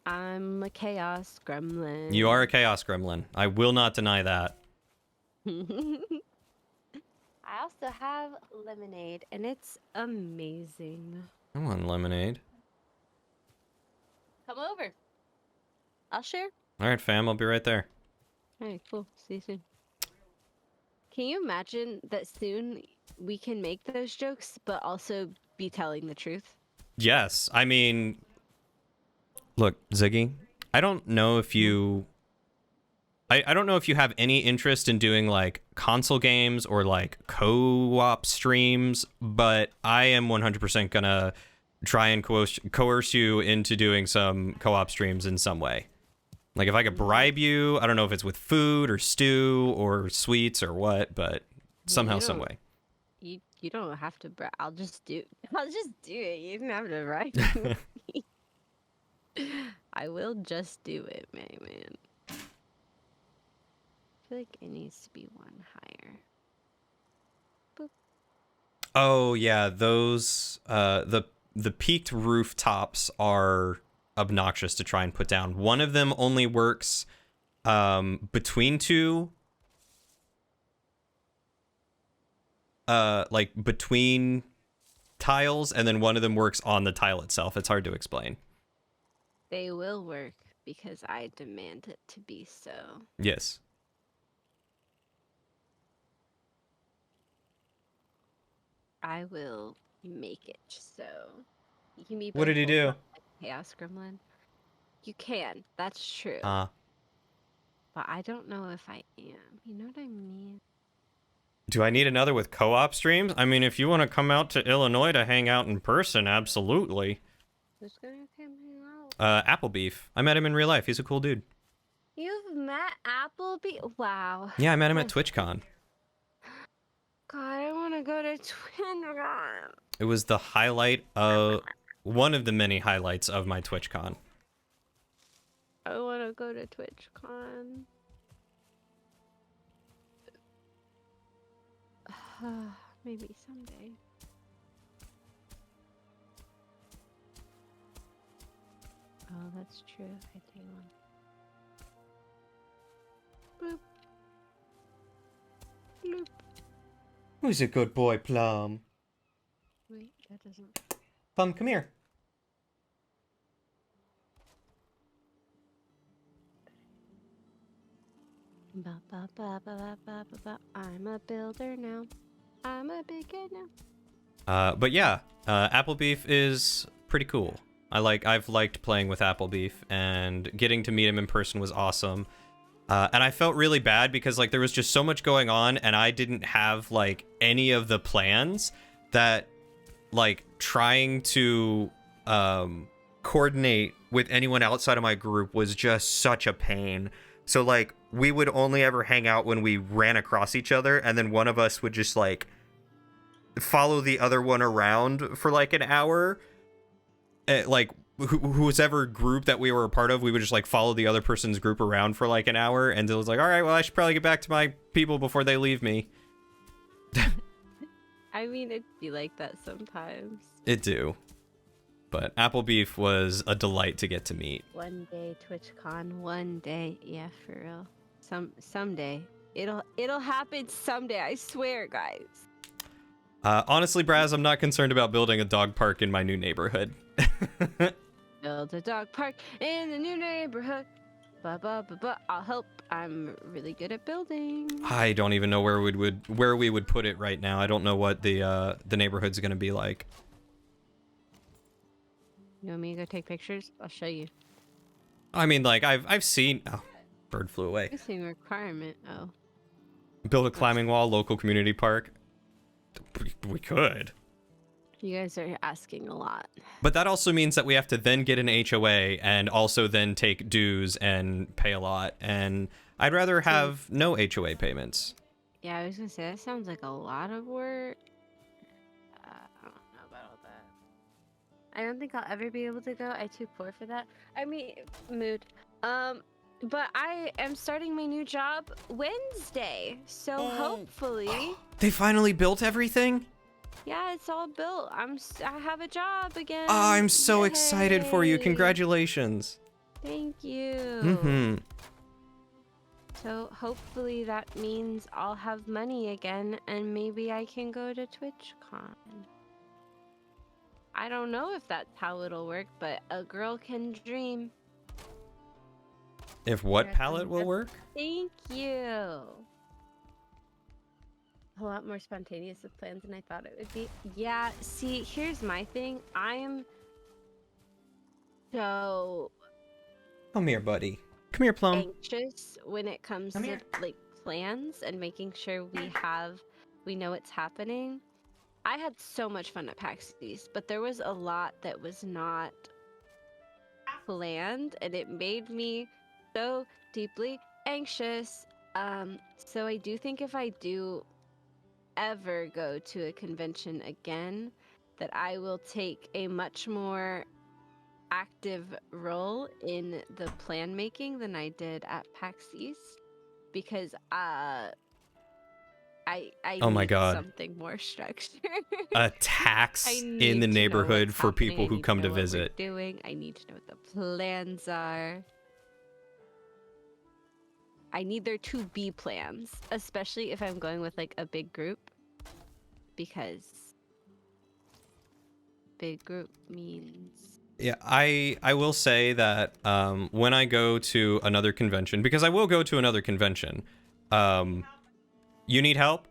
I'm a chaos gremlin. You are a chaos gremlin. I will not deny that. I also have lemonade, and it's amazing. I want lemonade. Come over. I'll share. All right, fam. I'll be right there. All right, cool. See you soon. Can you imagine that soon we can make those jokes, but also be telling the truth? Yes. I mean, look, Ziggy, I don't know if you... I don't know if you have any interest in doing, like, console games or, like, co-op streams, but I am 100% gonna try and coerce you into doing some co-op streams in some way. Like, if I could bribe you, I don't know if it's with food or stew or sweets or what, but somehow, some way. You don't have to. I'll just do. I'll just do it. You don't have to write. I will just do it, man. feel like it needs to be one higher. Boop. Oh yeah, those the peaked rooftops are obnoxious to try and put down. One of them only works between two like between tiles, and then one of them works on the tile itself. It's hard to explain. They will work because I demand it to be so. Yes. I will make it so. You can be What did he do? Chaos Gremlin. You can. That's true. But I don't know if I am. You know what I mean? Do I need another with co-op streams? I mean, if you want to come out to Illinois to hang out in person, absolutely. Who's gonna come hang out? Applebeef. I met him in real life. He's a cool dude. You've met Applebee? Wow. Yeah, I met him at TwitchCon. God, I want to go to TwitchCon. It was the highlight of one of the many highlights of my TwitchCon. I want to go to TwitchCon. Maybe someday. Oh, that's true. I do want. Bloop. Bloop. Who's a good boy, Plum? Wait, that doesn't. Plum, come here. Ba, ba, ba, ba, ba, ba, ba, ba. I'm a builder now. I'm a big kid now. But yeah, Applebeef is pretty cool. I've liked playing with Applebeef, and getting to meet him in person was awesome. And I felt really bad because like there was just so much going on, and I didn't have like any of the plans that like trying to coordinate with anyone outside of my group was just such a pain. So like we would only ever hang out when we ran across each other, and then one of us would just like follow the other one around for like an hour. Like whoever group that we were a part of, we would just like follow the other person's group around for like an hour, and it was like, all right, well, I should probably get back to my people before they leave me. I mean, it'd be like that sometimes. It do. But Applebeef was a delight to get to meet. One day, TwitchCon. One day, yeah, for real. Someday, it'll happen someday. I swear, guys. Honestly, Braz, I'm not concerned about building a dog park in my new neighborhood. Build a dog park in the new neighborhood. Ba ba ba ba. I'll help. I'm really good at building. I don't even know where we would put it right now. I don't know what the neighborhood's gonna be like. You want me to go take pictures? I'll show you. I mean, like I've seen. Oh, bird flew away. Missing requirement. Oh. Build a climbing wall, local community park. We could. You guys are asking a lot. But that also means that we have to then get an HOA and also then take dues and pay a lot. And I'd rather have no HOA payments. Yeah, I was gonna say that sounds like a lot of work. I don't know about all that. I don't think I'll ever be able to go. I'm too poor for that. I mean, mood. But I am starting my new job Wednesday, so hopefully. They finally built everything? Yeah, it's all built. I have a job again. Oh, I'm so excited for you. Yay. Congratulations. Thank you. Mm-hmm. So hopefully that means I'll have money again, and maybe I can go to TwitchCon. I don't know if that's how it'll work, but a girl can dream. If what palette will work? Thank you. A lot more spontaneous with plans than I thought it would be. Yeah, see, here's my thing. I'm so Come here, buddy. Come here, Plum. anxious when it comes to like plans and making sure we know what's happening. I had so much fun at PAX East, but there was a lot that was not planned, and it made me so deeply anxious. So I do think if I do ever go to a convention again, that I will take a much more active role in the plan making than I did at PAX East, because I Oh my need God. something more structured. A I tax need in the to know neighborhood what's for happening. people I who need come know to what we're visit. doing. I need to know what the plans are. I need there to be plans, especially if I'm going with like a big group, because big group means Yeah, I will say that when I go to another convention, because I will go to another convention, you need help?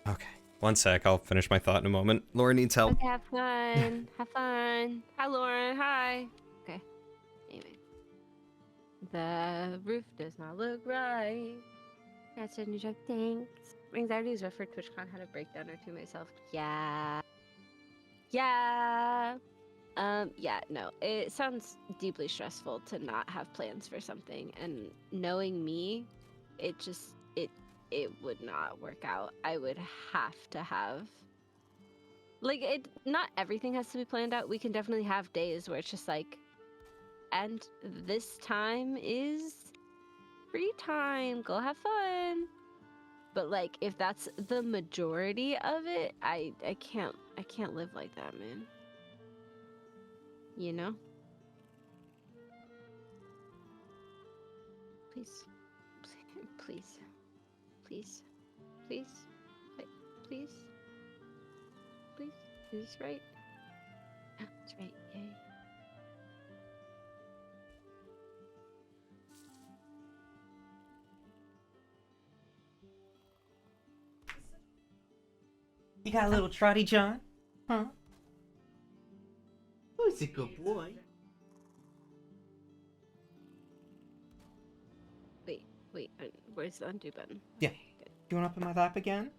Okay, one sec. I'll finish my thought in a moment. Laura needs help. okay, have fun. Have fun. Hi, Lauren. Hi. Okay. Anyway. The roof does not look right. That's a new joke. Thanks. Anxiety is rough for TwitchCon. Had a breakdown or two myself. Yeah. Yeah. Yeah, no. It sounds deeply stressful to not have plans for something, and knowing me, it would not work out. I would have to have like it not everything has to be planned out. We can definitely have days where it's just like, and this time is free time. Go have fun. But like if that's the majority of it, I can't live like that, man. You know? Please. Please. Please. Please. Like, please. Please. Is this right? That's right. Yay. You got a little trotty John? Huh? Who's a good boy? Wait, where's the undo button? Yeah. Okay, good. You want up in my lap again?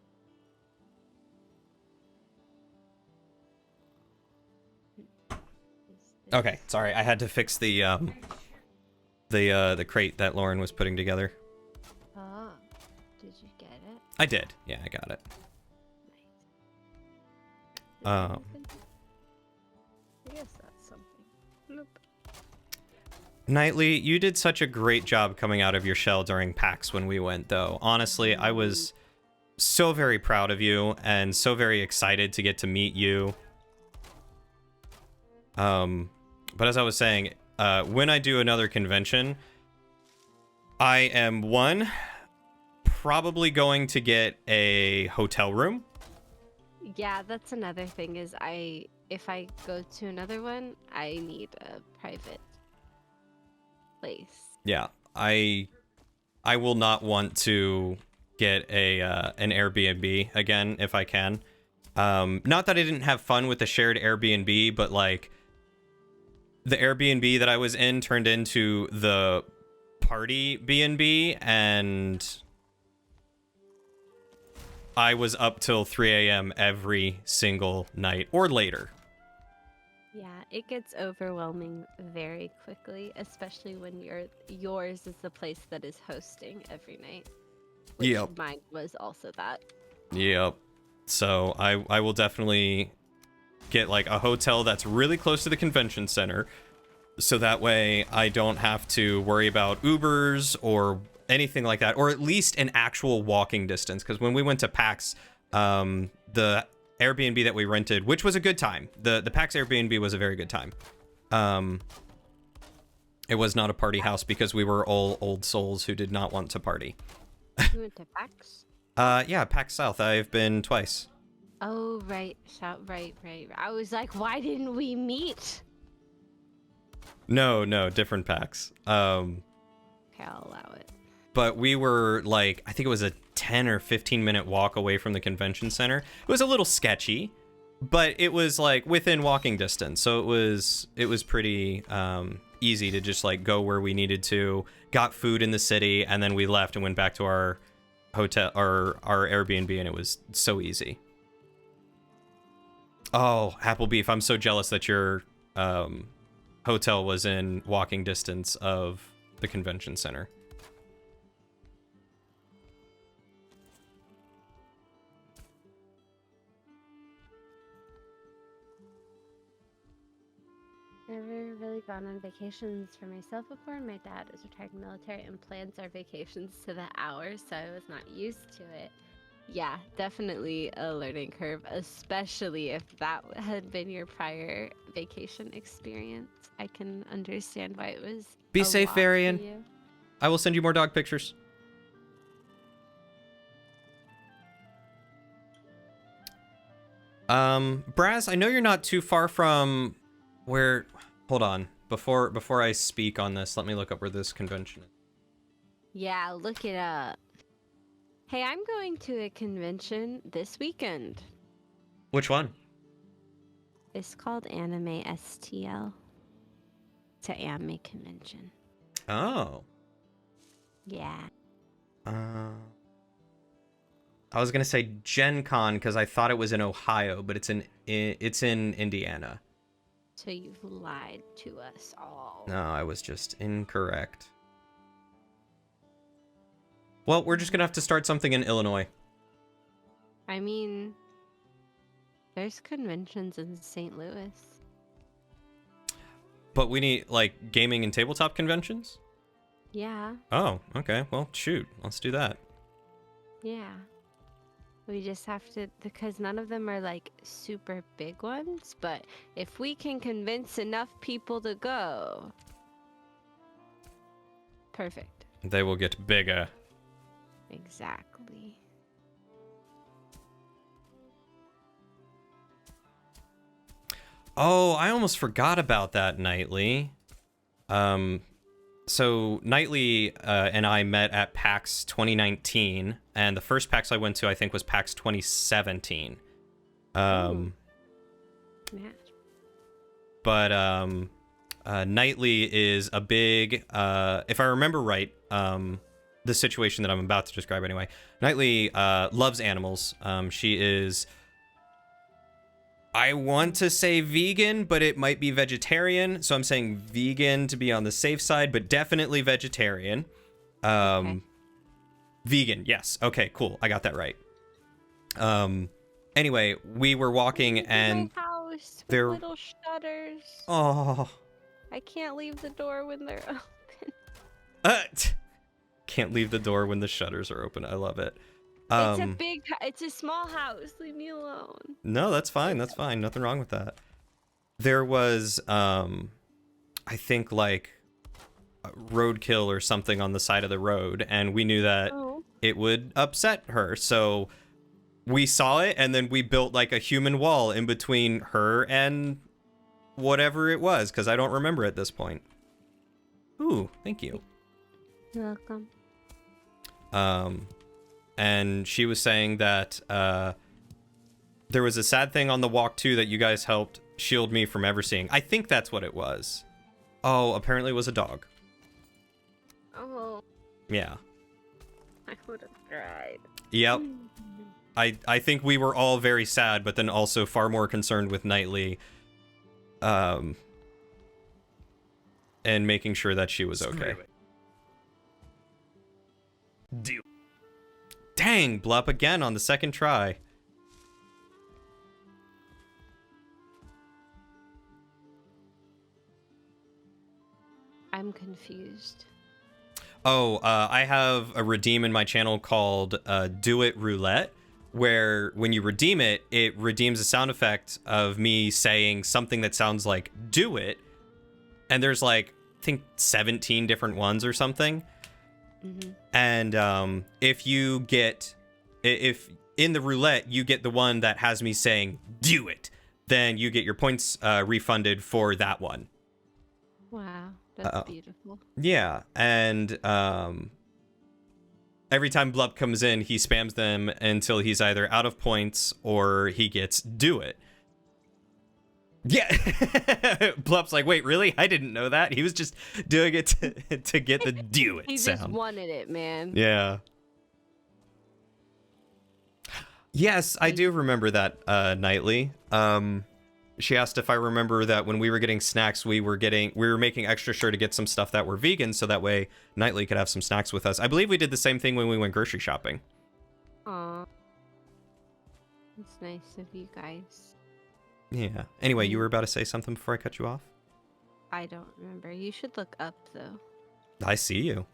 Is this- Okay, sorry. I had to fix the crate that Lauren was putting together. Oh, did you get it? I did. Yeah, I got it. Nice. Um, I guess that's something. Nope. Knightley, you did such a great job coming out of your shell during PAX when we went, though. Honestly, I was so very proud of you and so very excited to get to meet you. But as I was saying, when I do another convention, I am probably going to get a hotel room. Yeah, that's another thing is if I go to another one, I need a private place. Yeah, I will not want to get an Airbnb again if I can. Not that I didn't have fun with the shared Airbnb, but like the Airbnb that I was in turned into the party B&B, and I was up till 3 a.m. every single night or later. Yeah, it gets overwhelming very quickly, especially when yours is the place that is hosting every night. Which Yep. mine was also that. Yep. So I will definitely get like a hotel that's really close to the convention center, so that way I don't have to worry about Ubers or anything like that, or at least an actual walking distance. Because when we went to PAX, the Airbnb that we rented, which was a good time, the PAX Airbnb was a very good time. It was not a party house because we were all old souls who did not want to party. You went to PAX? Yeah, PAX South. I've been twice. Oh, right. Right. I was like, why didn't we meet? No, different PAX. Okay, I'll allow it. But we were like, I think it was a 10 or 15 minute walk away from the convention center. It was a little sketchy, but it was like within walking distance. So it was pretty easy to just like go where we needed to, got food in the city, and then we left and went back to our hotel or our Airbnb, and it was so easy. Oh, Apple Beef, I'm so jealous that your hotel was in walking distance of the convention center. Never never really gone on vacations for myself before. My dad is retired military and plans our vacations to the hour, so I was not used to it. Yeah, definitely a learning curve, especially if that had been your prior vacation experience. I can understand why it was Be a safe, lot for Varian. you. I will send you more dog pictures. Braz, I know you're not too far from where... Hold on. Before I speak on this, let me look up where this convention is. Yeah, look it up. Hey, I'm going to a convention this weekend. Which one? It's called Anime STL. It's an anime convention. Oh. Yeah. I was gonna say Gen Con because I thought it was in Ohio, but it's in Indiana. So you've lied to us all. No, I was just incorrect. Well, we're just gonna have to start something in Illinois. I mean, there's conventions in St. Louis. But we need, like, gaming and tabletop conventions? Yeah, Oh, okay. Well, shoot. Let's do that. yeah. We just have to, because none of them are like super big ones, but if we can convince enough people to go, perfect. They will get bigger. Exactly. Oh, I almost forgot about that, Knightley. So Knightley and I met at PAX 2019, and the first PAX I went to, I think, was PAX 2017. Yeah. But Knightley is a big, if I remember right, the situation that I'm about to describe anyway. Knightley loves animals. She is, I want to say vegan, but it might be vegetarian. So I'm saying vegan to be on the safe side, but definitely vegetarian. Okay. Vegan, yes. Okay, cool. I got that right. Anyway, we were walking and my house with there- little shutters. oh, I can't leave the door when they're open. Can't leave the door when the shutters are open. I love it. It's a small house. Leave me alone. No, that's fine. That's fine. Nothing wrong with that. There was, I think, like, roadkill or something on the side of the road, and we knew that it would upset her. So we saw it, and then we built, like, a human wall in between her and whatever it was, because I don't remember at this point. Ooh, thank you. You're welcome. And she was saying that there was a sad thing on the walk too that you guys helped shield me from ever seeing. I think that's what it was. Oh, apparently it was a dog. Oh, Yeah. I would have cried. Yep. I think we were all very sad, but then also far more concerned with Knightley, and making sure that she was okay. Dang, Blup again on the second try. I'm confused. Oh, I have a redeem in my channel called Do It Roulette, where when you redeem it, it redeems a sound effect of me saying something that sounds like do it. And there's like, I think 17 different ones or something. Mm-hmm. And if in the roulette you get the one that has me saying do it, then you get your points refunded for that one. Wow, that's beautiful. Yeah, and every time Blup comes in, he spams them until he's either out of points or he gets do it. Yeah. Blup's like, wait, really? I didn't know that. He was just doing it to get the do it He sound. just wanted it, man. Yeah. Yes, I do remember that, Knightley. She asked if I remember that when we were getting snacks, we were making extra sure to get some stuff that were vegan, so that way Knightley could have some snacks with us. I believe we did the same thing when we went grocery shopping. Aw. It's nice of you guys. Yeah. Anyway, you were about to say something before I cut you off? I don't remember. You should look up though. I see you.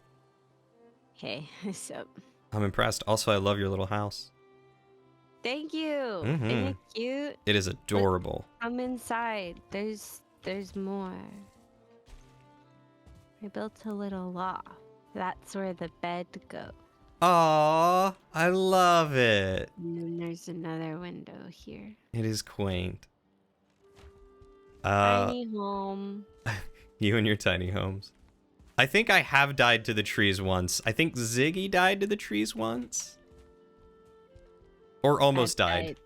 Hey, so I'm impressed. Also, I love your little house. thank you. Mhm. Isn't it cute? It is adorable. Come inside. There's more. I built a little loft. That's where the bed goes. Aw, I love it. And then there's another window here. It is quaint. Tiny home. You and your tiny homes. I think I have died to the trees once. I think Ziggy died to the trees once. Or almost died.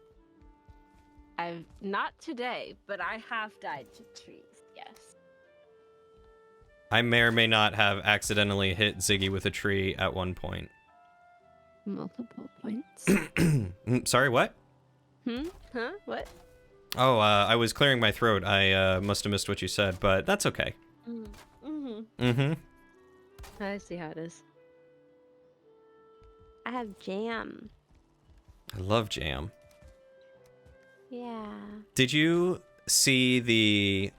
I've not today, but I have died to trees. Yes. I may or may not have accidentally hit Ziggy with a tree at one point. Multiple points. Sorry, what? Huh? What? Oh, I was clearing my throat. I must have missed what you said, but that's okay. I see how it is. I have jam. I love jam. Yeah. Did you see the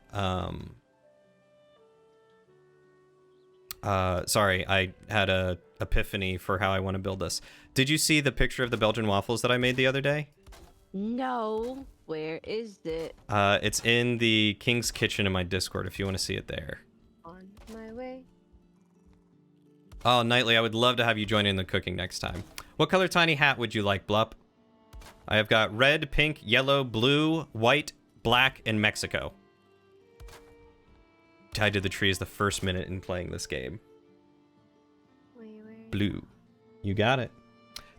sorry, I had a epiphany for how I want to build this. Did you see the picture of the Belgian waffles that I made the other day? No. Where is it? It's in the King's Kitchen in my Discord if you want to see it there. On my way. Oh, Knightley, I would love to have you join in the cooking next time. What color tiny hat would you like, Blup? I have got red, pink, yellow, blue, white, black, and Mexico. Tied to the tree is the first minute in playing this game. Wait. Blue. You got it.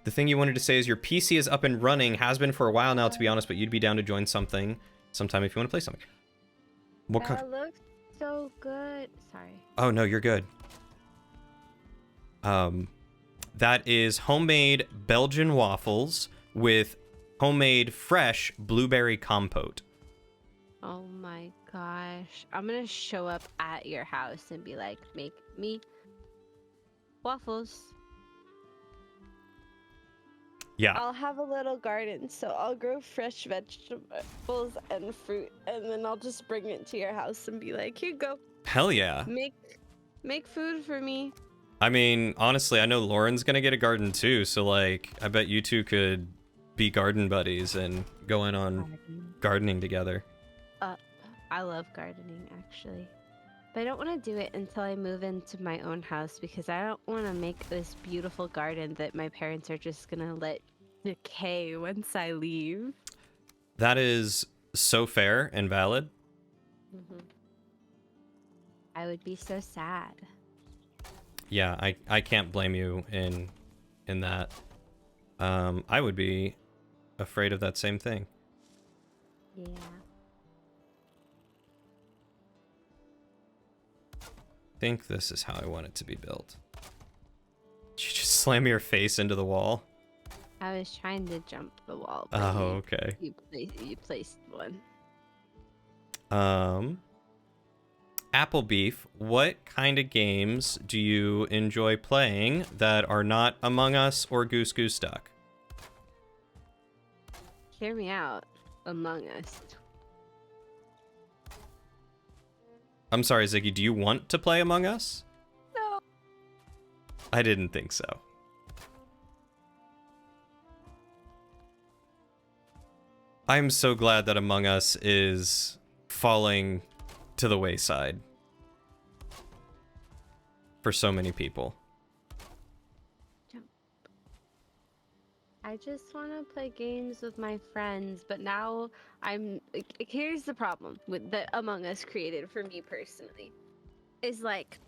The thing you wanted to say is your PC is up and running, has been for a while now, to be honest, but you'd be down to join something sometime if you want to play something. What That looks so good. Sorry. Oh, no, you're good. That is homemade Belgian waffles with homemade fresh blueberry compote. Oh my gosh. I'm gonna show up at your house and be like, make me waffles. Yeah. I'll have a little garden, so I'll grow fresh vegetables and fruit, and then I'll just bring it to your house and be like, here you go. Hell yeah. Make food for me. I mean, honestly, I know Lauren's gonna get a garden too, so like, I bet you two could be garden buddies and go in on gardening together. I love gardening, actually. But I don't want to do it until I move into my own house because I don't want to make this beautiful garden that my parents are just going to let decay once I leave. That is so fair and valid. I would be so sad. Yeah, I can't blame you in that. I would be afraid of that same thing. Yeah. I think this is how I want it to be built. Did you just slam your face into the wall? I was trying to jump the wall. But Oh, okay. You placed one. Apple Beef, what kind of games do you enjoy playing that are not Among Us or Goose Goose Duck? Hear me out. Among Us. I'm sorry, Ziggy, do you want to play Among Us? No. I didn't think so. I'm so glad that Among Us is falling to the wayside for so many people. I just want to play games with my friends, but now here's the problem with that Among Us created for me personally. Is like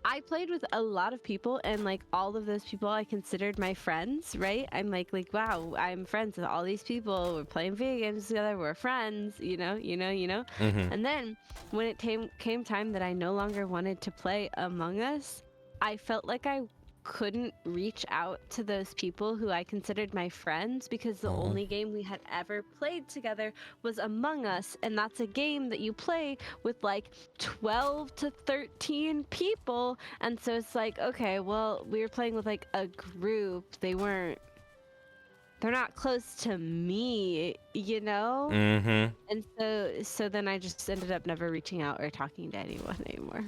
I played with a lot of people and like all of those people I considered my friends, right? I'm like wow, I'm friends with all these people. We're playing video games together. We're friends, you know. Mm-hmm. And then when it came time that I no longer wanted to play Among Us, I felt like I couldn't reach out to those people who I considered my friends because the only game we had ever played together was Among Us, and that's a game that you play with like 12 to 13 people, and so it's like, okay, well, we were playing with like a group. They weren't they're not close to me, you know? Mm-hmm. And so then I just ended up never reaching out or talking to anyone anymore.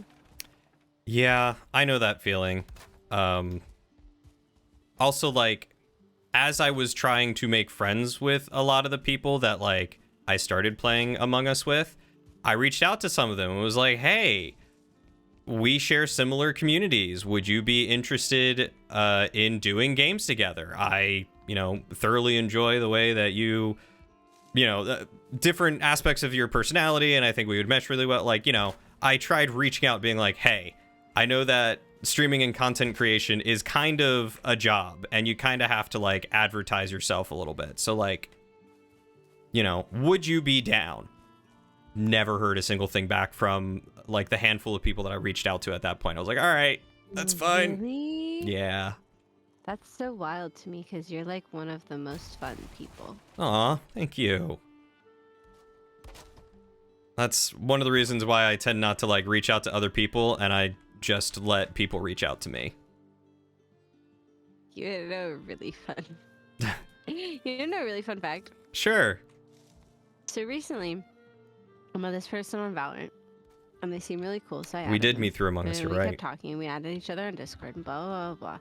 Yeah, I know that feeling. Also, like, as I was trying to make friends with a lot of the people that, like, I started playing Among Us with, I reached out to some of them and was like, hey, we share similar communities. Would you be interested in doing games together? I, thoroughly enjoy the way that you different aspects of your personality, and I think we would mesh really well. Like, I tried reaching out being like, hey, I know that streaming and content creation is kind of a job, and you kind of have to, like, advertise yourself a little bit. So, like, would you be down? Never heard a single thing back from, like, the handful of people that I reached out to at that point. I was like, all right, that's fine. Really? Yeah. That's so wild to me because you're like one of the most fun people. Aw, thank you. That's one of the reasons why I tend not to, like, reach out to other people, and I just let people reach out to me. You know a really fun. You know a really fun fact. Sure. So recently, I met this person on Valorant, and they seem really cool. So I We added did them, meet through Among Us, and you're we right. kept talking. We added each other on Discord and blah blah blah.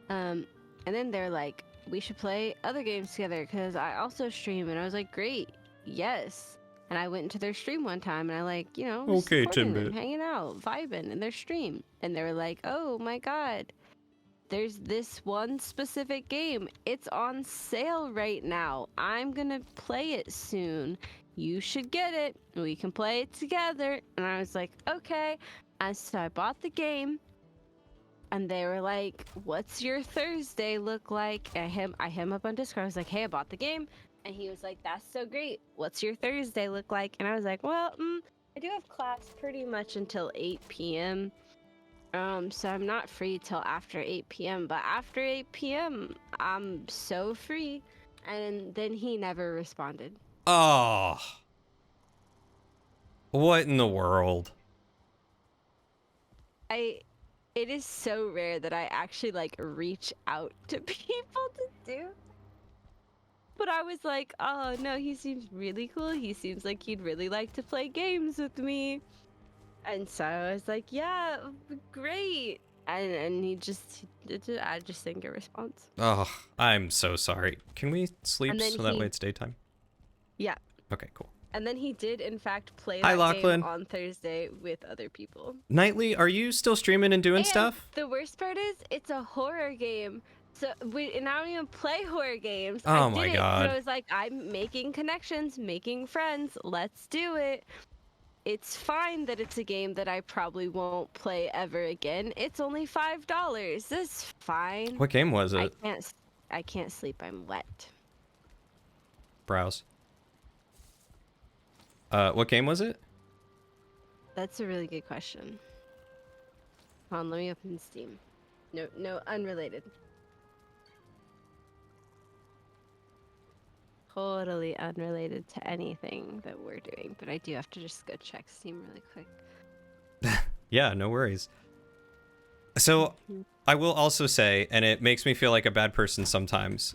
And then they're like, we should play other games together because I also stream. And I was like, great, yes. And I went into their stream one time and I was Okay, supporting them, Timbit. hanging out, vibing in their stream. And they were like, oh my god, there's this one specific game. It's on sale right now. I'm gonna play it soon. You should get it. We can play it together. And I was like, okay. And so I bought the game. And they were like, what's your Thursday look like? I hit him up on Discord. I was like, hey, I bought the game. And he was like, that's so great. What's your Thursday look like? And I was like, well, I do have class pretty much until 8 p.m. So I'm not free till after 8 p.m. But after 8 p.m., I'm so free. And then he never responded. Oh. What in the world? It is so rare that I actually like reach out to people to do. But I was like, oh no, he seems really cool. He seems like he'd really like to play games with me. And so I was like, yeah, great. And I just didn't get a response. Oh, I'm so sorry. Can we sleep And then so that way it's daytime? Yeah. Okay, cool. And then he did, in fact, play Hi, that Lachlan. game on Thursday with other people. Nightly, are you still streaming and doing And stuff? the worst part is, it's a horror game. So and I don't even play horror games. Oh I my did it, God. but I was like, I'm making connections, making friends. Let's do it. It's fine that it's a game that I probably won't play ever again. It's only $5. That's fine. What game was it? I can't sleep. I'm wet. Browse. What game was it? That's a really good question. Hold on, let me open Steam. No, unrelated. Totally unrelated to anything that we're doing, but I do have to just go check Steam really quick. Yeah, no worries. So, I will also say, and it makes me feel like a bad person sometimes,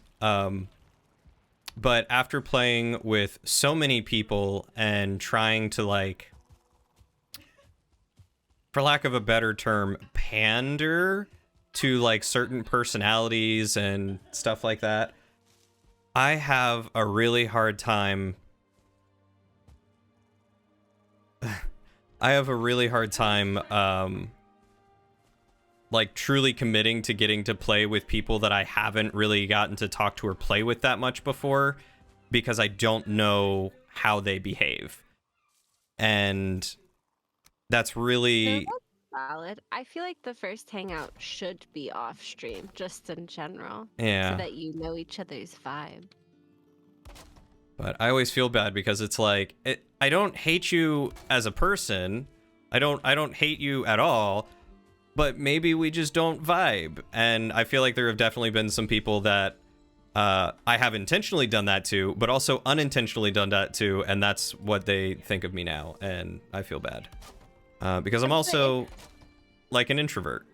but after playing with so many people and trying to, like, for lack of a better term, pander to, like, certain personalities and stuff like that, I have a really hard time. Like, truly committing to getting to play with people that I haven't really gotten to talk to or play with that much before, because I don't know how they behave. And that's really... No, that's valid. I feel like the first hangout should be off stream, just in general. Yeah. So that you know each other's vibe. But I always feel bad because it's like, I don't hate you as a person. I don't hate you at all. But maybe we just don't vibe. And I feel like there have definitely been some people that I have intentionally done that to, but also unintentionally done that to, and that's what they think of me now. And I feel bad. Because I'm also like an introvert.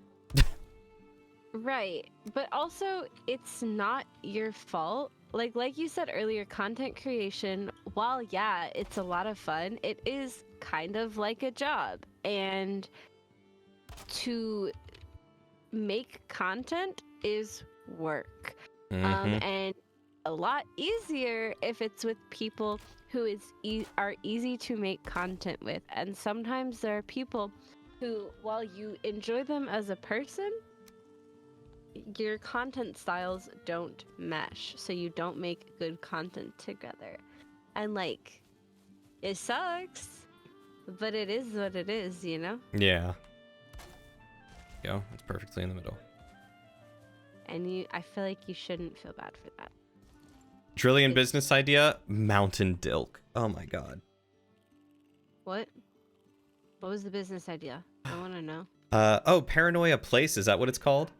Right. But also, it's not your fault. like you said earlier, content creation, while yeah, it's a lot of fun, it is kind of like a job. And to make content is work. Mm-hmm. And a lot easier if it's with people who are easy to make content with. And sometimes there are people who, while you enjoy them as a person, your content styles don't mesh, so you don't make good content together. And like, it sucks, but it is what it is, you know? Yeah. Go. It's perfectly in the middle. And I feel like you shouldn't feel bad for that. Trillion business idea, Mountain Dilk. Oh my god. What was the business idea? I want to know. Paranoia Place, is that what it's called?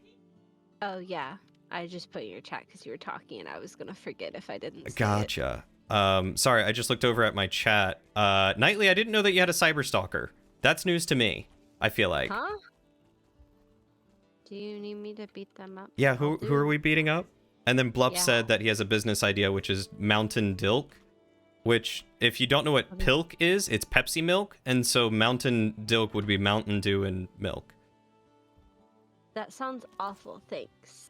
Oh yeah, I just put in your chat because you were talking and I was gonna forget if I didn't say Gotcha. Sorry, I just looked over at my chat. Nightly, I didn't know that you had a cyberstalker. That's news to me, I feel like. Huh? Do you need me to beat them up? Yeah, who are we beating up? And then Blup Yeah. said that he has a business idea, which is Mountain Dilk, which, if you don't know what Pilk is, it's Pepsi milk, and so Mountain Dilk would be Mountain Dew and milk. That sounds awful. Thanks.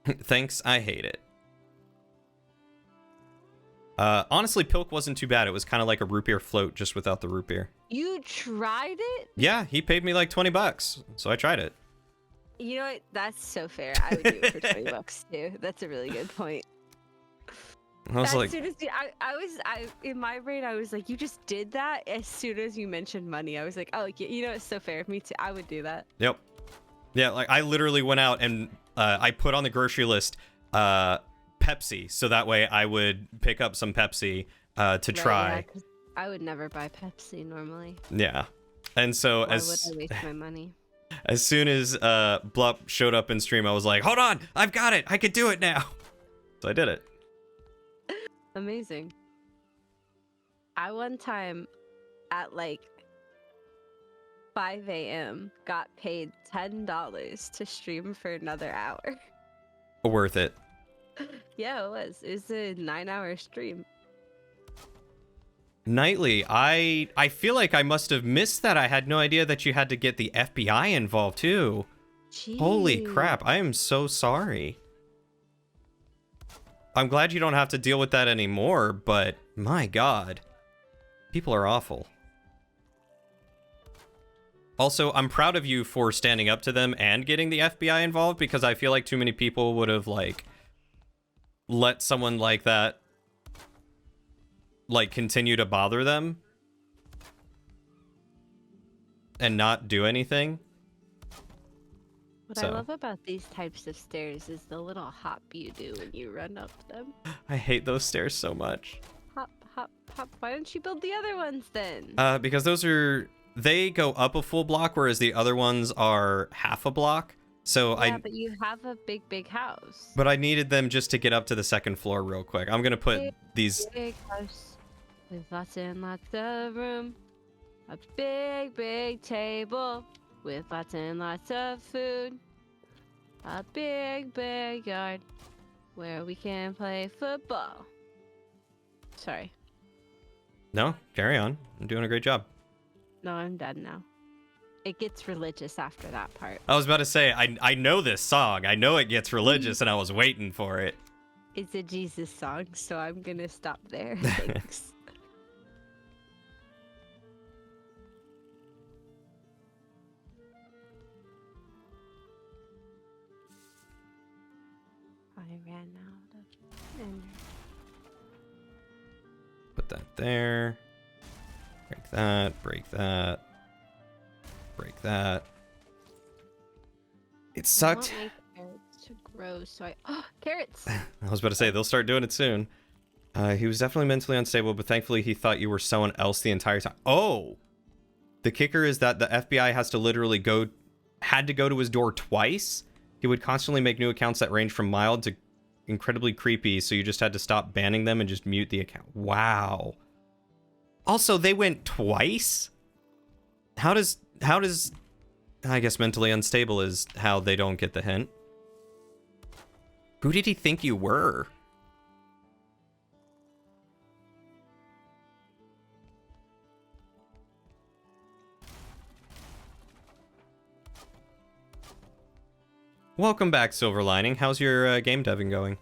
Thanks, I hate it. Honestly, Pilk wasn't too bad. It was kind of like a root beer float, just without the root beer. You tried it? Yeah, he paid me like $20, so I tried it. You know what? That's so fair. I would do it for $20 too. That's a really good point. I was As like, soon as in my brain, I was like, you just did that. As soon as you mentioned money, I was like, oh, you know, it's so fair. Me too. I would do that. yep. Yeah, like I literally went out and I put on the grocery list Pepsi, so that way I would pick up some Pepsi to Right, try. yeah, 'cause I would never buy Pepsi normally. Yeah. And so Why would I waste my money? as soon as Blup showed up in stream, I was like, hold on, I've got it. I could do it now. So I did it. Amazing. I one time at like 5 a.m. got paid $10 to stream for another hour. Worth it. Yeah, it was. It was a 9-hour stream. Nightly, I feel like I must have missed that. I had no idea that you had to get the FBI involved too. Holy Jeez. crap, I am so sorry. I'm glad you don't have to deal with that anymore, but my god. People are awful. Also, I'm proud of you for standing up to them and getting the FBI involved, because I feel like too many people would have, like, let someone like that, like, continue to bother them and not do anything. What I love about these types of stairs is the little hop you do when you run up them. I hate those stairs so much. Hop, hop, hop. Why don't you build the other ones then? Because they go up a full block, whereas the other ones are half a block. So yeah, but you have a big house. But I needed them just to get up to the second floor real quick. I'm gonna put these. Big house with lots and lots of room. A big table with lots and lots of food. A big yard where we can play football. Sorry. No, carry on. I'm doing a great job. No, I'm done now. It gets religious after that part. I was about to say, I know this song. I know it gets religious, and I was waiting for it. It's a Jesus song, so I'm gonna stop there. Thanks. I ran out of energy. Put that there. Break that. Break that. Break that. It sucked. I want my carrots to grow, so carrots. I was about to say, they'll start doing it soon. He was definitely mentally unstable, but thankfully he thought you were someone else the entire time. Oh! The kicker is that the FBI has to literally had to go to his door twice. He would constantly make new accounts that range from mild to incredibly creepy, so you just had to stop banning them and just mute the account. Wow. Also, they went twice? How does I guess mentally unstable is how they don't get the hint. Who did he think you were? Welcome back, Silver Lining. How's your game deving going?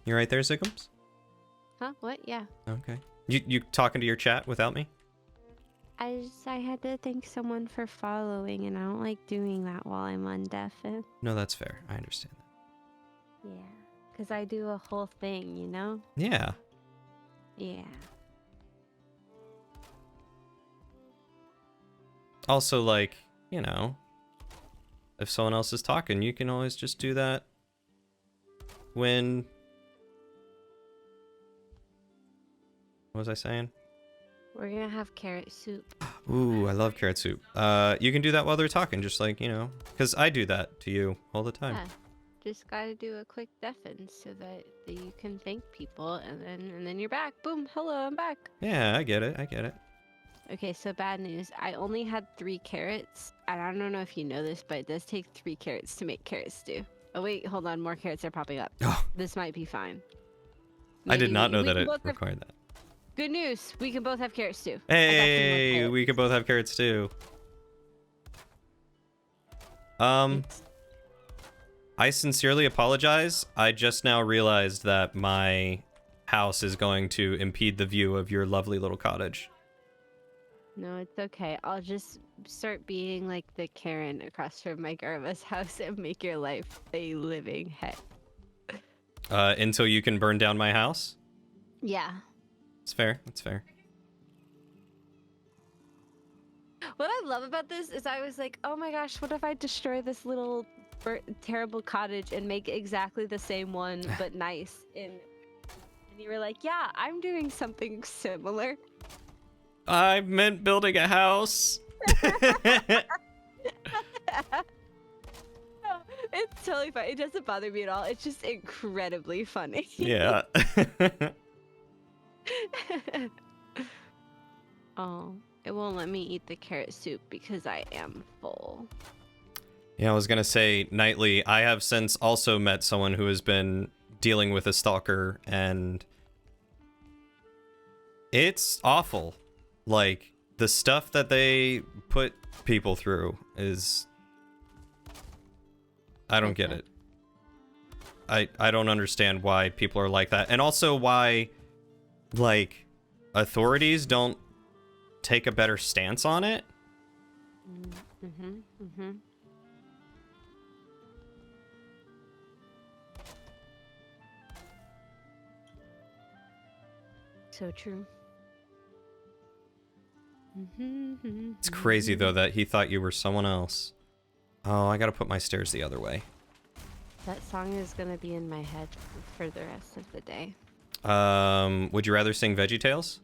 You right there, Ziggums? Huh? What? Yeah. Okay. You talking to your chat without me? I had to thank someone for following, and I don't like doing that while I'm on deafened. No, that's fair. I understand that. Yeah. Because I do a whole thing, you know? Yeah. Yeah. Also, like, you know, if someone else is talking, you can always just do that when... What was I saying? We're gonna have carrot soup. Ooh, I love carrot soup. You can do that while they're talking, just like, you know, because I do that to you all the time. Yeah. Just gotta do a quick deafen so that you can thank people, and then you're back. Boom. Hello, I'm back. Yeah, I get it. I get it. Okay, so bad news. I only had 3 carrots, and I don't know if you know this, but it does take 3 carrots to make carrot stew. Oh wait, hold on. More carrots are popping up. Oh, This might be fine. I did Maybe not know we that can it both have- required that. Good news. We can both have carrot stew. Hey, we can both have carrots too. I sincerely apologize. I just now realized that my house is going to impede the view of your lovely little cottage. No, it's okay. I'll just start being like the Karen across from my grandma's house and make your life a living heck. Until you can burn down my house? Yeah. It's fair. That's fair. What I love about this is I was like, oh my gosh, what if I destroy this little terrible cottage and make exactly the same one but nice? And you were like, yeah, I'm doing something similar. I meant building a house. It's totally fine. It doesn't bother me at all. It's just incredibly funny. Yeah. Oh, it won't let me eat the carrot soup because I am full. Yeah, I was gonna say, Nightly, I have since also met someone who has been dealing with a stalker, and it's awful. Like, the stuff that they put people through is... I don't get it. I don't understand why people are like that. And also why, like, authorities don't take a better stance on it. So true. It's crazy, though, that he thought you were someone else. Oh, I gotta put my stairs the other way. That song is gonna be in my head for the rest of the day. Would you rather sing VeggieTales?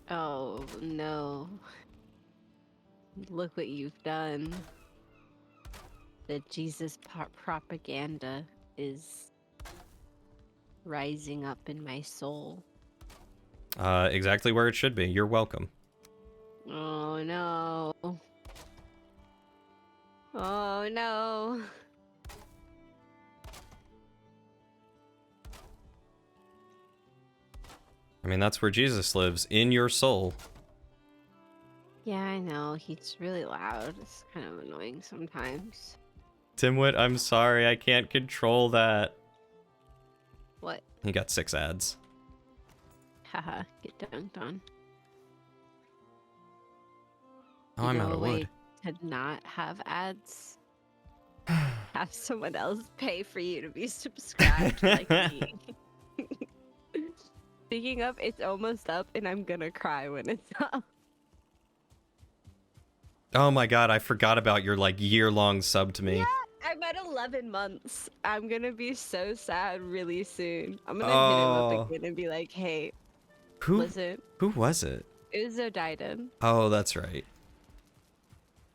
Oh no. Look what you've done. The Jesus propaganda is rising up in my soul. Exactly where it should be. You're welcome. Oh no. Oh no. I mean, that's where Jesus lives, in your soul. Yeah, I know. He's really loud. It's kind of annoying sometimes. Timwit, I'm sorry, I can't control that. What? He got 6 ads. Haha, get dunked on. Oh, I'm You out know of a way wood. to not have ads? Have someone else pay for you to be subscribed like me. Speaking of, it's almost up and I'm gonna cry when it's up. Oh my god, I forgot about your, like, year-long sub to me. Yeah, I'm at 11 months. I'm gonna be so sad really soon. I'm gonna hit Oh. him up again and be like, hey, Who listen, was it? it was Odiden. Oh, that's right.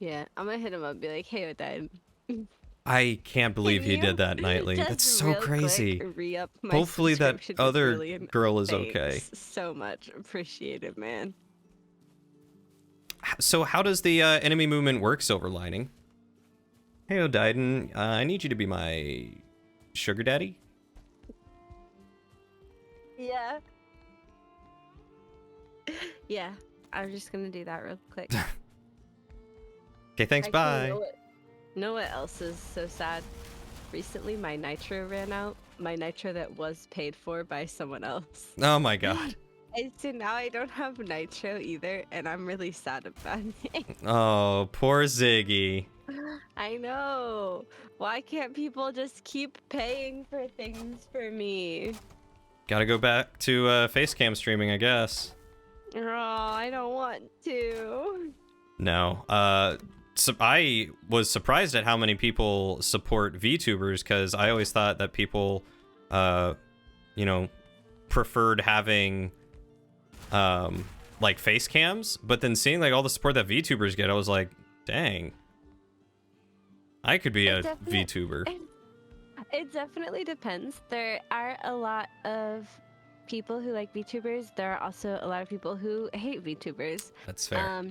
Yeah, I'm gonna hit him up and be like, hey, Odiden. I can't believe he Can did you that nightly. just That's so real crazy. quick re-up my Hopefully that subscription to other Brilliant? girl is Thanks okay. so much. Appreciate it, man. So how does the enemy movement work, Silver Lining? Hey, Odiden, I need you to be my sugar daddy. Yeah. Yeah, I'm just gonna do that real quick. Okay, thanks, Actually, bye. you know what? You know what else is so sad? Recently, my nitro ran out. My nitro that was paid for by someone else. Oh my god. And so now I don't have nitro either, and I'm really sad about it. Oh, poor Ziggy. I know. Why can't people just keep paying for things for me? Gotta go back to facecam streaming, I guess. Oh, I don't want to. No. So I was surprised at how many people support VTubers, because I always thought that people, you know, preferred having like face cams, but then seeing like all the support that VTubers get, I was like, dang, I could be a VTuber. It definitely depends. There are a lot of people who like VTubers. There are also a lot of people who hate VTubers. That's fair.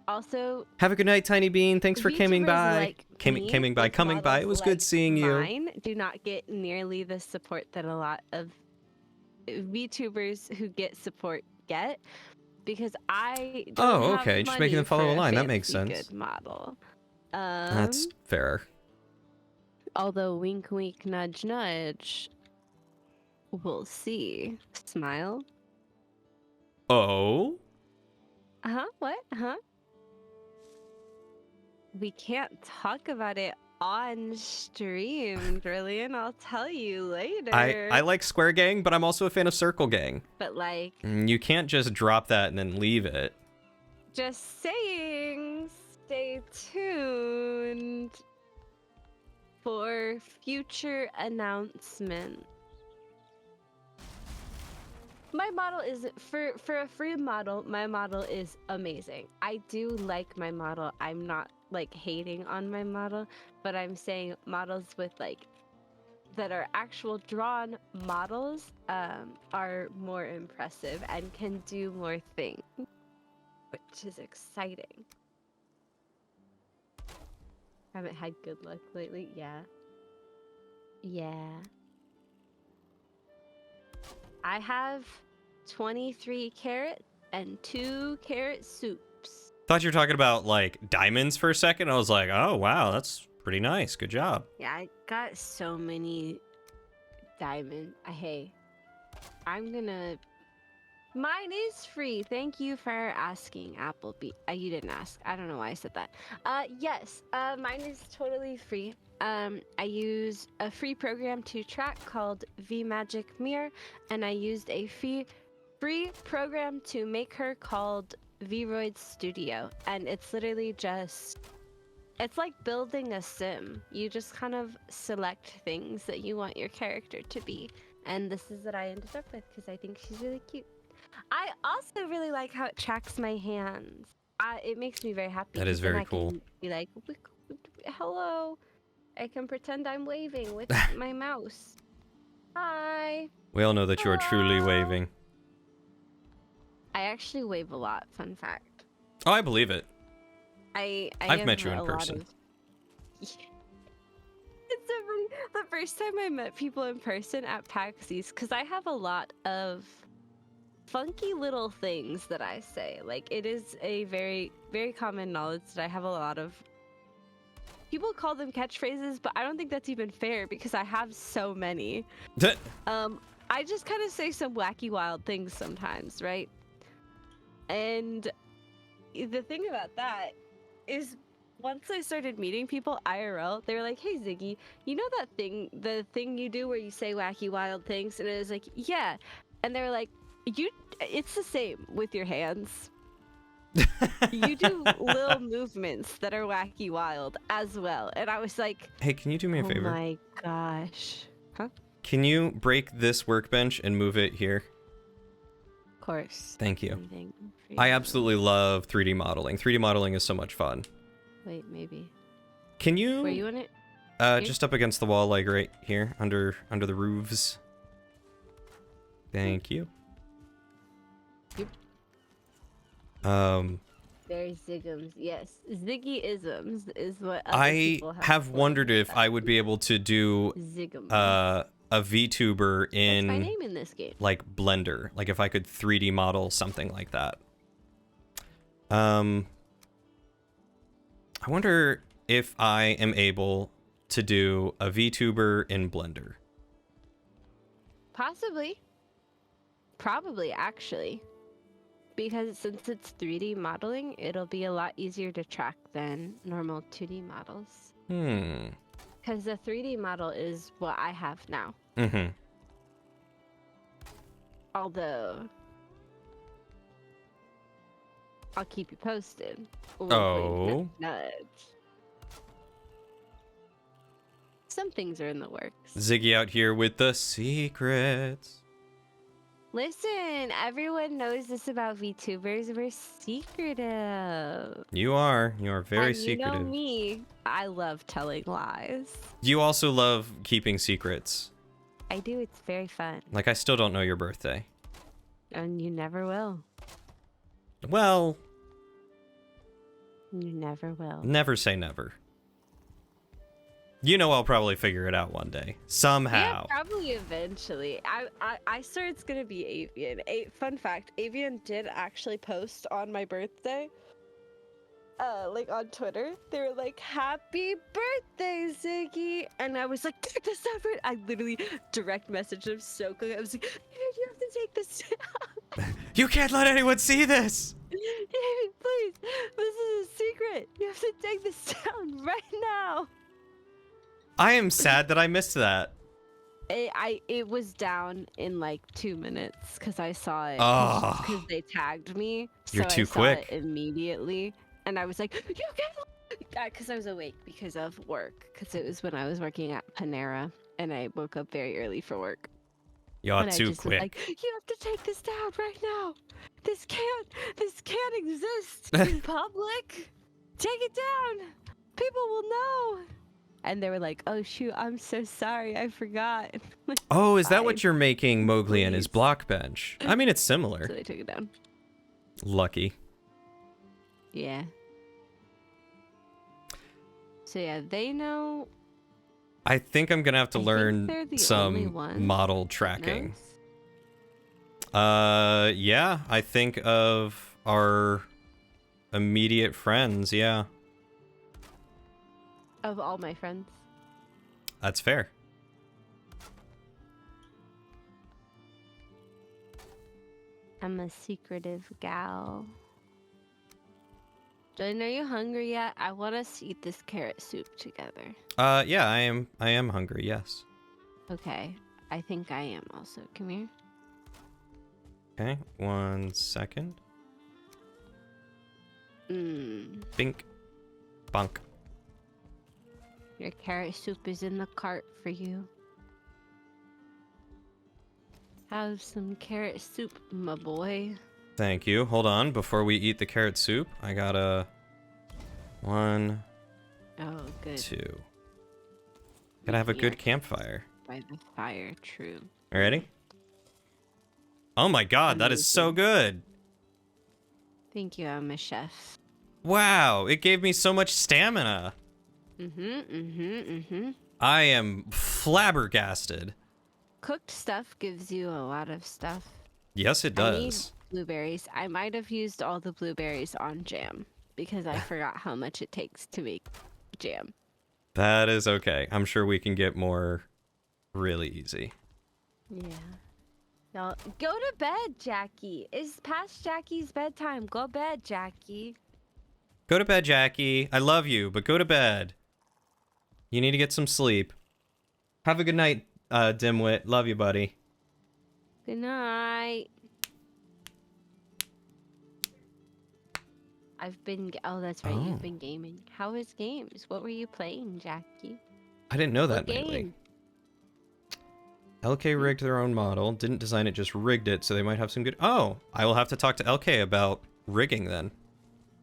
Also, have a good night, Tiny Bean. Thanks for coming VTubers by. like me, coming by. with It was models good like seeing you. mine do not get nearly the support that a lot of VTubers who get support get, because I don't have okay. Just money making them follow for a line. That makes fancy sense. Good model. That's fair. Although wink, wink, nudge, nudge. We'll see. Smile. Oh. What? We can't talk about it on stream, Brilliant. I'll tell you later. I like Square Gang, but I'm also a fan of Circle Gang. But like, You can't just drop that and then leave it. just saying, stay tuned for future announcement. My model is for a free model. My model is amazing. I do like my model. I'm not like hating on my model, but I'm saying models with like that are actual drawn models are more impressive and can do more things, which is exciting. Haven't had good luck lately. Yeah. I have 23 carrots and 2 carrot soups. Thought you were talking about like diamonds for a second. I was like, oh wow, that's pretty nice. Good job. Yeah, I got so many diamond. Hey, I'm gonna. Mine is free. Thank you for asking, Applebee. You didn't ask. I don't know why I said that. Yes, mine is totally free. I use a free program to track called VMagic Mirror, and I used a free program to make her called Vroid Studio, and it's literally just, it's like building a sim. You just kind of select things that you want your character to be, and this is what I ended up with because I think she's really cute. I also really like how it tracks my hands. It makes me very happy. That is very cool. Can be like, hello. I can pretend I'm waving with my mouse. Hi. We all know that you are truly Hello. waving. I actually wave a lot. Fun fact. Oh, I believe it. I've I've met you in person. It's so funny. The first time I met people in person at PAX East, because I have a lot of funky little things that I say. Like, it is a very, very common knowledge that I have a lot of. People call them catchphrases, but I don't think that's even fair because I have so many. I just kind of say some wacky, wild things sometimes, right? And the thing about that is, once I started meeting people IRL, they were like, hey, Ziggy, you know that thing, the thing you do where you say wacky, wild things? And it was like, yeah. And they were like, it's the same with your hands. You do little movements that are wacky wild as well. And I was like, hey, can you do me a favor? Oh my gosh. Huh? Can you break this workbench and move it here? Of course. Thank you. I absolutely love 3D modeling. 3D modeling is so much fun. Wait, maybe. Can you? Where you in it? Just up against the wall, like right here, under the roofs. Thank you. Yep. There's Zigums. Yes, Ziggy-isms is what other I people have wondered if that. I would be able to do Zigum. a VTuber That's my in name in this game. like Blender, like if I could 3D model something like that. I wonder if I am able to do a VTuber in Blender. Possibly. Probably, actually. Because since it's 3D modeling, it'll be a lot easier to track than normal 2D models. Because the 3D model is what I have now. Mm-hmm. Although, I'll keep you posted. Oh. Nudge. Some things are in the works. Ziggy out here with the secrets. Listen, everyone knows this about VTubers. We're secretive. You are very and you secretive. know me, I love telling lies. You also love keeping secrets. I do, it's very fun. Like, I still don't know your birthday. And you never will. Well, You never will. never say never. You know I'll probably figure it out one day. Somehow. Yeah, probably eventually. I swear it's gonna be Avian. Fun fact, Avian did actually post on my birthday. Like on Twitter. They were like, "Happy birthday, Ziggy!" And I was like, "Take this out!" I literally direct messaged him so quick. I was like, "You have to take this down." You can't let anyone see this! Please, this is a secret. You have to take this down right now. I am sad that I missed that. It was down in like 2 minutes because I saw it Oh. because they tagged me. You're so too I saw quick. It immediately, and I was like, "You can't!" Because I was awake because of work. Because it was when I was working at Panera, and I woke up very early for work. You're and I too just was quick. like, "You have to take this down right now. This can't exist in public. Take it down. People will know." And they were like, "Oh shoot, I'm so sorry, I forgot." Oh, is that Fine. what you're making Mowgli and his Please. block bench? I mean, it's So similar. they took it down. Lucky. Yeah. So yeah, they know. I think I'm gonna have to I think they're learn the only some one model that tracking. knows. Yeah, I think of our immediate friends, yeah. Of all my friends. That's fair. I'm a secretive gal. Jordan, are you hungry yet? I want us to eat this carrot soup together. Yeah, I am hungry, yes. Okay. I think I am also. Come here. Okay, 1 second. Bink. Bunk. Your carrot soup is in the cart for you. Have some carrot soup, my boy. Thank you. Hold on, before we eat the carrot soup, I gotta... 1, Oh, good. 2. Gotta have a Yeah. good campfire. By the fire, true. Ready? Oh my god, that is so good! Thank you, I'm a chef. Wow, it gave me so much stamina! I am flabbergasted. Cooked stuff gives you a lot of stuff. Yes, it I need does. blueberries. I might have used all the blueberries on jam because I forgot how much it takes to make jam. That is okay. I'm sure we can get more really easy. Yeah. Now, go to bed, Jackie. It's past Jackie's bedtime. Go bed, Jackie. Go to bed, Jackie. I love you, but go to bed. You need to get some sleep. Have a good night, Dimwit. Love you, buddy. Good night. Oh, that's right. Oh. You've been gaming. How was games? What were you playing, Jackie? I didn't know that What lately. game? LK rigged their own model. Didn't design it, just rigged it, so they might have some good... Oh, I will have to talk to LK about rigging then.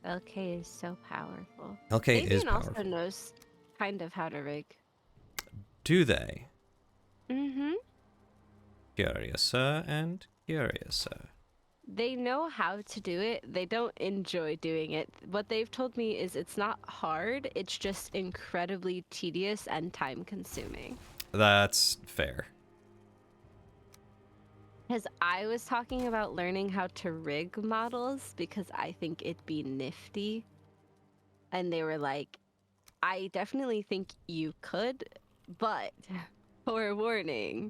LK is so powerful. LK is Avian powerful. also knows kind of how to rig. Do they? Mm-hmm. Curiouser and curiouser. They know how to do it. They don't enjoy doing it. What they've told me is it's not hard. It's just incredibly tedious and time consuming. That's fair. Because I was talking about learning how to rig models because I think it'd be nifty. And they were like, I definitely think you could, but for warning,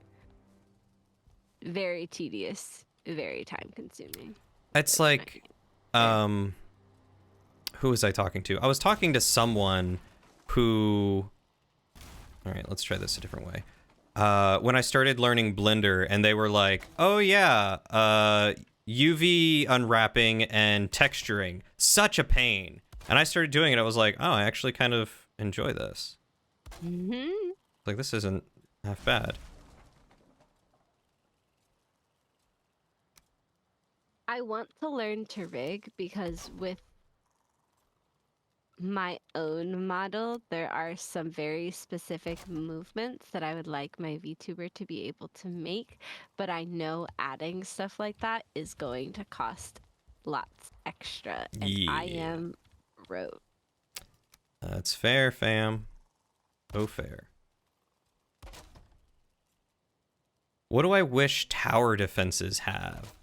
very tedious, very time consuming. It's like, who was I talking to? I was talking to someone who. All right, let's try this a different way. When I started learning Blender, and they were like, "Oh yeah, UV unwrapping and texturing, such a pain." And I started doing it. I was like, "Oh, I actually kind of enjoy this. Like, this isn't half bad." I want to learn to rig because with my own model, there are some very specific movements that I would like my VTuber to be able to make, but I know adding stuff like that is going to cost lots extra, and I Yeah. am broke. That's fair, fam. Oh, fair. What do I wish tower defenses have?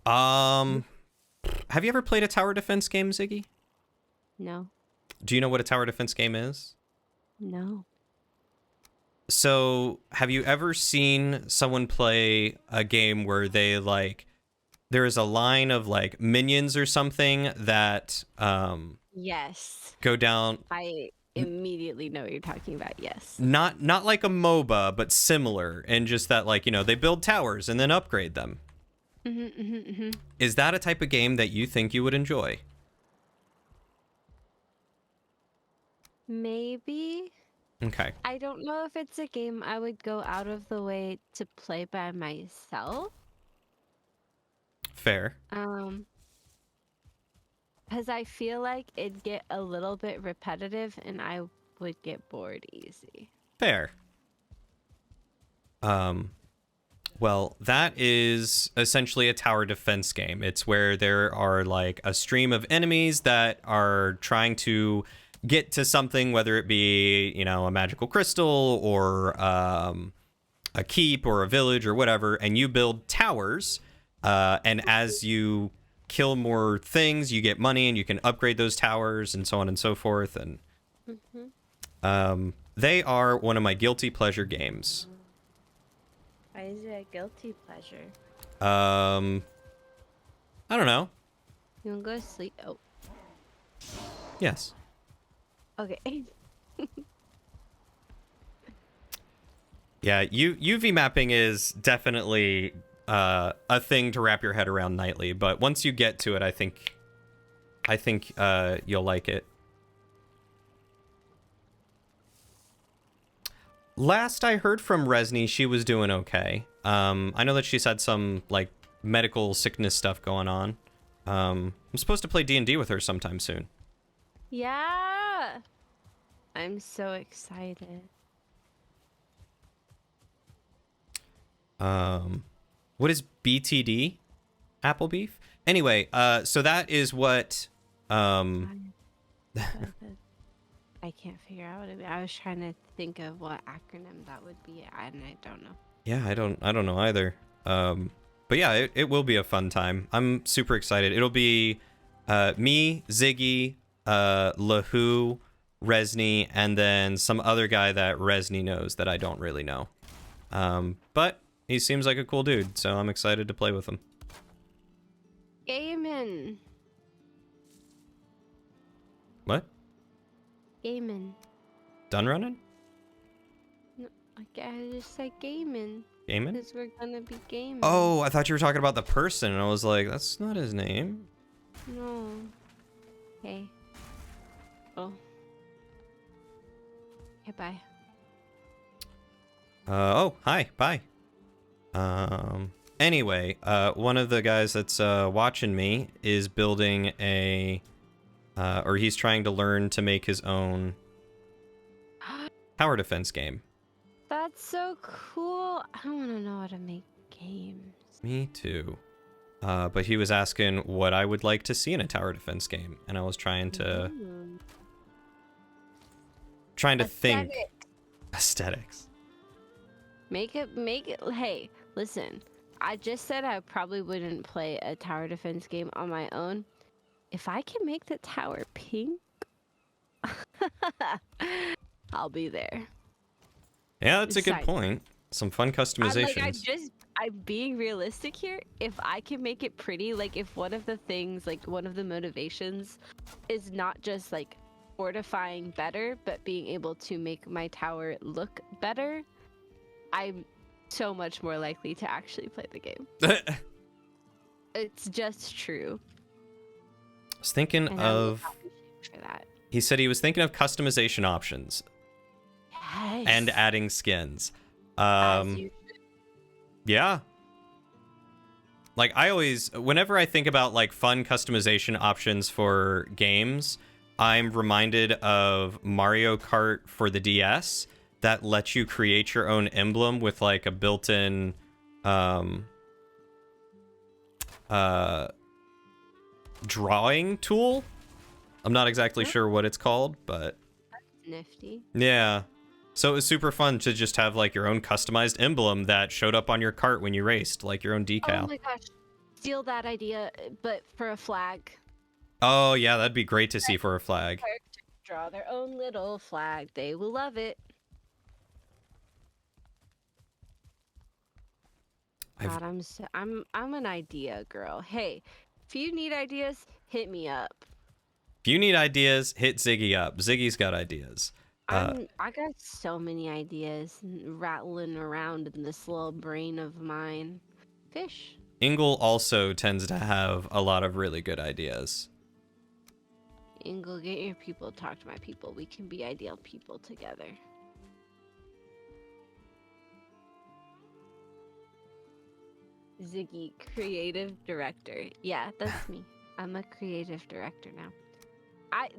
Have you ever played a tower defense game, Ziggy? No, Do you know what a tower defense game is? no. So, have you ever seen someone play a game where they like there is a line of like minions or something that Yes, go down, I immediately know what you're talking about. Yes. not like a MOBA, but similar, and just that, like, you know, they build towers and then upgrade them. Is that a type of game that you think you would enjoy? Maybe. Okay. I don't know if it's a game I would go out of the way to play by myself. Fair. Because I feel like it'd get a little bit repetitive and I would get bored easy. Fair. Well, that is essentially a tower defense game. It's where there are like a stream of enemies that are trying to get to something, whether it be, you know, a magical crystal or a keep or a village or whatever, and you build towers. And as you kill more things, you get money and you can upgrade those towers and so on and so forth. And they are one of my guilty pleasure games. Why is it a guilty pleasure? I don't know. You wanna go to sleep? Oh, Yes. okay. Yeah, UV mapping is definitely a thing to wrap your head around nightly, but once you get to it, I think you'll like it. Last I heard from Resni, she was doing okay. I know that she's had some like medical sickness stuff going on. I'm supposed to play D&D with her sometime soon. Yeah. I'm so excited. What is BTD? Apple beef? Anyway, so that is what I can't figure out what it. I was trying to think of what acronym that would be, and I don't know. Yeah, I don't know either. But yeah, it will be a fun time. I'm super excited. It'll be me, Ziggy, Lahu, Resni, and then some other guy that Resni knows that I don't really know. But he seems like a cool dude, so I'm excited to play with him. Gaming. What? Gaming. Done running? No, I just said gaming. Gaming? Because we're gonna be gaming. Oh, I thought you were talking about the person, and I was like, that's not his name. No. Okay. Oh. Okay, bye. Oh, hi, bye. Anyway, one of the guys that's watching me is building a, or he's trying to learn to make his own tower defense game. That's so cool. I want to know how to make games. Me too. But he was asking what I would like to see in a tower defense game, and I was trying to think aesthetics. Make it. Hey, listen. I just said I probably wouldn't play a tower defense game on my own. If I can make the tower pink, I'll be there. Yeah, that's a good Side- point. Some fun customizations. I'm being realistic here. If I can make it pretty, like if one of the things, like one of the motivations is not just like fortifying better, but being able to make my tower look better, I'm so much more likely to actually play the game. It's just true. I was thinking And I will of... not be shamed for that. He said he was thinking of customization options Yes. and adding skins. As you Yeah. Like, I always, whenever I think about, like, fun customization options for games, I'm reminded of Mario Kart for the DS that lets you create your own emblem with, like, a built-in, drawing tool. I'm not exactly sure what it's called, but... nifty. Yeah. So it was super fun to just have, like, your own customized emblem that showed up on your cart when you raced, like your own decal. Oh my gosh. Steal that idea, but for a flag. Oh, yeah, that'd be great to see for a flag. Characters draw their own little flag. They will love it. God, I'm an idea girl. Hey, if you need ideas, hit me up. If you need ideas, hit Ziggy up. Ziggy's got ideas. I got so many ideas rattling around in this little brain of mine. Fish. Ingle also tends to have a lot of really good ideas. Ingle, get your people, talk to my people. We can be ideal people together. Ziggy, creative director. Yeah, that's me. I'm a creative director now.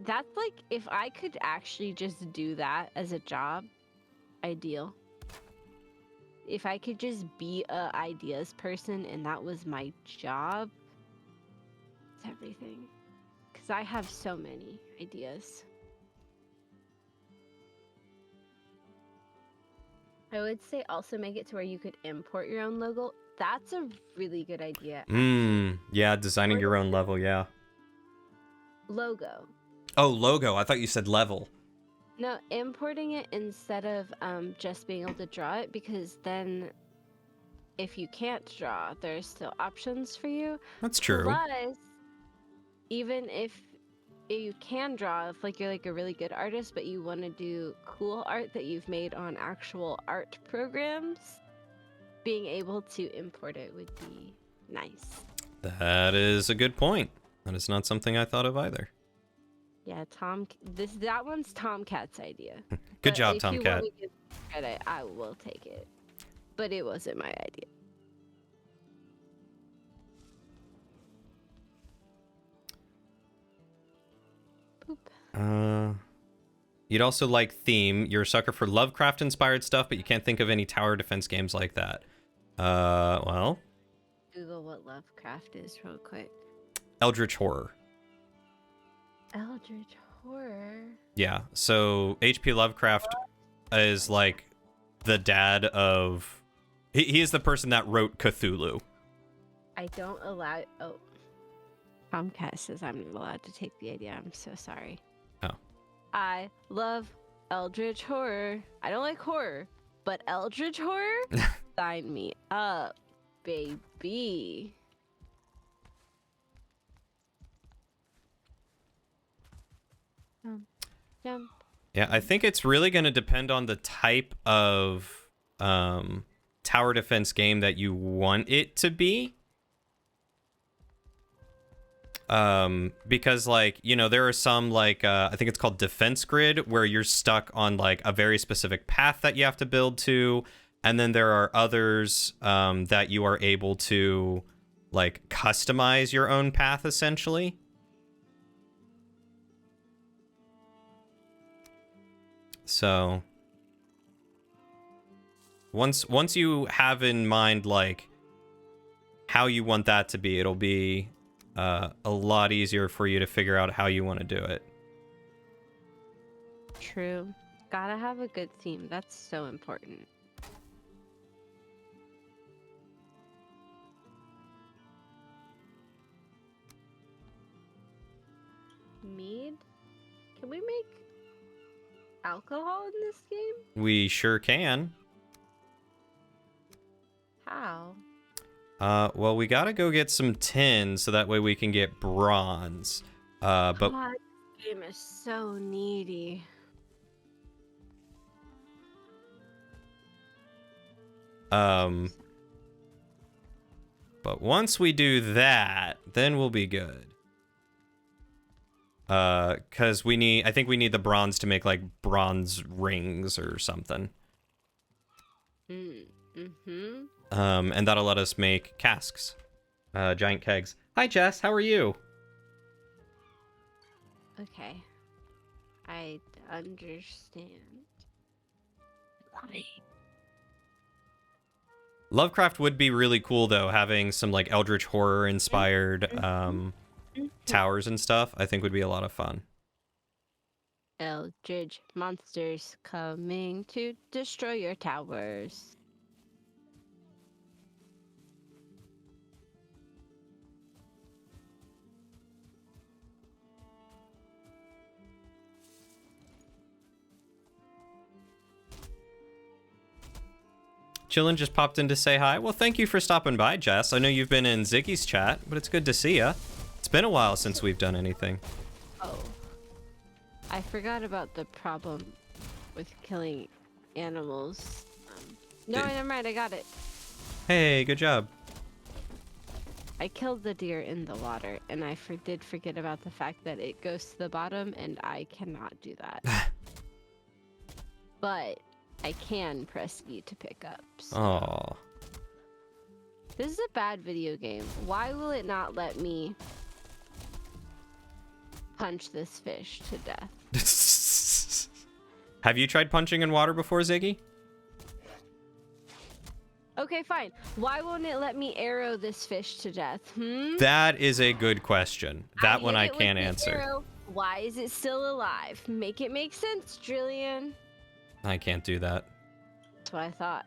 That's like, if I could actually just do that as a job, ideal. If I could just be a ideas person and that was my job, it's everything. Because I have so many ideas. I would say also make it to where you could import your own logo. That's a really good idea. Yeah, designing your own level, yeah. Logo. Oh, logo. I thought you said level. No, importing it instead of just being able to draw it, because then if you can't draw, there's still options for you. That's true. Plus, even if you can draw, if like you're like a really good artist, but you want to do cool art that you've made on actual art programs, being able to import it would be nice. That is a good point. That is not something I thought of either. Yeah, that one's Tomcat's idea. Good But job, if you Tomcat. want to give credit, I will take it. But it wasn't my idea. Poop. You'd also like theme. You're a sucker for Lovecraft-inspired stuff, but you can't think of any tower defense games like that. Well... Google what Lovecraft is real quick. Eldritch Horror. Eldritch Horror? Yeah, so H.P. Lovecraft is like the dad of... He is the person that wrote Cthulhu. I don't allow... Oh. Tomcat says I'm not allowed to take the idea. I'm so sorry. Oh. I love Eldritch Horror. I don't like horror, but Eldritch Horror? Sign me up, baby. Jump. Yeah, I think it's really going to depend on the type of tower defense game that you want it to be. Because, like, you know, there are some, like, I think it's called Defense Grid, where you're stuck on, like, a very specific path that you have to build to. And then there are others that you are able to, like, customize your own path, essentially. So once you have in mind like how you want that to be, it'll be a lot easier for you to figure out how you want to do it. True. Gotta have a good theme. That's so important. Mead? Can we make alcohol in this game? We sure can. How? Well, we gotta go get some tin so that way we can get bronze. But God, this game is so needy. But once we do that, then we'll be good. 'Cause I think we need the bronze to make like bronze rings or something. Mm-hmm. And that'll let us make casks. Giant kegs. Hi, Jess. How are you? Okay. I understand. Lovecraft would be really cool though, having some like Eldritch horror inspired towers and stuff. I think would be a lot of fun. Eldritch monsters coming to destroy your towers. Chillin just popped in to say hi. Well, thank you for stopping by, Jess. I know you've been in Ziggy's chat, but it's good to see ya. It's been a while since we've done anything. Oh. I forgot about the problem with killing animals. No, never mind, I got it. Hey, good job. I killed the deer in the water, and I did forget about the fact that it goes to the bottom, and I cannot do that. But I can press E to pick up. So. Aw. This is a bad video game. Why will it not let me punch this fish to death? Have you tried punching in water before, Ziggy? Okay, fine. Why won't it let me arrow this fish to death? That is a good question. That one I can't answer. Arrow. Why is it still alive? Make it make sense, Jillian. I can't do that. That's what I thought.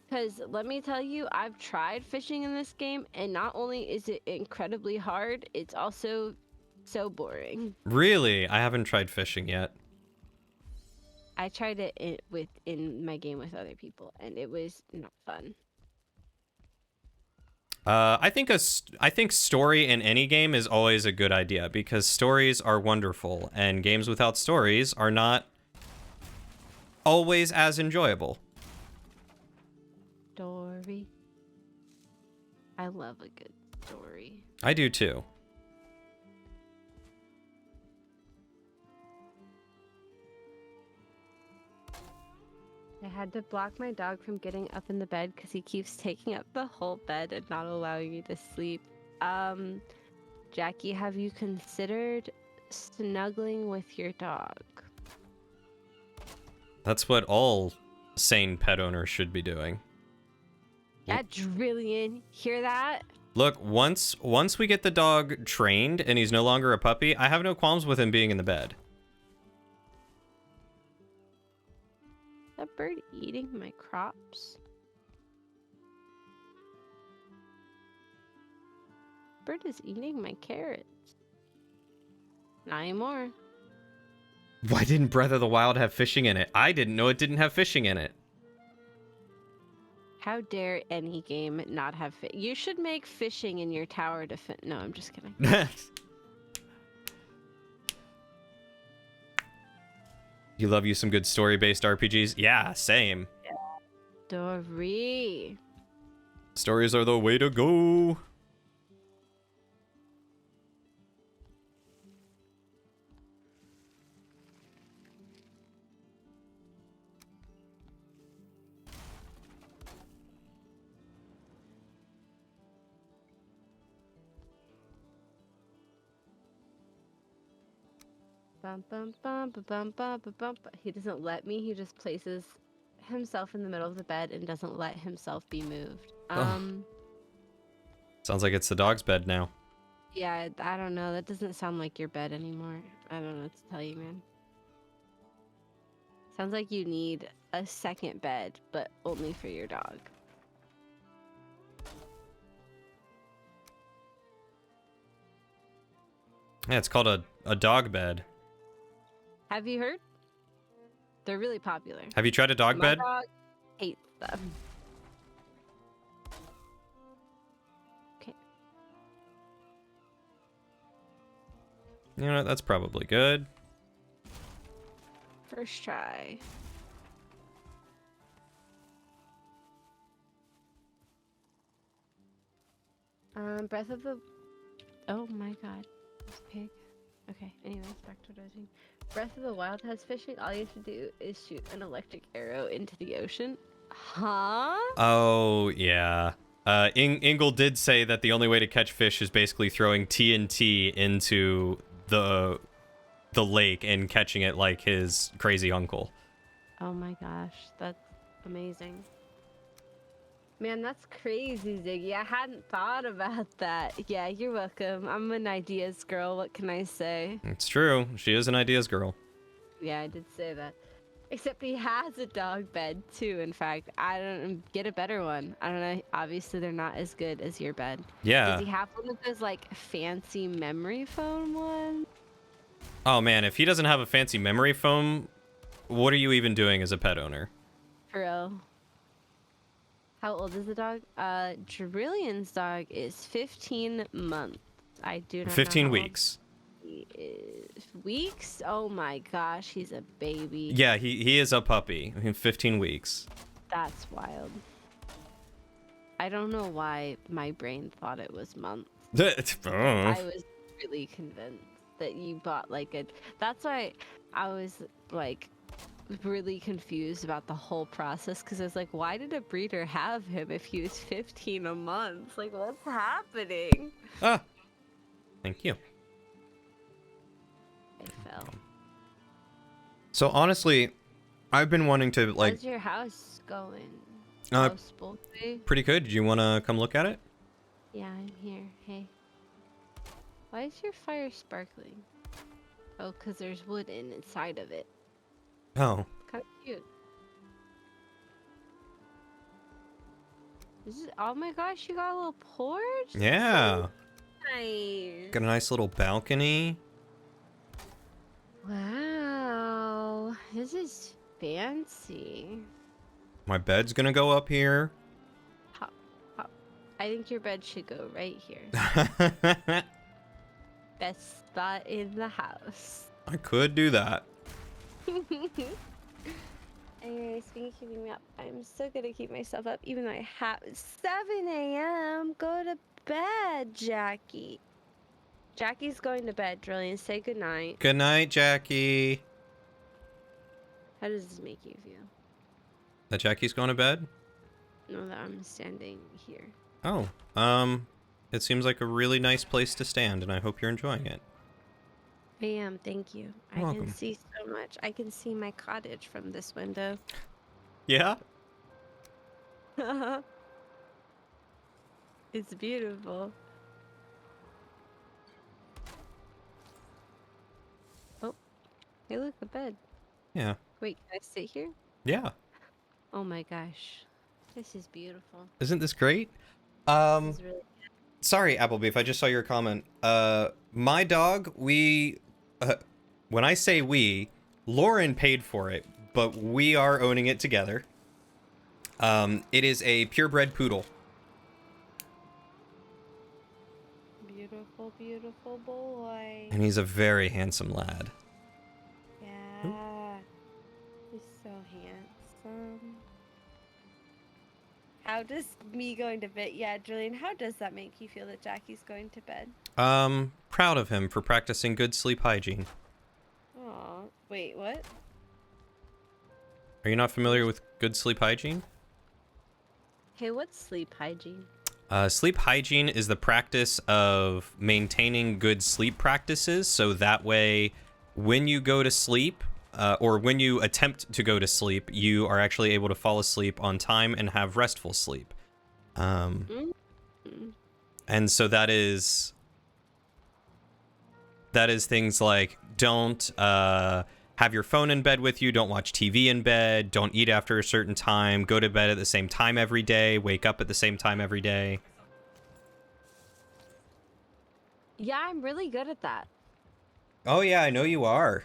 Because let me tell you, I've tried fishing in this game, and not only is it incredibly hard, it's also so boring. Really? I haven't tried fishing yet. I tried it in my game with other people, and it was not fun. I think story in any game is always a good idea because stories are wonderful, and games without stories are not always as enjoyable. Story. I love a good story. I do too. I had to block my dog from getting up in the bed because he keeps taking up the whole bed and not allowing me to sleep. Jackie, have you considered snuggling with your dog? That's what all sane pet owners should be doing. Yeah, Drillian, hear that? Look, once we get the dog trained and he's no longer a puppy, I have no qualms with him being in the bed. That bird eating my crops? Bird is eating my carrots. Not anymore. Why didn't Breath of the Wild have fishing in it? I didn't know it didn't have fishing in it. How dare any game not have You should make fishing in your tower No, I'm just kidding. You love you some good story-based RPGs? Yeah, same. Story. Stories are the way to go. Bum, bum, bum, ba, bum, bum, ba, bum, ba. He doesn't let me. He just places himself in the middle of the bed and doesn't let himself be moved. Sounds like it's the dog's bed now. Yeah, I don't know. That doesn't sound like your bed anymore. I don't know what to tell you, man. Sounds like you need a second bed, but only for your dog. Yeah, it's called a dog bed. Have you heard? They're really popular. Have you tried a dog My bed? dog hates them. Okay. You know, that's probably good. First try. Breath of the... Oh my god. This pig. Okay, anyways, back to what I was saying. Breath of the Wild has fishing. All you have to do is shoot an electric arrow into the ocean. Huh? Oh, yeah. Ingle did say that the only way to catch fish is basically throwing TNT into the lake and catching it like his crazy uncle. Oh my gosh, that's amazing. Man, that's crazy, Ziggy. I hadn't thought about that. Yeah, you're welcome. I'm an ideas girl. What can I say? It's true. She is an ideas girl. Yeah, I did say that. Except he has a dog bed too. In fact, I don't get a better one. I don't know. Obviously, they're not as good as your bed. Yeah. Does he have one of those like fancy memory foam ones? Oh man, if he doesn't have a fancy memory foam, what are you even doing as a pet owner? For real. How old is the dog? Drillion's dog is 15 months. I do not know 15 how old weeks. he is. Weeks? Oh my gosh, he's a baby. Yeah, he is a puppy. 15 weeks. That's wild. I don't know why my brain thought it was months. I was really convinced that you bought like a... That's why I was like really confused about the whole process, because I was like, why did a breeder have him if he was 15 a month? Like, what's happening? Ah, thank you. I fell. So honestly, I've been wanting to like... How's your house going? Uh, House Bolte? Pretty good. Do you want to come look at it? Yeah, I'm here. Hey. Why is your fire sparkling? Oh, because there's wood inside of it. Oh. Kind of cute. This is, oh my gosh, you got a little porch? Yeah. Nice. Got a nice little balcony. Wow. This is fancy. My bed's gonna go up here. Hop, hop. I think your bed should go right here. Best spot in the house. I could do that. Anyways, speaking of keeping me up, I'm so good at keep myself up, even though I have 7 a.m. Go to bed, Jackie. Jackie's going to bed, Drillian. Say goodnight. Good night, Jackie. How does this make you feel? That Jackie's going to bed? No, that I'm standing here. Oh, it seems like a really nice place to stand, and I hope you're enjoying it. I am, thank you. You're I welcome. can see so much. I can see my cottage from this window. Yeah? It's beautiful. Oh, hey, look, a bed. Yeah. Wait, can I sit here? Yeah. Oh my gosh, this is beautiful. Isn't this great? This is really Sorry, Applebee, if I just saw your comment. My dog, when I say we, Lauren paid for it, but we are owning it together. It is a purebred poodle. beautiful, beautiful boy. And he's a very handsome lad. Yeah, he's so handsome. How does me going to bed? Yeah, Julian, how does that make you feel that Jackie's going to bed? Proud of him for practicing good sleep hygiene. Aw, wait, what? Are you not familiar with good sleep hygiene? Hey, what's sleep hygiene? Sleep hygiene is the practice of maintaining good sleep practices, so that way when you go to sleep, or when you attempt to go to sleep, you are actually able to fall asleep on time and have restful sleep. And so that is things like don't have your phone in bed with you, don't watch TV in bed, don't eat after a certain time, go to bed at the same time every day, wake up at the same time every day. Yeah, I'm really good at that. Oh yeah, I know you are.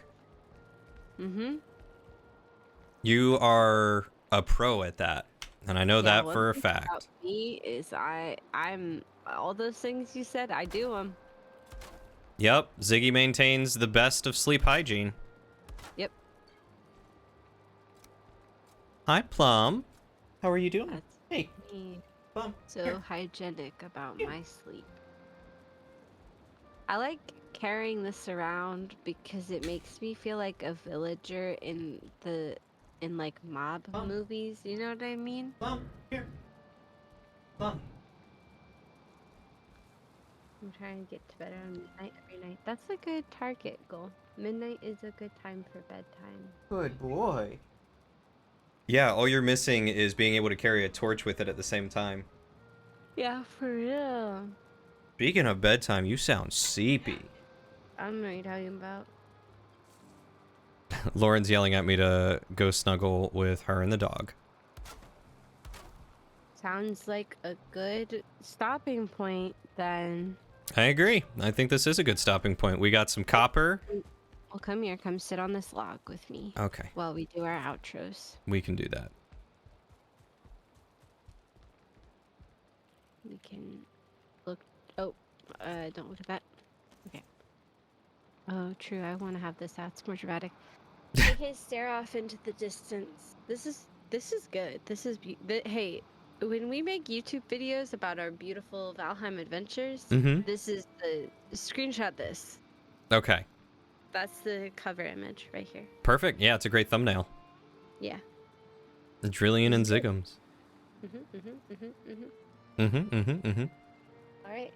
Mm-hmm. You are a pro at that, and I know Yeah, that one for a thing about fact. me is I'm all those things you said, I do them. Yep, Ziggy maintains the best of sleep hygiene. Yep. Hi, Plum. How are you doing? That's Hey, me. Plum. So Here. hygienic about Here. my sleep. I like carrying this around because it makes me feel like a villager in like mob Plum. movies, you know what I mean? Plum. Here. Plum. I'm trying to get to bed around midnight every night. That's a good target goal. Midnight is a good time for bedtime. Good boy. Yeah, all you're missing is being able to carry a torch with it at the same time. Yeah, for real. Speaking of bedtime, you sound sleepy. I don't know what you're talking about. Lauren's yelling at me to go snuggle with her and the dog. Sounds like a good stopping point then. I agree. I think this is a good stopping point. We got some copper. Well, come here. Come sit on this log with me Okay, while we do our outros. we can do that. We can look. Oh, don't look at that. Okay. Oh, true. I want to have this out. It's more dramatic. Okay, stare off into the distance. This is good. This is hey, when we make YouTube videos about our beautiful Valheim adventures, Mm-hmm. this is the screenshot. This. Okay, That's the cover image right here. perfect. Yeah, it's a great thumbnail. Yeah. Drillian and Zigums. Mm-hmm. Mm-hmm, mm-hmm, mm-hmm. All right.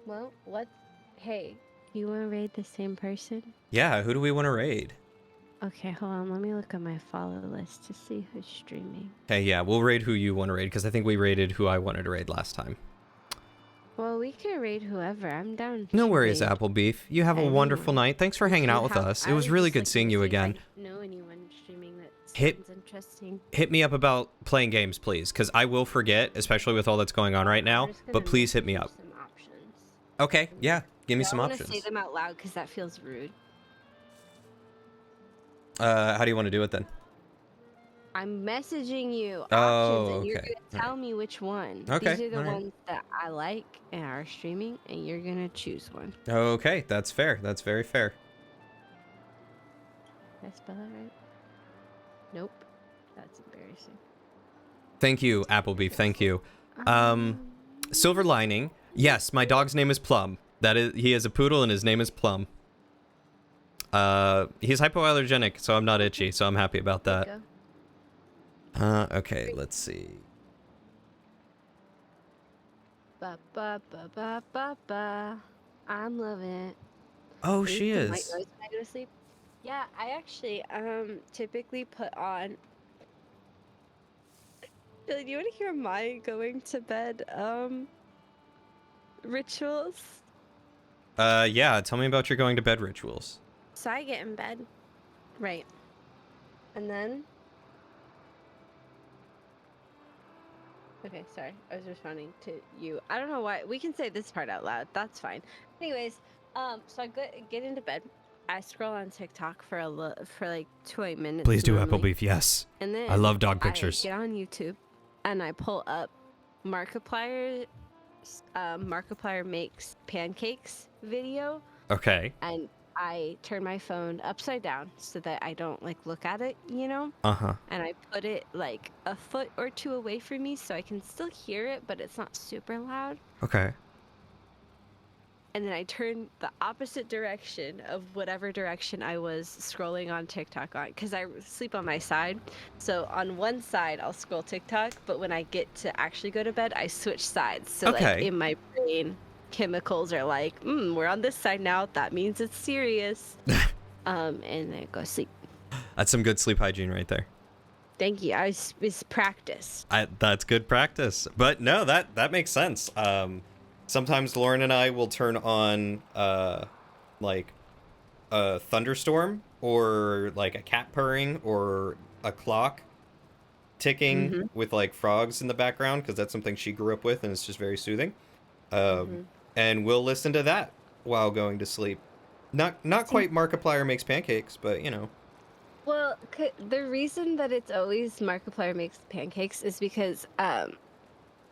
Well, what? Hey, you want to raid the same person? Yeah, who do we want to raid? Okay, hold on. Let me look at my follow list to see who's streaming. Hey, yeah, we'll raid who you want to raid, because I think we raided who I wanted to raid last time. Well, we can raid whoever. I'm down. No to worries, raid Apple Beef. You have a anyone. wonderful night. Thanks for hanging You out with have- us. I It was was really just good looking seeing to you see if again. I know anyone streaming that Hit- sounds interesting? Hit me up about playing games, please, because I will forget, especially with all that's going on right now. I'm just But gonna please hit me message up. you Some options. Okay, yeah, give me I some don't wanna say options. them out loud because that feels rude. How do you want to do it then? I'm messaging you options, Oh, and you're okay. gonna tell me which one. Okay, These are the alright. ones that I like and are streaming, and you're gonna choose one. Okay, that's fair. That's very fair. Did I spell that right? Nope. That's embarrassing. Thank you, Apple Beef. Thank you. Silver lining. Yes, my dog's name is Plum. That is, he is a poodle and his name is Plum. He's hypoallergenic, so I'm not itchy, so I'm happy about that. Go. Okay, let's see. Ba ba ba ba ba ba. I'm loving it. Oh, I she use the white is. noise when I go to sleep. Yeah, I actually typically put on. Billy, do you want to hear my going to bed rituals? Yeah, tell me about your going to bed rituals. So I get in bed, right, and then. Okay, sorry. I was responding to you. I don't know why. We can say this part out loud. That's fine. Anyways, so I get into bed. I scroll on TikTok for for like 20 minutes. Please do, Apple normally. Beef, yes. And then I love dog pictures. I get on YouTube and I pull up Markiplier. Markiplier makes pancakes video, Okay. and I turn my phone upside down so that I don't like look at it, you know? Uh-huh. And I put it like a foot or two away from me so I can still hear it, but it's not super loud. Okay. And then I turn the opposite direction of whatever direction I was scrolling on TikTok on, because I sleep on my side. So on one side, I'll scroll TikTok, but when I get to actually go to bed, I switch sides. So like Okay. in my brain, chemicals are like, we're on this side now. That means it's serious. And then I go sleep. That's some good sleep hygiene right there. Thank you. It's practice. That's good practice. But no, that makes sense. Sometimes Lauren and I will turn on like a thunderstorm or like a cat purring or a clock ticking with like frogs in the background, because that's something she grew up with and it's just very soothing. And we'll listen to that while going to sleep. Not quite Markiplier makes pancakes, but you know. Well, the reason that it's always Markiplier makes pancakes is because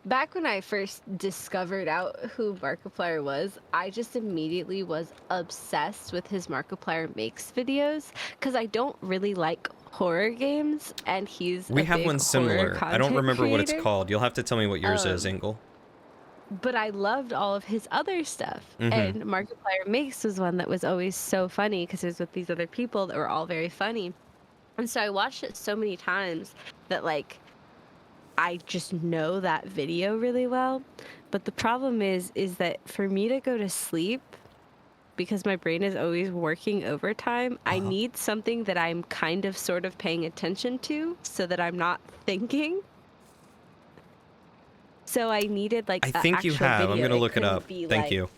back when I first discovered out who Markiplier was, I just immediately was obsessed with his Markiplier makes videos because I don't really like horror games, and he's We a have big one horror similar. I don't content remember what it's creator. called. You'll have to tell me what yours is, Um, Ingle. but I loved all of his other stuff, Mm-hmm. and Markiplier makes was one that was always so funny because it was with these other people that were all very funny, and so I watched it so many times that like I just know that video really well. But the problem is that for me to go to sleep, because my brain is always working overtime, I Uh-huh. need something that I'm kind of sort of paying attention to so that I'm not thinking. So I needed like I an think you actual have. I'm video. gonna It look it up. couldn't be Thank like you.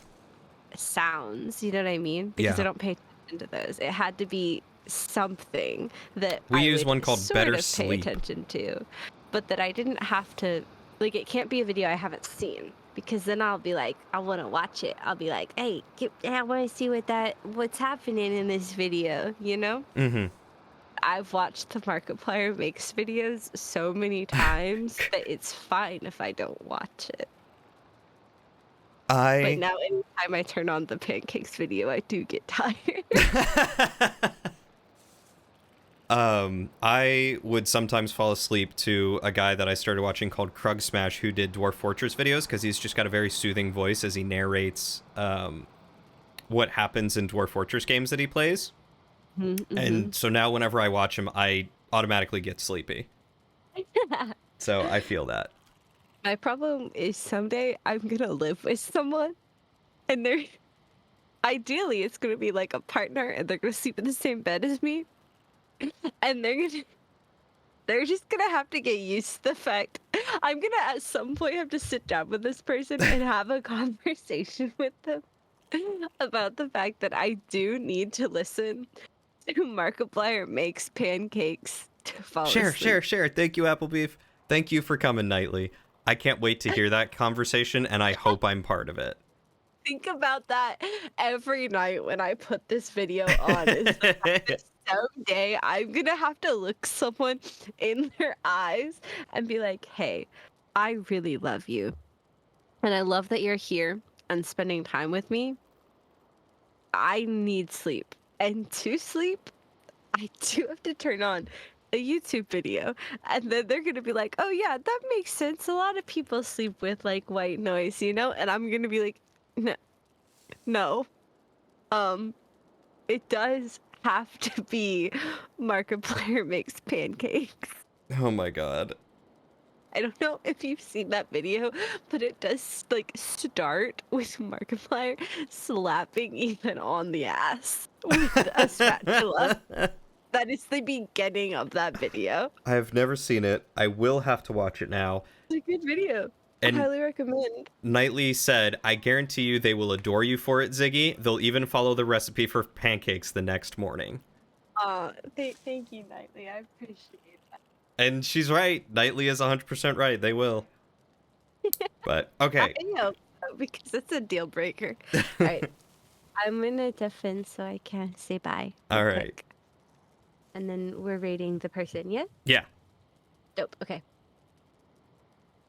sounds, you know what I mean? Because I Yeah. don't pay attention to those. It had to be something that We I use would one called sort Better of pay Sleep. attention to, but that I didn't have to, like, it can't be a video I haven't seen because then I'll be like, I want to watch it. I'll be like, hey, I want to see what's happening in this video, you know? Mm-hmm. I've watched the Markiplier makes videos so many times that it's fine if I don't watch it. But now anytime I turn on the pancakes video, I do get tired. I would sometimes fall asleep to a guy that I started watching called Krug Smash, who did Dwarf Fortress videos, because he's just got a very soothing voice as he narrates what happens in Dwarf Fortress games that he plays. Mm-hmm. And so now whenever I watch him, I automatically get sleepy. So I feel that. My problem is someday I'm gonna live with someone, and they're ideally it's gonna be like a partner, and they're gonna sleep in the same bed as me, and they're just gonna have to get used to the fact I'm gonna at some point have to sit down with this person and have a conversation with them about the fact that I do need to listen to Markiplier makes pancakes to fall asleep. Share. Thank you, Apple Beef. Thank you for coming nightly. I can't wait to hear that conversation, and I hope I'm part of it. Think about that every night when I put this video on. Is the fact that someday I'm gonna have to look someone in their eyes and be like, "Hey, I really love you, and I love that you're here and spending time with me. I need sleep, and to sleep, I do have to turn on a YouTube video." And then they're gonna be like, "Oh yeah, that makes sense. A lot of people sleep with like white noise, you know?" And I'm gonna be like, "No, no. It does have to be Markiplier makes pancakes." Oh my god. I don't know if you've seen that video, but it does like start with Markiplier slapping Ethan on the ass with a spatula. That is the beginning of that video. I have never seen it. I will have to watch it now. It's a good video. I And highly recommend. Knightley said, I guarantee you they will adore you for it, Ziggy. They'll even follow the recipe for pancakes the next morning. Thank you, Knightley. I appreciate that. And she's right. Knightley is 100% right. They will. But, okay. I hope so, because it's a deal breaker. All right. I'm gonna deafen so I can say bye. All real right. quick. And then we're rating the person, yeah? Yeah. Dope. Okay.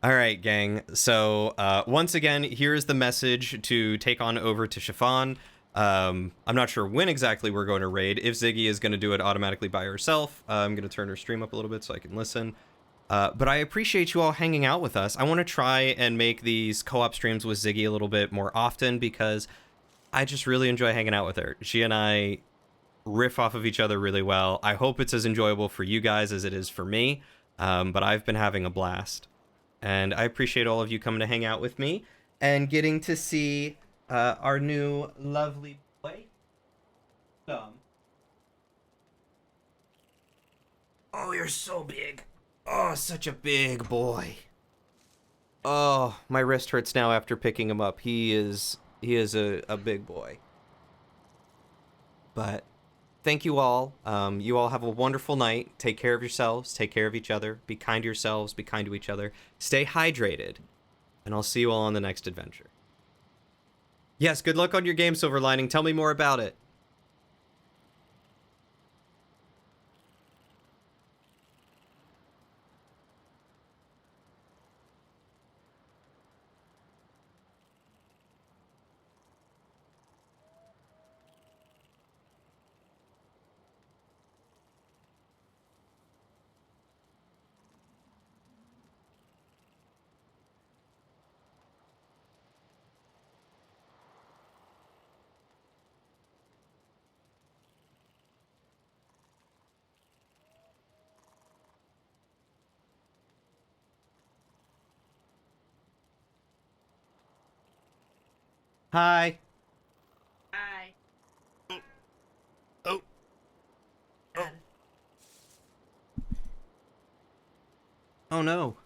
All right, gang. So, once again, here's the message to take on over to Chiffon. I'm not sure when exactly we're going to raid. If Ziggy is going to do it automatically by herself, I'm going to turn her stream up a little bit so I can listen. But I appreciate you all hanging out with us. I want to try and make these co-op streams with Ziggy a little bit more often because I just really enjoy hanging out with her. She and I riff off of each other really well. I hope it's as enjoyable for you guys as it is for me. But I've been having a blast. And I appreciate all of you coming to hang out with me and getting to see our new lovely boy. Oh, you're so big. Oh, such a big boy. Oh, my wrist hurts now after picking him up. He is a big boy. But thank you all. You all have a wonderful night. Take care of yourselves. Take care of each other. Be kind to yourselves. Be kind to each other. Stay hydrated. And I'll see you all on the next adventure. Yes, good luck on your game, Silver Lining. Tell me more about it. Hi. Hi. Oh. Dad. Oh no.